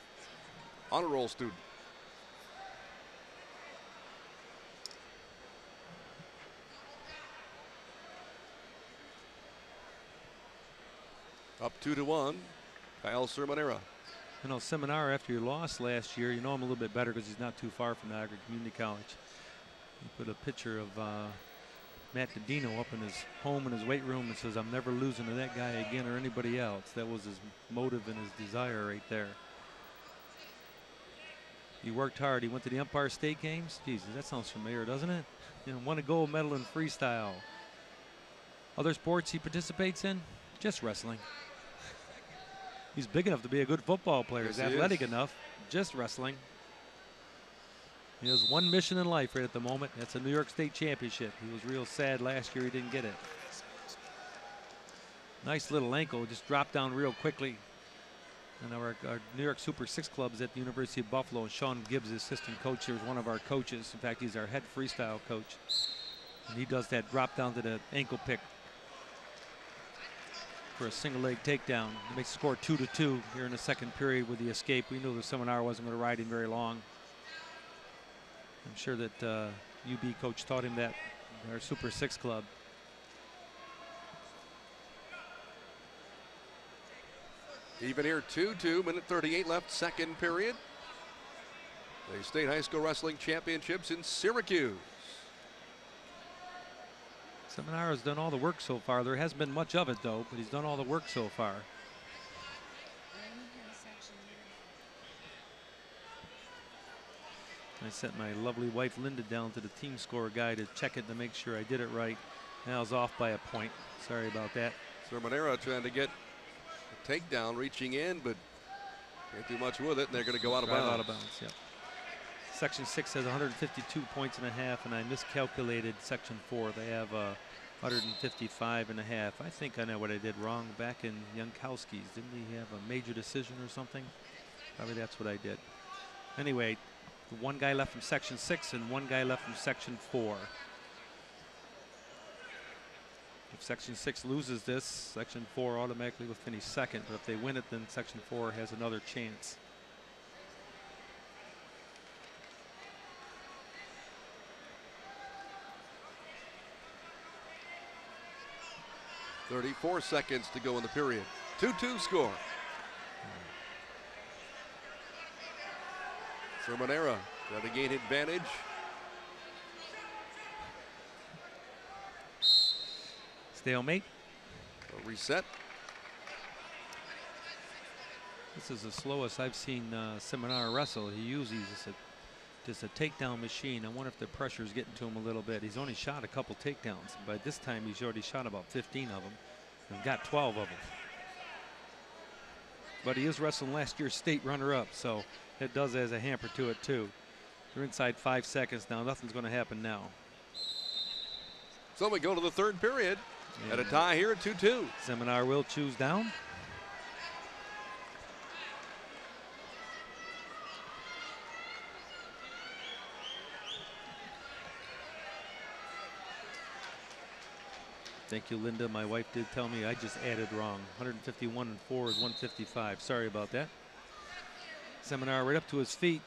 honor roll student. Up 2-1, Kyle Sermonera. You know, Sermonera, after he lost last year, you know him a little bit better because he's not too far from Niagara Community College. He put a picture of Matt Dendino up in his home in his weight room and says, "I'm never losing to that guy again or anybody else." That was his motive and his desire right there. He worked hard. He went to the Empire State Games. Jesus, that sounds familiar, doesn't it? You know, won a gold medal in freestyle. Other sports he participates in? Just wrestling. He's big enough to be a good football player. He's athletic enough. Just wrestling. He has one mission in life right at the moment. That's a New York State championship. He was real sad last year he didn't get it. Nice little ankle. Just dropped down real quickly. And our New York Super 6 club is at the University of Buffalo. And Sean Gibbs, the assistant coach, here is one of our coaches. In fact, he's our head freestyle coach. And he does that drop down to the ankle pick for a single leg takedown. It makes the score 2-2 here in the second period with the escape. We knew the Sermonera wasn't going to ride him very long. I'm sure that UB coach taught him that in our Super 6 club. Even here, 2-2, minute 38 left, second period. The State High School Wrestling Championships in Syracuse. Sermonera's done all the work so far. There hasn't been much of it, though, but he's done all the work so far. I sent my lovely wife Linda down to the team score guy to check it to make sure I did it right. And I was off by a point. Sorry about that. Sermonera trying to get a takedown, reaching in, but can't do much with it, and they're going to go out of bounds. Out of bounds, yep. Section 6 has 152 points and a half, and I miscalculated Section 4. They have 155 and a half. I think I know what I did wrong back in Jankowski's. Didn't he have a major decision or something? Probably that's what I did. Anyway, one guy left from Section 6 and one guy left from Section 4. If Section 6 loses this, Section 4 automatically will finish second. But if they win it, then Section 4 has another chance. .34 seconds to go in the period. 2-2 score. Sermonera trying to gain advantage. Stalemate. A reset. This is the slowest I've seen Sermonera wrestle. He usually just a takedown machine. I wonder if the pressure is getting to him a little bit. He's only shot a couple takedowns, but this time he's already shot about 15 of them and got 12 of them. But he is wrestling last year's state runner-up, so it does has a hamper to it too. They're inside 5 seconds now. Nothing's going to happen now. So we go to the third period. At a tie here at 2-2. Sermonera will choose down. Thank you, Linda. My wife did tell me I just added wrong. 151 and 4 is 155. Sorry about that. Sermonera right up to his feet.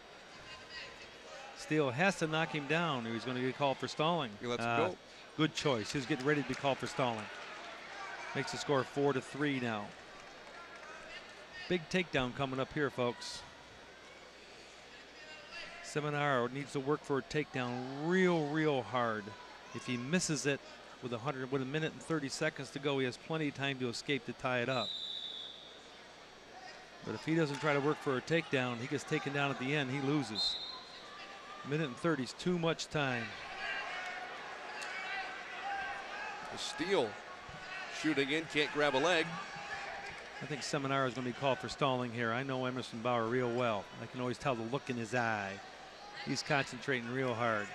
Steele has to knock him down or he's going to get called for stalling. Let's go. Good choice. He's getting ready to be called for stalling. Makes the score 4-3 now. Big takedown coming up here, folks. Sermonera needs to work for a takedown real hard. If he misses it with a minute and 30 seconds to go, he has plenty of time to escape to tie it up. But if he doesn't try to work for a takedown, he gets taken down at the end, he loses. Minute and 30 is too much time. Steele shooting in, can't grab a leg. I think Sermonera is going to be called for stalling here. I know Emerson Bauer real well. I can always tell the look in his eye. He's concentrating real hard.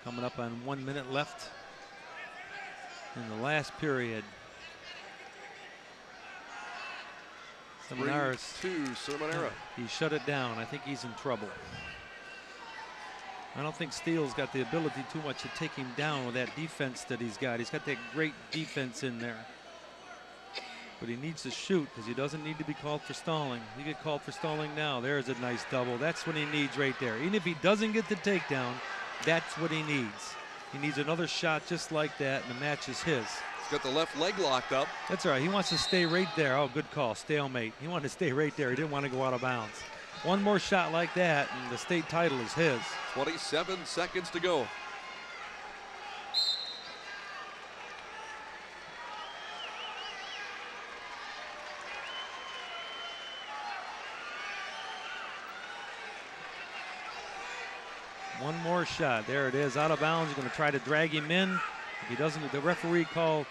Coming up on 1 minute left in the last period. Sermonera. He shut it down. I think he's in trouble. I don't think Steele's got the ability too much to take him down with that defense that he's got. He's got that great defense in there. But he needs to shoot because he doesn't need to be called for stalling. He get called for stalling now. There's a nice double. That's what he needs right there. Even if he doesn't get the takedown, that's what he needs. He needs another shot just like that, and the match is his. He's got the left leg locked up. That's all right. He wants to stay right there. Oh, good call. Stalemate. He wanted to stay right there. He didn't want to go out of bounds. One more shot like that, and the state title is his. 27 seconds to go. One more shot. There it is. Out of bounds. You're going to try to drag him in. If he doesn't, the referee will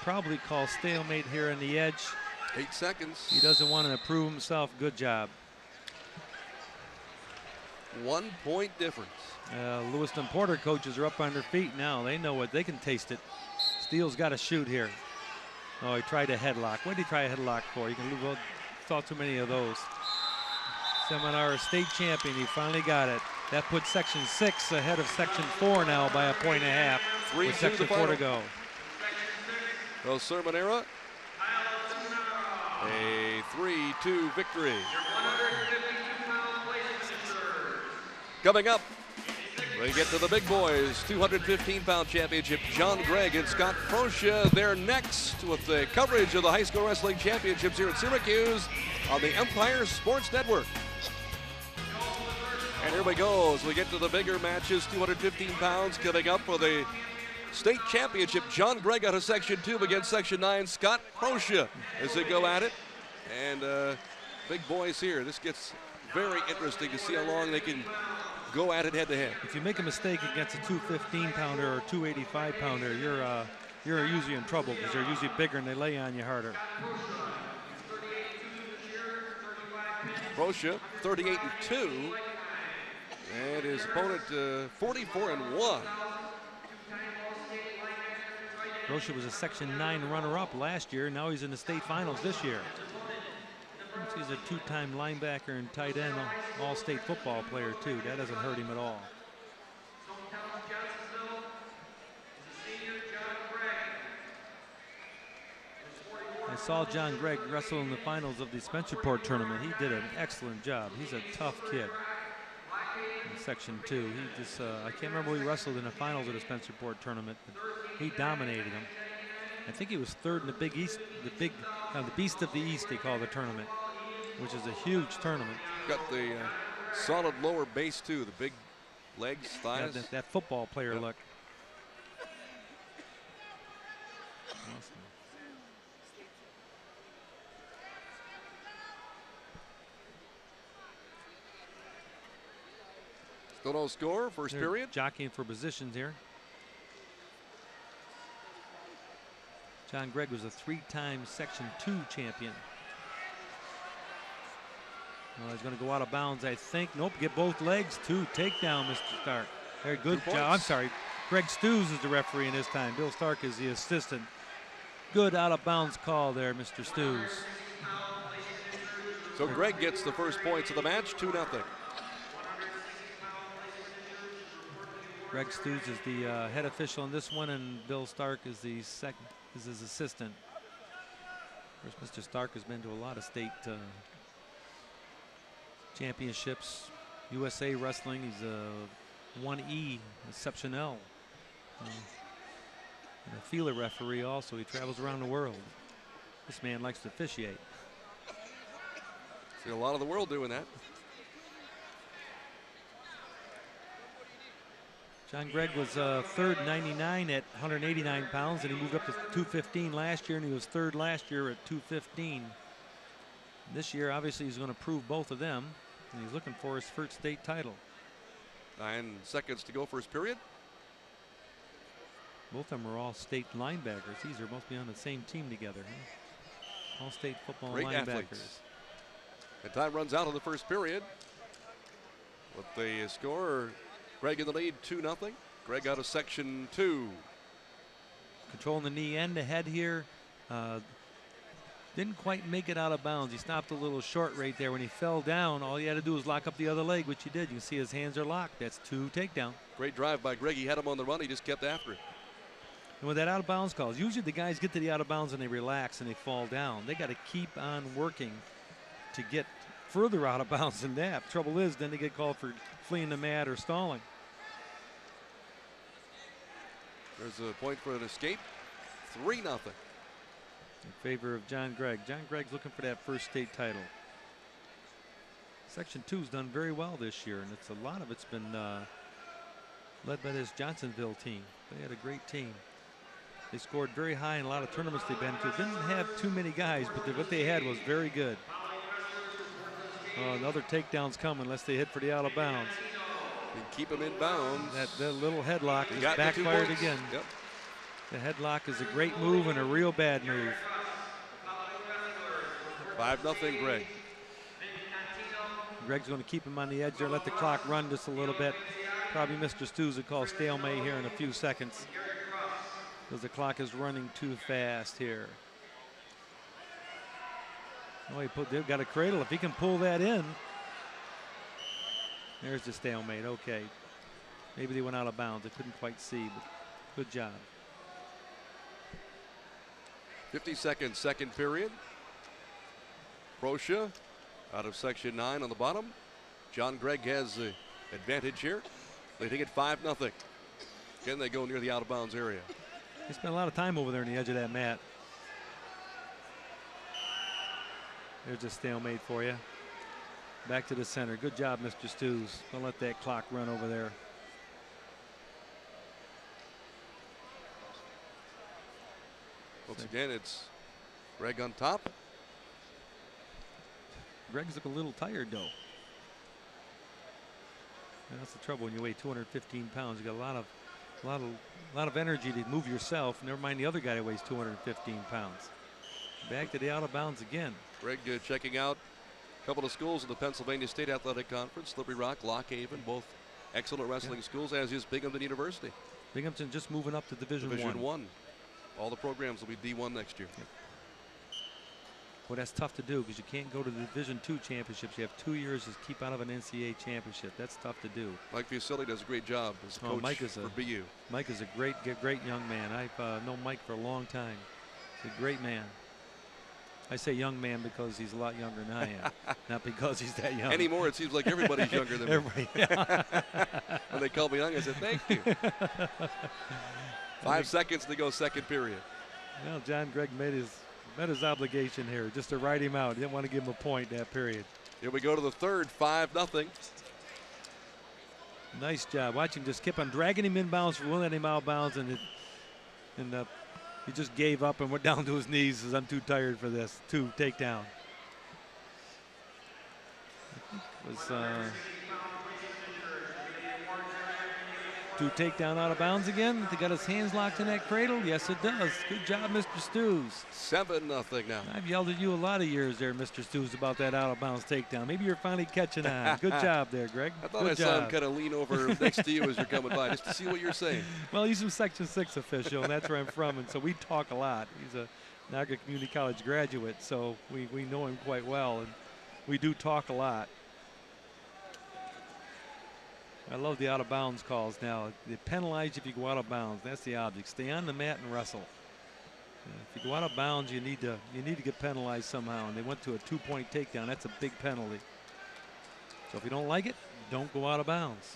probably call stalemate here on the edge. 8 seconds. He doesn't want to prove himself. Good job. 1 point difference. Lewiston Porter coaches are up on their feet now. They know what they can taste it. Steele's got to shoot here. Oh, he tried a headlock. What did he try a headlock for? You can saw too many of those. Sermonera state champion. He finally got it. That puts Section 6 ahead of Section 4 now by 1.5 points. 3-2 with Section 4 to go. Well, Sermonera, a 3-2 victory. Coming up, we get to the big boys, 215-pound championship. John Gregg and Scott Frocia, they're next with the coverage of the high school wrestling championships here at Syracuse on the Empire Sports Network. And here we go as we get to the bigger matches, 215 pounds coming up for the state championship. John Gregg out of Section 2 against Section 9, Scott Proscia, as they go at it. And big boys here. This gets very interesting to see how long they can go at it head-to-head. If you make a mistake against a 215-pounder or 285-pounder, you're usually in trouble because they're usually bigger and they lay on you harder. Proscia, 38-2, and his opponent 44-1. Proscia was a Section 9 runner-up last year. Now he's in the state finals this year. He's a two-time linebacker and tight end, all-state football player too. That doesn't hurt him at all. I saw John Gregg wrestle in the finals of the Spencerport tournament. He did an excellent job. He's a tough kid. In Section 2, he just I can't remember who he wrestled in the finals of the Spencerport tournament, but he dominated him. I think he was third in the Big East, the Beast of the East, they call the tournament, which is a huge tournament. Got the solid lower base too, the big legs, thighs. Yeah, that football player look. Awesome. Still no score, first They're period. jockeying for positions here. John Gregg was a three-time Section 2 champion. Well, he's going to go out of bounds, I think. Nope, get both legs. Two takedown, Mr. Stark. Very good job. I'm sorry. Greg Stews is the referee in this time. Bill Stark is the assistant. Good out of bounds call there, Mr. Stews. So Gregg gets the first points of the match, 2-0. Greg Stews is the head official in this one, and Bill Stark is the second, is his assistant. Of course, Mr. Stark has been to a lot of state championships, USA Wrestling. He's a 1E exceptional, and a feeler referee also. He travels around the world. This man likes to officiate. See a lot of the world doing that. John Gregg was third 99 at 189 pounds, and he moved up to 215 last year, and he was third last year at 215. This year, obviously, he's going to prove both of them, and he's looking for his first state title. 9 seconds to go, first period. Both of them are all state linebackers. These are must be on the same team together. Huh? All state football Great linebackers. athletes. And time runs out of the first period. With the score, Gregg in the lead, 2-0. Gregg out of Section 2. Controlling the knee and the head here. Didn't quite make it out of bounds. He stopped a little short right there. When he fell down, all he had to do was lock up the other leg, which he did. You can see his hands are locked. That's 2 takedown. Great drive by Gregg. He had him on the run. He just kept after it. And with that out of bounds calls, usually the guys get to the out of bounds and they relax and they fall down. They got to keep on working to get further out of bounds than that. Trouble is, then they get called for fleeing the mat or stalling. There's a point for an escape. 3-0. In favor of John Gregg. John Gregg's looking for that first state title. Section 2's done very well this year, and it's a lot of it's been led by this Johnsonville team. They had a great team. They scored very high in a lot of tournaments they've been to. Didn't have too many guys, but what they had was very good. Another takedown's coming unless they hit for the out of bounds. And keep him in bounds. That little headlock is got backfired again. Yep. The headlock is a great move and a real bad move. 5-0 Gregg. Gregg's going to keep him on the edge there, let the clock run just a little bit. Probably Mr. Stews will call stalemate here in a few seconds because the clock is running too fast here. Oh, they've got a cradle. If he can pull that in. There's the stalemate. Okay. Maybe they went out of bounds. I couldn't quite see, but good job. 50 seconds, second period. Proscia out of Section 9 on the bottom. John Gregg has the advantage here. They take it 5-0. Again, they go near the out of bounds area. They spent a lot of time over there on the edge of that mat. There's a stalemate for you. Back to the center. Good job, Mr. Stews. Don't let that clock run over there. Once again, it's Greg on top. Greg's look a little tired though. And that's the trouble when you weigh 215 pounds. You got a lot of energy to move yourself. Never mind the other guy that weighs 215 pounds. Back to the out of bounds again. Greg checking out a couple of schools in the Pennsylvania State Athletic Conference, Slippery Rock, Lock Haven, both excellent wrestling schools, as is Binghamton University. Binghamton just moving up to Division One. All the programs will be D1 next year. Yep. Well, that's tough to do because you can't go to the Division II championships. You have 2 years to keep out of an NCAA championship. That's tough to do. Mike Fusilli does a great job as coach for BU. Mike is a great young man. I've known Mike for a long time. He's a great man. I say young man because he's a lot younger than I am, not because he's that young. Anymore, it seems like everybody's younger than me. When they call me young, I said, thank you. 5 seconds to go, second period. Well, John Gregg met his obligation here just to write him out. He didn't want to give him a point that period. Here we go to the third, 5-0. Nice job. Watch him just keep on dragging him inbounds, letting him out of bounds, and he just gave up and went down to his knees. Says, I'm too tired for this. 2 takedown. Was 2 takedown out of bounds again. He got his hands locked in that cradle. Yes, it does. Good job, Mr. Stews. 7-0 now. I've yelled at you a lot of years there, Mr. Stews, about that out of bounds takedown. Maybe you're finally catching on. Good job there, Greg. I thought Good I job. saw him kind of lean over next to you as you're coming by just to see what you're saying. Well, he's a Section 6 official, and that's where I'm from, and so we talk a lot. He's a Niagara Community College graduate, so we know him quite well, and we do talk a lot. I love the out-of-bounds calls now. They penalize you if you go out of bounds. That's the object. Stay on the mat and wrestle. If you go out of bounds, you need to get penalized somehow. And they went to a 2-point takedown. That's a big penalty. So if you don't like it, don't go out of bounds.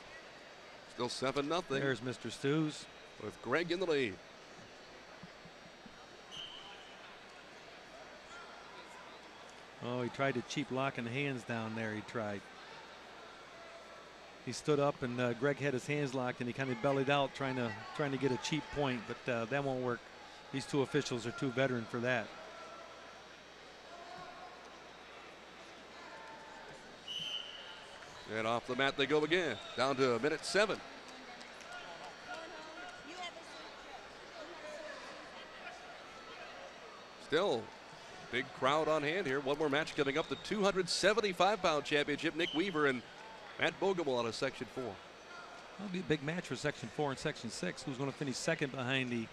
Still 7-0. There's Mr. Stews. With Greg in the lead. Oh, he tried to cheap locking hands down there. He tried. He stood up, and Greg had his hands locked, and he kind of bellied out, trying to get a cheap point, but that won't work. These 2 officials are too veteran for that. And off the mat they go again. Down to a minute 7. Still, big crowd on hand here. One more match coming up. The 275-pound championship. Nick Weaver and Matt Bogomol out of Section 4. That'll be a big match for Section 4 and Section 6. Who's going to finish second behind the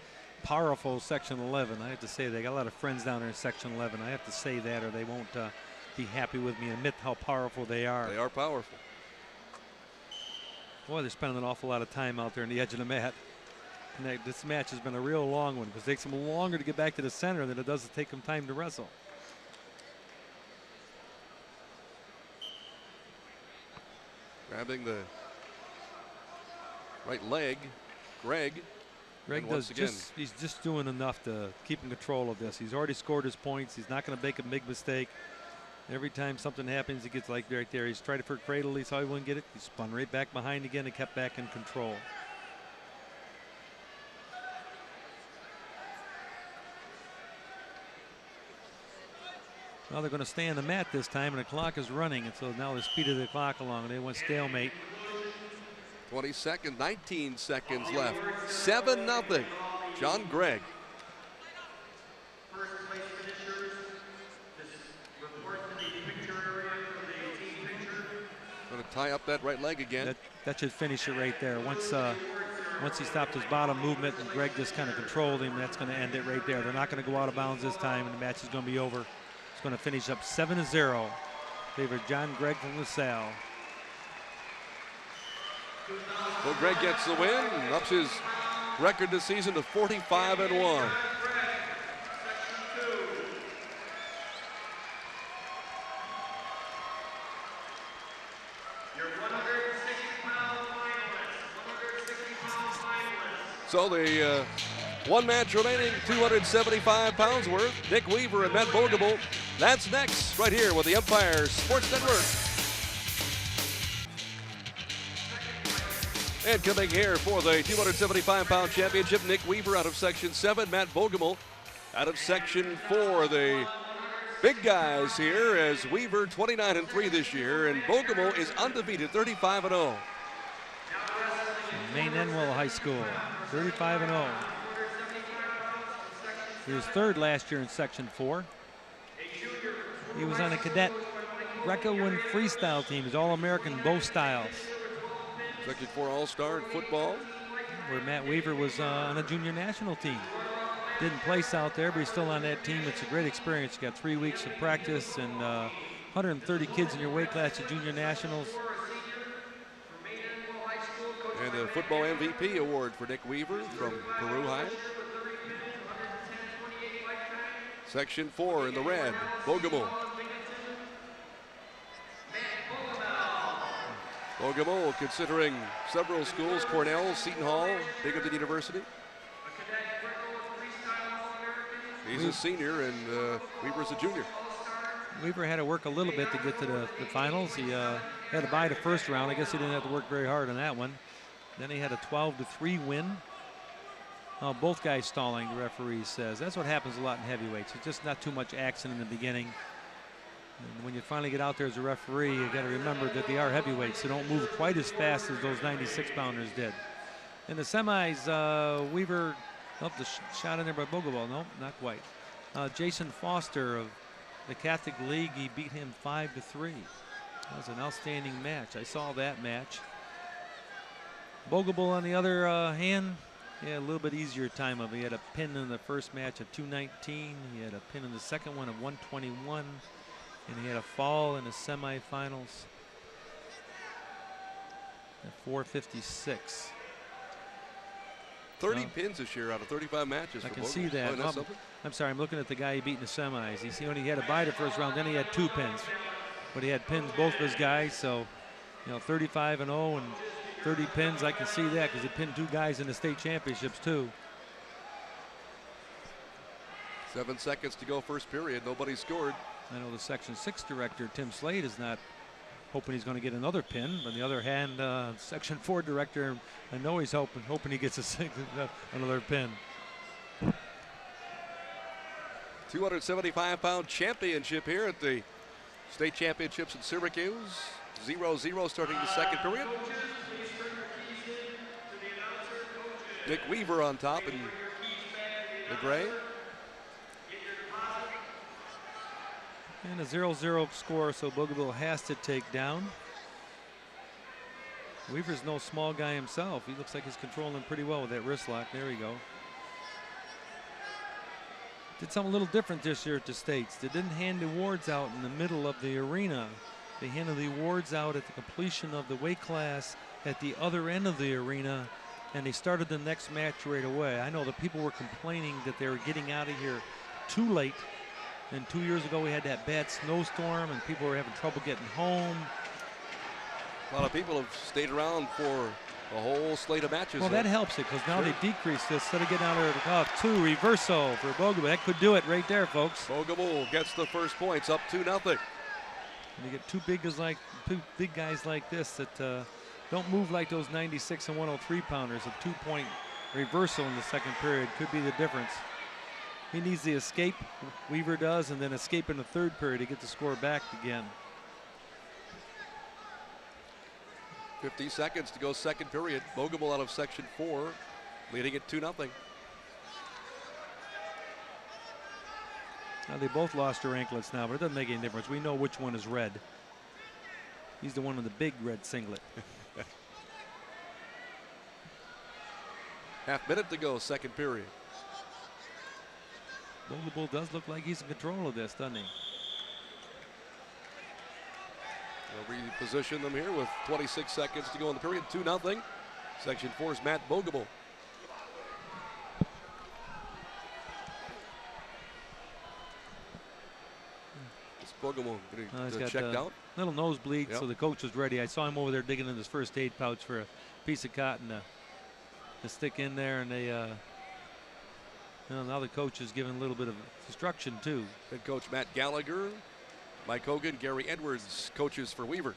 powerful Section 11? I have to say, they got a lot of friends down there in Section 11. I have to say that, or they won't be happy with me and admit how powerful they are. They are powerful. Boy, they're spending an awful lot of time out there on the edge of the mat. And this match has been a real long one because it takes them longer to get back to the center than it does to take them time to wrestle. Grabbing the right leg, Greg. Greg does he's just doing enough to keep in control of this. He's already scored his points. He's not going to make a big mistake. Every time something happens, he gets like right there. He's tried it for a cradle. He saw he wouldn't get it. He spun right back behind again and kept back in control. Well, they're going to stay on the mat this time, and the clock is running, and so now the speed of the clock along, and they went stalemate. 20 seconds, 19 seconds left. 7-0. John Gregg. First place finishers, this report to the picture area for the team picture. Going to tie up that right leg again. That should finish it right there. Once he stopped his bottom movement and Greg just kind of controlled him, that's going to end it right there. They're not going to go out of bounds this time, and the match is going to be over. It's going to finish up 7-0. Favor John Gregg from LaSalle. Well, Greg gets the win and ups his record this season to 45-1. So the one match remaining, 275 pounds worth. Nick Weaver and Matt Bogomol. That's next, right here with the Empire Sports Network. And coming here for the 275-pound championship, Nick Weaver out of Section 7, Matt Bogomol Out of Section 4, the big guys here, as Weaver 29-3 this year, and Bogomol is undefeated, 35-0. Maine Enwell High School, 35-0. He was third last year in Section 4. He was on a cadet Greco and freestyle team. He's All-American both styles. Section 4 All-Star in football. Where Matt Weaver was on a junior national team. Didn't place out there, but he's still on that team. It's a great experience. You got 3 weeks of practice and 130 kids in your weight class at junior nationals. And the football MVP award for Nick Weaver from Peru High. Section 4 in the red, Bogomol. Bogomol considering several schools, Cornell, Seton Hall, Binghamton University. He's a senior and Weaver's a junior. Weaver had to work a little bit to get to the finals. He had to bye the first round. I guess he didn't have to work very hard on that one. Then he had a 12-3 win. Both guys stalling, the referee says. That's what happens a lot in heavyweights. It's just not too much action in the beginning. And when you finally get out there as a referee, you got to remember that they are heavyweights. They don't move quite as fast as those 96-pounders did. In the semis, Weaver, the shot in there by Bogomol. Nope, not quite. Jason Foster of the Catholic League, he beat him 5-3. That was an outstanding match. I saw that match. Bogomol on the other hand, yeah, a little bit easier time of it. He had a pin in the first match of 219. He had a pin in the second one of 121. And he had a fall in the semifinals at 456. 30 pins this year out of 35 matches. I for can Bogomol. see that. Oh, I'm sorry, I'm looking at the guy he beat in the semis. He only had a bye the first round, then he had 2 pins. But he had pins both of his guys, so 35-0 and 30 pins. I can see that because he pinned 2 guys in the state championships too. 7 seconds to go first period. Nobody scored. I know the Section 6 director, Tim Slade, is not hoping he's going to get another pin. But on the other hand, Section 4 director, I know he's hoping he gets another pin. 275-pound championship here at the state championships in Syracuse. 0-0 starting the second period. Nick Weaver on top in the gray. And a 0-0 score, so Bogomol has to take down. Weaver's no small guy himself. He looks like he's controlling him pretty well with that wrist lock. There we go. Did something a little different this year at the States. They didn't hand the awards out in the middle of the arena. They handed the awards out at the completion of the weight class at the other end of the arena, and they started the next match right away. I know the people were complaining that they were getting out of here too late. And 2 years ago, we had that bad snowstorm, and people were having trouble getting home. A lot of people have stayed around for a whole slate of matches. Well, that helps it because now they decrease this. Instead of getting out there, 2 reverso for Bogomol. That could do it right there, folks. Bogomol gets the first points, up 2-0. And you get two big guys like this that don't move like those 96 and 103 pounders. A 2-point reversal in the second period could be the difference. He needs the escape, Weaver does, and then escape in the third period to get the score back again. 50 seconds to go second period. Bogomol out of Section 4, leading at 2-0. Now they both lost their anklets now, but it doesn't make any difference. We know which one is red. He's the one with the big red singlet. Half minute to go, second period. Bogomol does look like he's in control of this, doesn't he? They'll reposition them here with 26 seconds to go in the period. 2-0. Section 4's Matt Bogomol. It's Bogomol getting checked out. Little nosebleed, so the coach was ready. I saw him over there digging in his first aid pouch for a piece of cotton to stick in there, and they now the coach is giving a little bit of instruction too. Head coach Matt Gallagher, Mike Hogan, Gary Edwards, coaches for Weaver.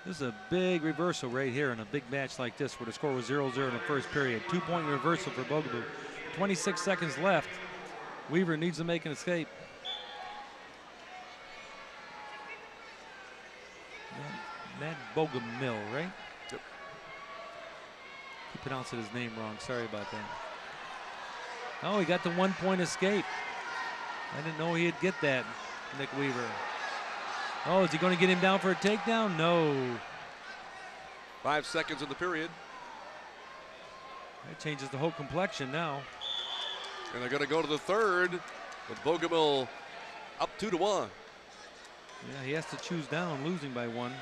This is a big reversal right here in a big match like this where the score was 0-0 in the first period. 2-point reversal for Bogomol. 26 seconds left. Weaver needs to make an escape. Matt Bogomil, right? Yep. He pronounced his name wrong. Sorry about that. Oh, he got the 1-point escape. I didn't know he'd get that, Nick Weaver. Oh, is he going to get him down for a takedown? No. 5 seconds in the period. That changes the whole complexion now. And they're going to go to the third with Bogomil up 2-1. Yeah, he has to choose down, losing by 1.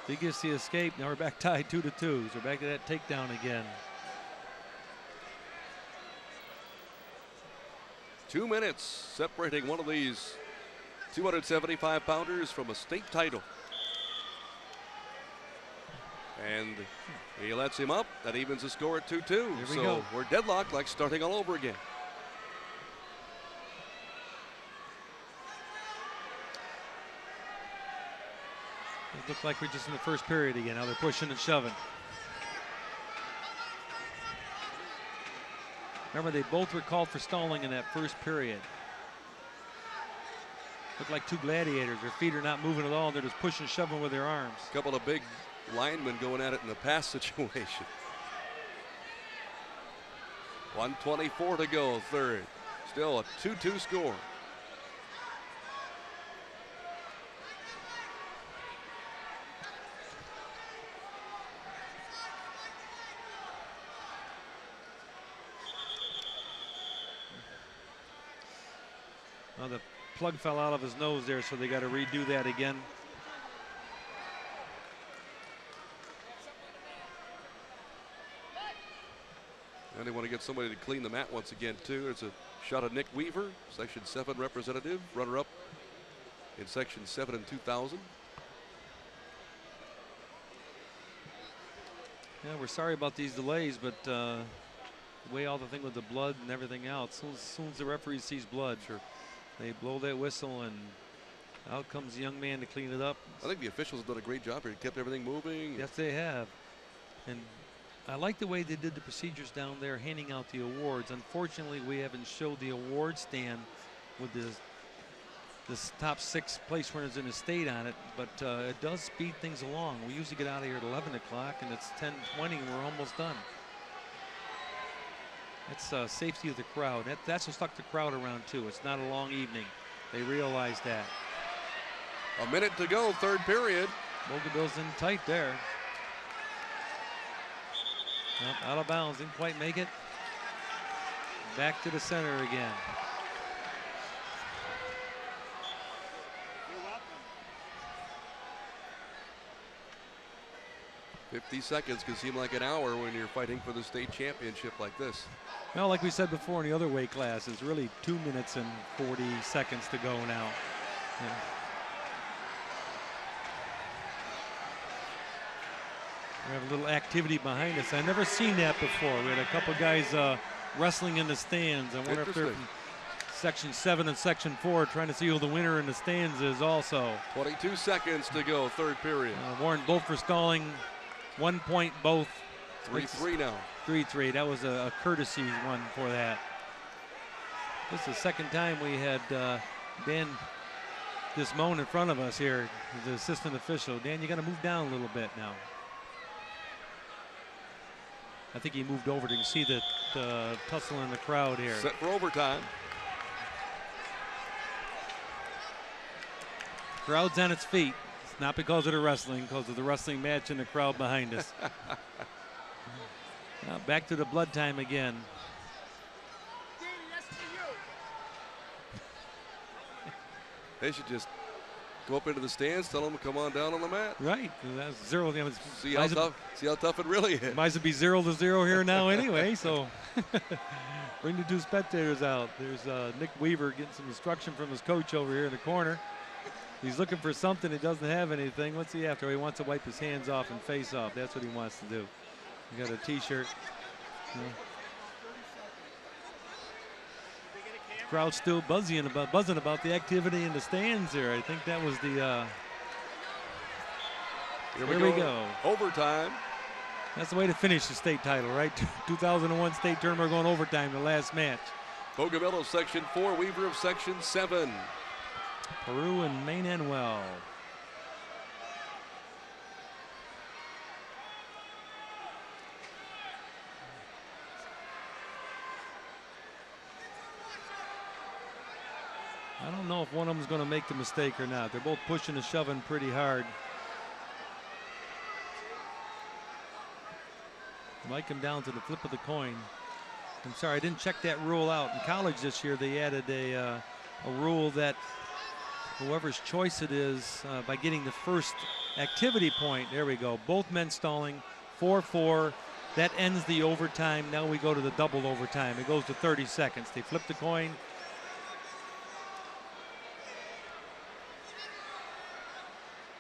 If he gets the escape, now we're back tied 2-2. So we're back to that takedown again. 2 minutes separating one of these 275-pounders from a state title. And he lets him up. That evens the score at 2-2. So we're deadlocked, like starting all over again. It looks like we're just in the first period again. Now they're pushing and shoving. Remember, they both were called for stalling in that first period. Look like two gladiators. Their feet are not moving at all. They're just pushing and shoving with their arms. A couple of big linemen going at it in the pass situation. 1:24 to go, third. Still a 2-2 score. Well, the plug fell out of his nose there, so they got to redo that again. And they want to get somebody to clean the mat once again, too. There's a shot of Nick Weaver, Section 7 representative, runner-up in Section 7 in 2000. Yeah, we're sorry about these delays, but the way all the thing with the blood and everything else, as soon as the referee sees blood, sure, they blow that whistle and out comes the young man to clean it up. I think the officials have done a great job here. Kept everything moving. Yes, they have. And I like the way they did the procedures down there, handing out the awards. Unfortunately, we haven't showed the award stand with this top 6 place winners in the state on it, but it does speed things along. We usually get out of here at 11 o'clock, and it's 10:20, and we're almost done. It's safety of the crowd. That's what stuck the crowd around, too. It's not a long evening. They realize that. A minute to go, third period. Bogomil's in tight there. Nope, out of bounds, didn't quite make it. Back to the center again. You're welcome. 50 seconds can seem like an hour when you're fighting for the state championship like this. Well, like we said before in the other weight class, it's really 2 minutes and 40 seconds to go now. Yeah. We have a little activity behind us. I've never seen that before. We had a couple guys wrestling in the stands. I wonder if they're from Section 7 and Section 4 trying to see who the winner in the stands is also. 22 seconds to go, third period. Warren both for stalling. 1 point both. 3-3 now. 3-3. That was a courtesy one for that. This is the second time we had Dan Dismone in front of us here, the assistant official. Dan, you got to move down a little bit now. I think he moved over to see the tussle in the crowd here. Set for overtime. Crowd's on its feet. It's not because of the wrestling, because of the wrestling match and the crowd behind us. Now back to the blood time again. They should just go up into the stands, tell them to come on down on the mat. Right. That's 0. See how tough it really is. Might as well be 0-0 here now anyway, so bring the 2 spectators out. There's Nick Weaver getting some instruction from his coach over here in the corner. He's looking for something. He doesn't have anything. What's he after? He wants to wipe his hands off and face off. That's what he wants to do. He got a T-shirt. Crowd's still buzzing about the activity in the stands here. I think that was the. Here we go. Overtime. That's the way to finish the state title, right? 2001 state tournament, we're going overtime, the last match. Bougainville of Section 4, Weaver of Section 7. Peru and Maine Enwell. I don't know if one of them is going to make the mistake or not. They're both pushing and shoving pretty hard. It might come down to the flip of the coin. I'm sorry, I didn't check that rule out. In college this year, they added a rule that whoever's choice it is, by getting the first activity point, there we go. Both men stalling, 4-4. That ends the overtime. Now we go to the double overtime. It goes to 30 seconds. They flip the coin.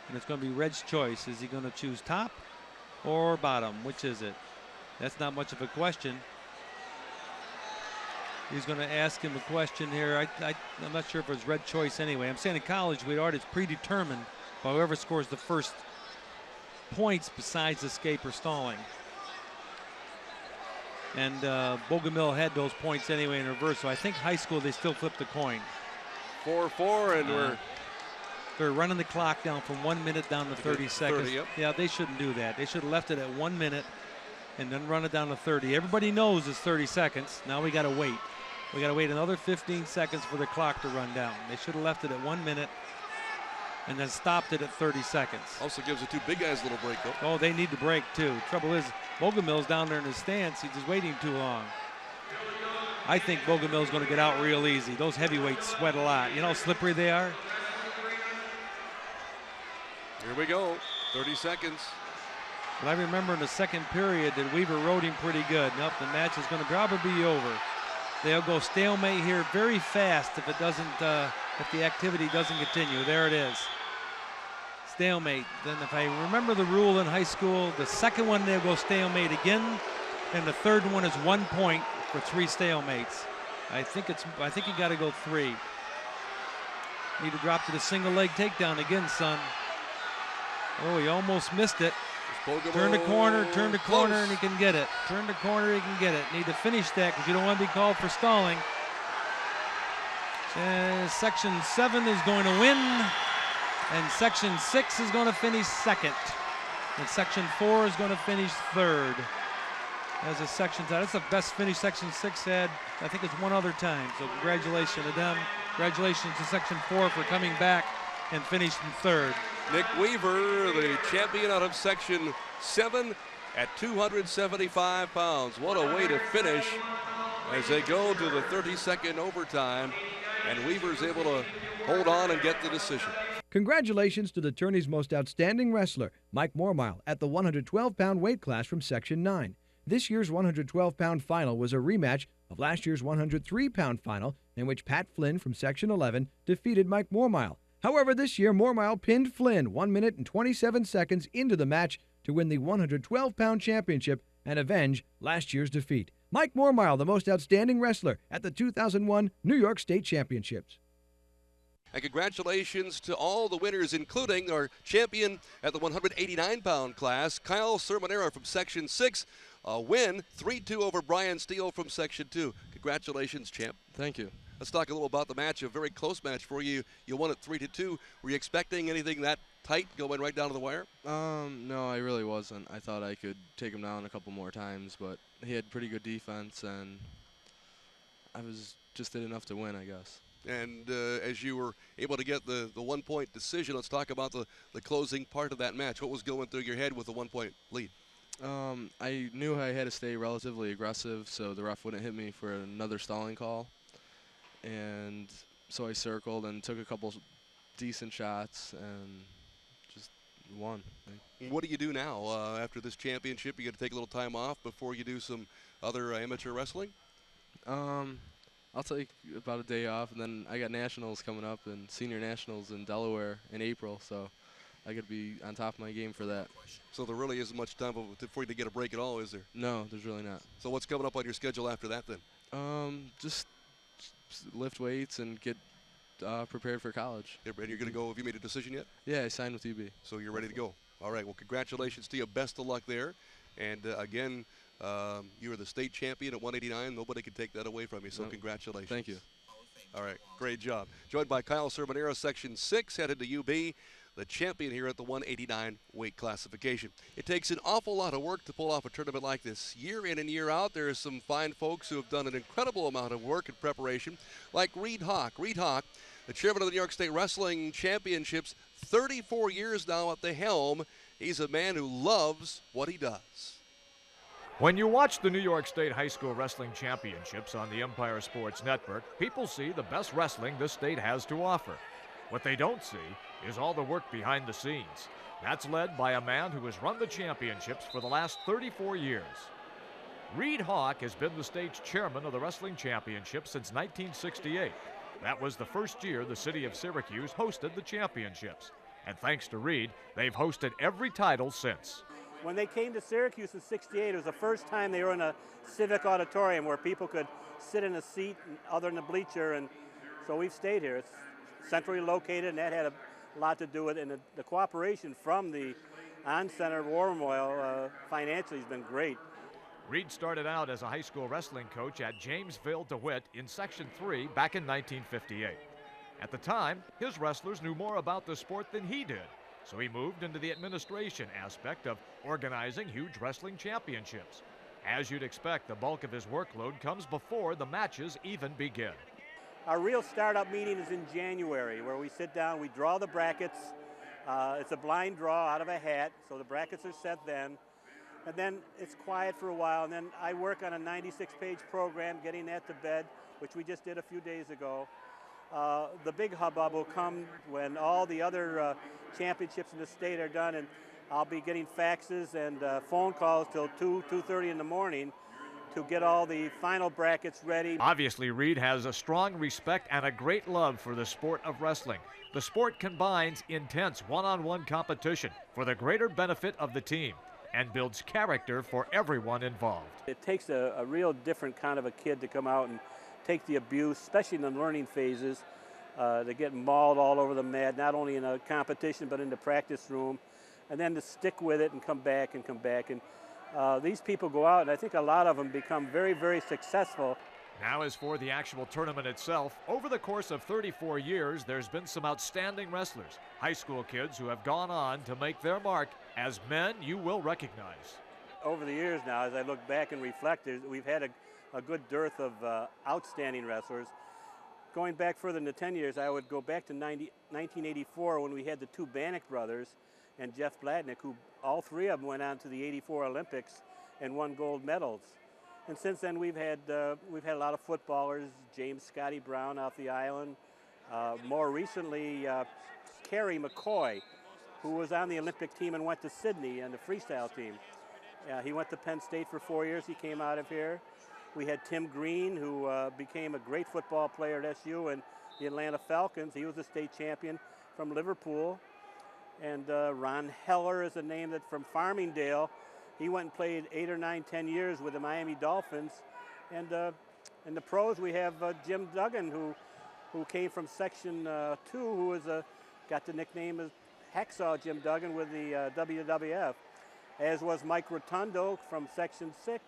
And it's going to be Red's choice. Is he going to choose top or bottom? Which is it? That's not much of a question. He's going to ask him a question here. I'm not sure if it was Red choice anyway. I'm saying in college, it's predetermined by whoever scores the first points besides escape or stalling. And Bougainville had those points anyway in reverse. So I think high school, they still flip the coin. 4-4, and they're running the clock down from 1 minute down to 30 seconds. 30, yep. Yeah, they shouldn't do that. They should have left it at 1 minute and then run it down to 30. Everybody knows it's 30 seconds. Now we got to wait. We got to wait another 15 seconds for the clock to run down. They should have left it at 1 minute and then stopped it at 30 seconds. Also gives the two big guys a little break, though. Oh, they need to break, too. Trouble is, Bougainville's down there in his stance. He's just waiting too long. I think Bougainville's going to get out real easy. Those heavyweights sweat a lot. You know how slippery they are? Here we go, 30 seconds. But I remember in the second period that Weaver rode him pretty good. Nope, the match is going to probably be over. They'll go stalemate here very fast if it doesn't, if the activity doesn't continue. There it is. Stalemate. Then if I remember the rule in high school, the second one they'll go stalemate again, and the third one is 1 point for 3 stalemates. I think you got to go 3. Need to drop to the single leg takedown again, son. Oh, he almost missed it. Turn the corner, and he can get it. Turn the corner, he can get it. Need to finish that because you don't want to be called for stalling. Section 7 is going to win, and Section 6 is going to finish second. And Section 4 is going to finish third. As a section, that's the best finish Section 6 had. I think it's one other time. So congratulations to them. Congratulations to Section 4 for coming back and finishing third. Nick Weaver, the champion out of Section 7 at 275 pounds. What a way to finish as they go to the 30-second overtime, and Weaver's able to hold on and get the decision. Congratulations to the tourney's most outstanding wrestler, Mike Mormile, at the 112-pound weight class from Section 9. This year's 112-pound final was a rematch of last year's 103-pound final, in which Pat Flynn from Section 11 defeated Mike Mormile. However, this year, Mormile pinned Flynn 1 minute and 27 seconds into the match to win the 112-pound championship and avenge last year's defeat. Mike Mormile, the most outstanding wrestler at the 2001 New York State Championships. And congratulations to all the winners, including our champion at the 189-pound class, Kyle Sermonera from Section 6. A win, 3-2 over Brian Steele from Section 2. Congratulations, champ. Thank you. Let's talk a little about the match, a very close match for you. You won it 3-2. Were you expecting anything that tight going right down to the wire? No, I really wasn't. I thought I could take him down a couple more times, but he had pretty good defense, and I did enough to win, I guess. And as you were able to get the 1 point decision, let's talk about the closing part of that match. What was going through your head with the 1 point lead? I knew I had to stay relatively aggressive so the ref wouldn't hit me for another stalling call. And so I circled and took a couple decent shots and just won. What do you do now after this championship? You got to take a little time off before you do some other amateur wrestling? I'll take about a day off, and then I got nationals coming up and senior nationals in Delaware in April, so I got to be on top of my game for that. So there really isn't much time for you to get a break at all, is there? No, there's really not. So what's coming up on your schedule after that then? Just lift weights and get prepared for college. And you're going to go, have you made a decision yet? Yeah, I signed with UB. So you're ready to go. All right, well, congratulations to you. Best of luck there. And again, You were the state champion at 189. Nobody can take that away from you, so No. congratulations. Thank you. All right, great job. Joined by Kyle Sermonero, Section 6, headed to UB, the champion here at the 189 weight classification. It takes an awful lot of work to pull off a tournament like this. Year in and year out, there are some fine folks who have done an incredible amount of work and preparation, like Reed Hawk. Reed Hawk, the chairman of the New York State Wrestling Championships, 34 years now at the helm. He's a man who loves what he does. When you watch the New York State High School Wrestling Championships on the Empire Sports Network, people see the best wrestling this state has to offer. What they don't see is all the work behind the scenes. That's led by a man who has run the championships for the last 34 years. Reed Hawk has been the state's chairman of the Wrestling Championships since 1968. That was the first year the city of Syracuse hosted the championships. And thanks to Reed, they've hosted every title since. When they came to Syracuse in '68, it was the first time they were in a civic auditorium where people could sit in a seat other than the bleacher, and so we've stayed here. It's centrally located, and that had a lot to do with it, and the cooperation from the on-center War Memorial financially has been great. Reed started out as a high school wrestling coach at Jamesville DeWitt in Section 3 back in 1958. At the time, his wrestlers knew more about the sport than he did, so he moved into the administration aspect of organizing huge wrestling championships. As you'd expect, the bulk of his workload comes before the matches even begin. Our real startup meeting is in January, where we sit down, we draw the brackets. It's a blind draw out of a hat, so the brackets are set then. And then it's quiet for a while, and then I work on a 96-page program, getting that to bed, which we just did a few days ago. The big hubbub will come when all the other championships in the state are done, and I'll be getting faxes and phone calls till 2:30 in the morning to get all the final brackets ready. Obviously, Reed has a strong respect and a great love for the sport of wrestling. The sport combines intense one-on-one competition for the greater benefit of the team and builds character for everyone involved. It takes a real different kind of a kid to come out and take the abuse, especially in the learning phases. They get mauled all over the mat, not only in a competition, but in the practice room, and then to stick with it and come back and come back. And these people go out, and I think a lot of them become very, very successful. Now as for the actual tournament itself, over the course of 34 years, there's been some outstanding wrestlers, high school kids who have gone on to make their mark as men you will recognize. Over the years now, as I look back and reflect, we've had a good dearth of outstanding wrestlers. Going back further than the 10 years, I would go back to 1984 when we had the two Bannock brothers and Jeff Blatnick, who all three of them went on to the '84 Olympics and won gold medals. And since then, we've had a lot of footballers, James Scotty Brown off the island. More recently, Kerry McCoy, who was on the Olympic team and went to Sydney and the freestyle team. He went to Penn State for 4 years. He came out of here. We had Tim Green, who became a great football player at SU and the Atlanta Falcons. He was a state champion from Liverpool. And Ron Heller is a name that from Farmingdale. He went and played 8 or 9, 10 years with the Miami Dolphins. And in the pros, we have Jim Duggan, who came from Section 2, who was got the nickname as Hacksaw Jim Duggan with the WWF, as was Mike Rotundo from Section 6.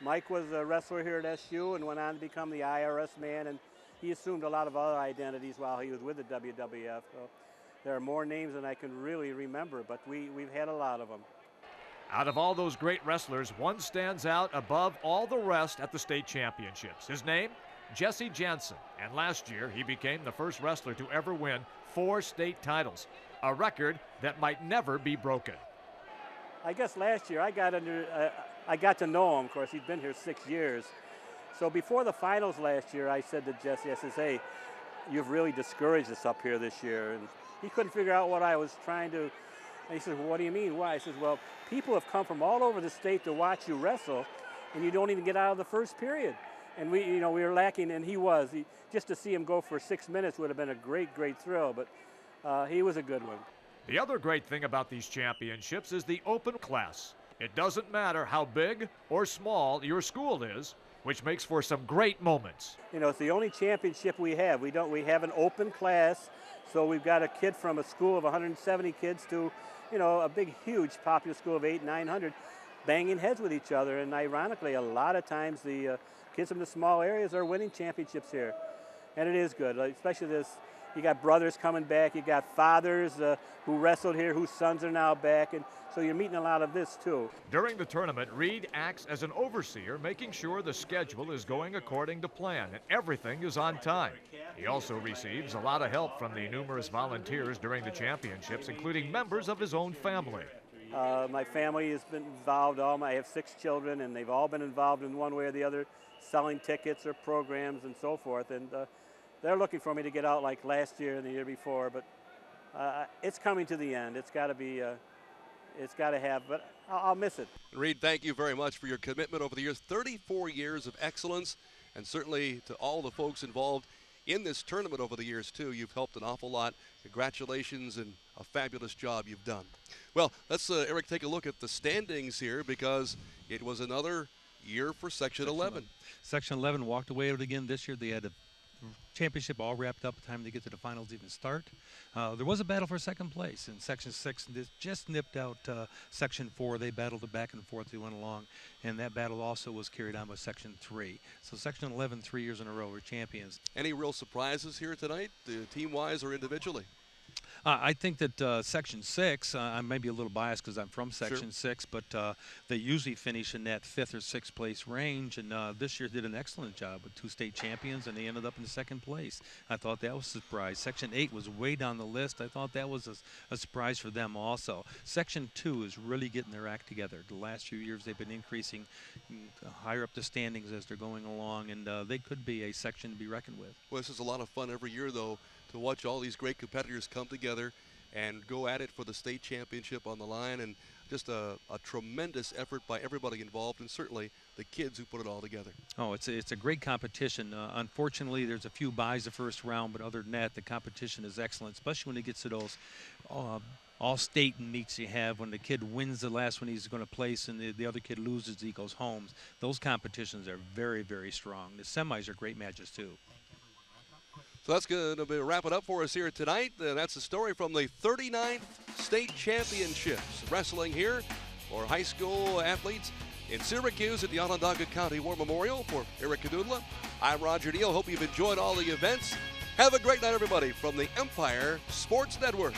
Mike was a wrestler here at SU and went on to become the IRS man, and he assumed a lot of other identities while he was with the WWF. So there are more names than I can really remember, but we've had a lot of them. Out of all those great wrestlers, one stands out above all the rest at the state championships. His name? Jesse Jensen, and last year he became the first wrestler to ever win 4 state titles, a record that might never be broken. I guess last year I got to know him. Of course, he'd been here 6 years. So before the finals last year, I said to Jesse, I says, hey, you've really discouraged us up here this year. And he couldn't figure out what I was trying to. And he says, well, what do you mean? Why? I says, well, people have come from all over the state to watch you wrestle, and you don't even get out of the first period. And we were lacking, and just to see him go for 6 minutes would have been a great, great thrill. But he was a good one. The other great thing about these championships is the open class. It doesn't matter how big or small your school is, which makes for some great moments. It's the only championship we have. We have an open class, so we've got a kid from a school of 170 kids to, a big, huge popular school of 800, 900. banging heads with each other. And ironically, a lot of times the kids from the small areas are winning championships here. And it is good, especially this. You got brothers coming back. You got fathers who wrestled here, whose sons are now back. And so you're meeting a lot of this, too. During the tournament, Reed acts as an overseer, making sure the schedule is going according to plan and everything is on time. He also receives a lot of help from the numerous volunteers during the championships, including members of his own family. My family has been involved. I have 6 children, and they've all been involved in one way or the other, selling tickets or programs and so forth. And they're looking for me to get out like last year and the year before, but it's coming to the end. It's got to be, it's got to have, but I'll miss it. Reed, thank you very much for your commitment over the years. 34 years of excellence, and certainly to all the folks involved in this tournament over the years, too. You've helped an awful lot. Congratulations and a fabulous job you've done. Well, let's, Eric, take a look at the standings here because it was another year for Section 11. Section 11 walked away with it again this year. They had a championship all wrapped up by the time they get to the finals even start. There was a battle for second place, and Section 6 just nipped out Section 4. They battled it back and forth. They went along, and that battle also was carried on by Section 3. So Section 11, 3 years in a row, were champions. Any real surprises here tonight, team-wise or individually? I think that Section 6, I may be a little biased because I'm from Section 6, but they usually finish in that 5th or 6th place range, and this year did an excellent job with 2 state champions, and they ended up in 2nd place. I thought that was a surprise. Section 8 was way down the list. I thought that was a surprise for them also. Section 2 is really getting their act together. The last few years they've been increasing higher up the standings as they're going along, and they could be a section to be reckoned with. Well, this is a lot of fun every year, though, to watch all these great competitors come together and go at it for the state championship on the line, and just a tremendous effort by everybody involved, and certainly the kids who put it all together. Oh, it's a great competition. Unfortunately, there's a few byes the first round, but other than that, the competition is excellent, especially when it gets to those all-state meets you have. When the kid wins the last one he's going to place and the other kid loses, he goes home. Those competitions are very, very strong. The semis are great matches, too. So that's going to wrap it up for us here tonight. That's the story from the 39th State Championships. Wrestling here for high school athletes in Syracuse at the Onondaga County War Memorial. For Erie Knuutila, I'm Roger Neel. Hope you've enjoyed all the events. Have a great night, everybody, from the Empire Sports Network.